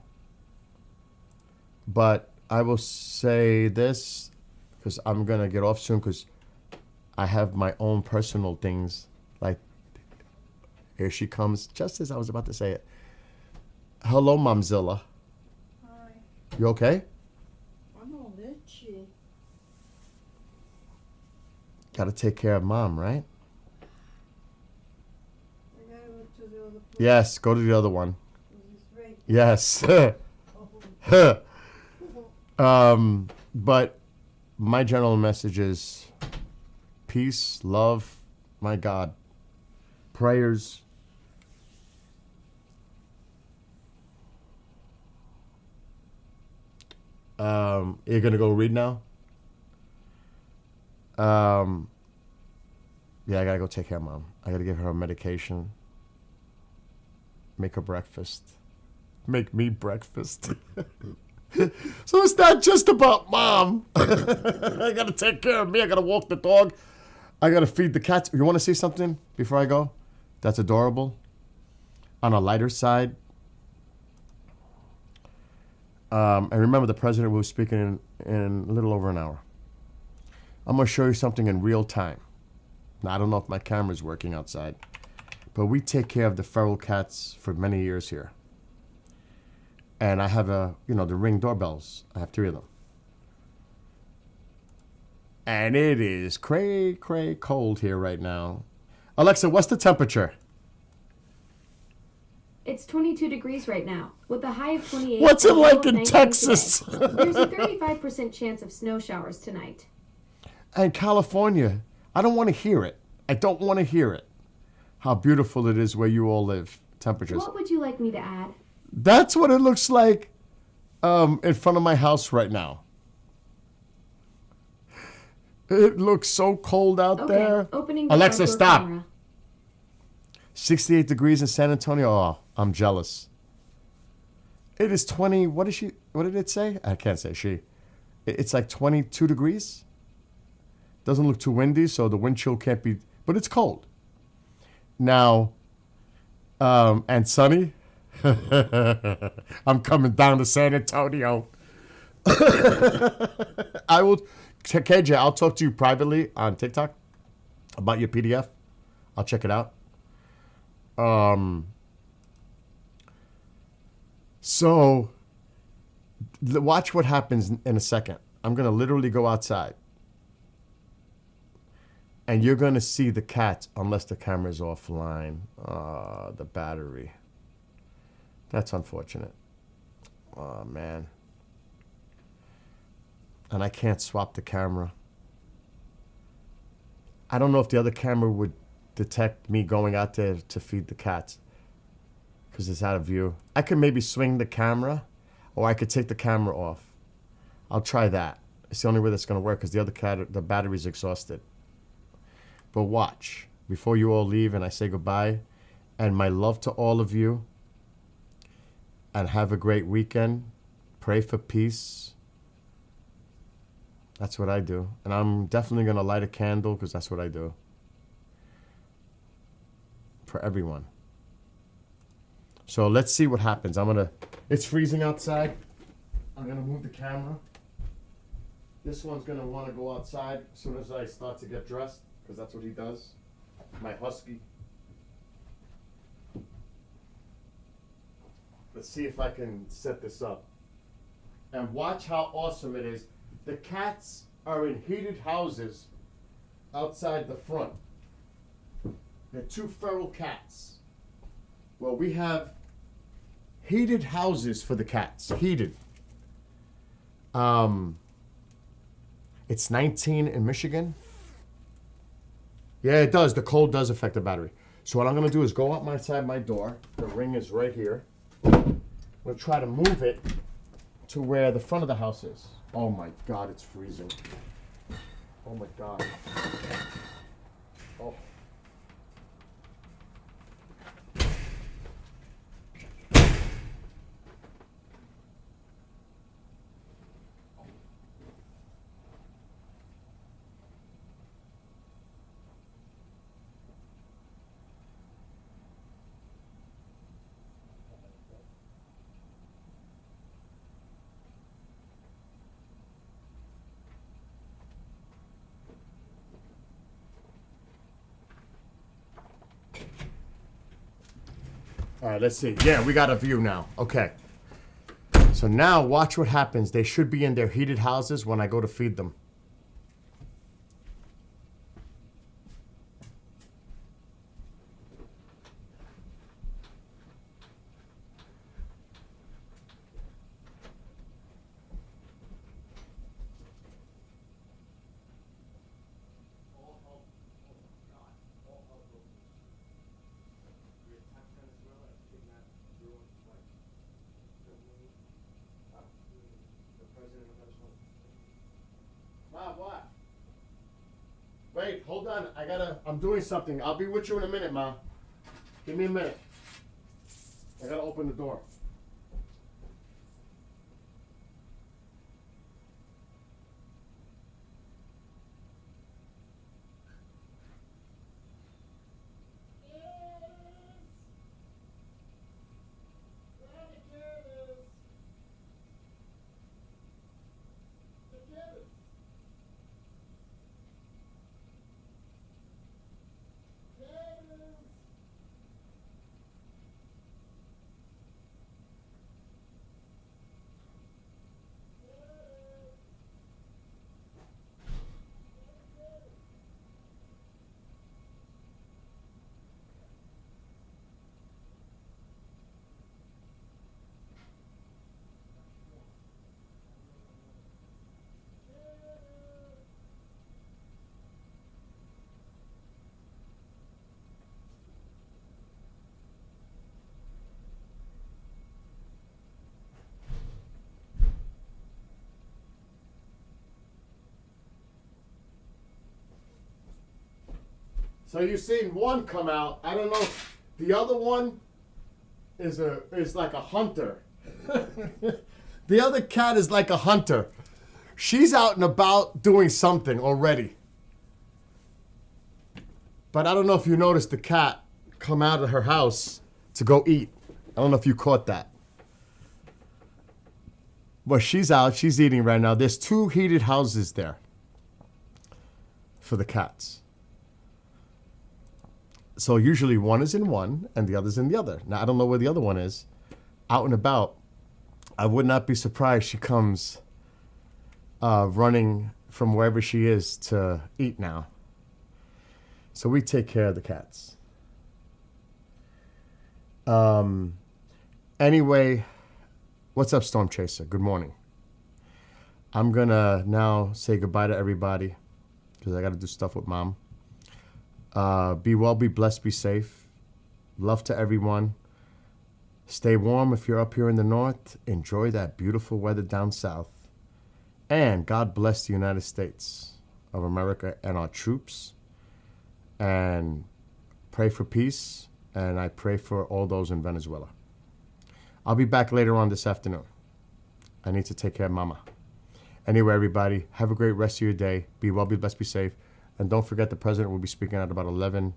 But I will say this, because I'm going to get off soon, because I have my own personal things. Like, here she comes, just as I was about to say it. Hello, Momzilla. Hi. You okay? I'm all itchy. Got to take care of Mom, right? I gotta go to the other place. Yes, go to the other one. This is right. Yes. But my general message is peace, love, my God, prayers. You're gonna go read now? Yeah, I gotta go take care of Mom. I gotta give her a medication. Make her breakfast. Make me breakfast. So it's not just about Mom. I gotta take care of me. I gotta walk the dog. I gotta feed the cats. You want to see something before I go? That's adorable. On a lighter side. And remember, the president will be speaking in a little over an hour. I'm gonna show you something in real time. Now, I don't know if my camera's working outside, but we take care of the feral cats for many years here. And I have the Ring doorbells. I have 3 of them. And it is cray cold here right now. Alexa, what's the temperature? It's 22 degrees right now, with a high of 28. What's it and a like low of in 19 Texas? today. There's a 35% chance of snow showers tonight. And California, I don't want to hear it. I don't want to hear it. How beautiful it is where you all live. Temperatures. What would you like me to add? That's what it looks like in front of my house right now. It looks so cold out Okay, there. opening the Alexa, outdoor stop. camera. 68 degrees in San Antonio. Oh, I'm jealous. It is 20. What did it say? I can't say she. It's like 22 degrees. Doesn't look too windy, so the wind chill can't be, but it's cold. Now, and sunny. I'm coming down to San Antonio. I will, KJ, I'll talk to you privately on TikTok about your PDF. I'll check it out. So, watch what happens in a second. I'm going to literally go outside. And you're going to see the cats unless the camera's offline. The battery. That's unfortunate. Oh, man. And I can't swap the camera. I don't know if the other camera would detect me going out there to feed the cats because it's out of view. I could maybe swing the camera, or I could take the camera off. I'll try that. It's the only way that's going to work because the other cat, the battery's exhausted. But watch, before you all leave and I say goodbye, and my love to all of you, and have a great weekend. Pray for peace. That's what I do. And I'm definitely going to light a candle because that's what I do. For everyone. So let's see what happens. It's freezing outside. I'm going to move the camera. This one's going to want to go outside as soon as I start to get dressed because that's what he does. My husky. Let's see if I can set this up. And watch how awesome it is. The cats are in heated houses outside the front. They're two feral cats. Well, we have heated houses for the cats. Heated. It's 19 in Michigan. Yeah, it does. The cold does affect the battery. So what I'm going to do is go up outside my door. The ring is right here. I'm going to try to move it to where the front of the house is. Oh my God, it's freezing. Oh my God. Oh. All right, let's see. Yeah, we got a view now. Okay. So now watch what happens. They should be in their heated houses when I go to feed them. What? Wait, hold on. I'm doing something. I'll be with you in a minute, Ma. Give me a minute. I gotta open the door. So you've seen one come out. I don't know. The other one is like a hunter. The other cat is like a hunter. She's out and about doing something already. But I don't know if you noticed the cat come out of her house to go eat. I don't know if you caught that. But she's out. She's eating right now. There's 2 heated houses there for the cats. So usually one is in one and the other's in the other. Now, I don't know where the other one is. Out and about. I would not be surprised she comes running from wherever she is to eat now. So we take care of the cats. Anyway, what's up, Storm Chaser? Good morning. I'm going to now say goodbye to everybody because I got to do stuff with Mom. Be well, be blessed, be safe. Love to everyone. Stay warm if you're up here in the north. Enjoy that beautiful weather down south. And God bless the United States of America and our troops. And pray for peace. And I pray for all those in Venezuela. I'll be back later on this afternoon. I need to take care of Mama. Anyway, everybody, have a great rest of your day. Be well, be blessed, be safe. And don't forget the president will be speaking at about 11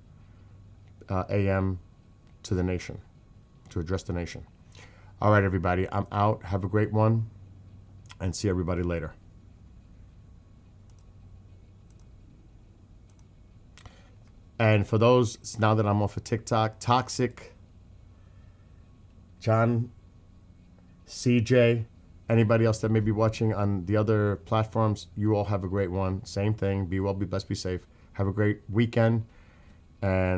a.m. to the nation, to address the nation. All right, everybody, I'm out. Have a great one, and see everybody later. And for those, now that I'm off of TikTok, Toxic, John, CJ, anybody else that may be watching on the other platforms, you all have a great one. Same thing. Be well, be blessed, be safe. Have a great weekend. And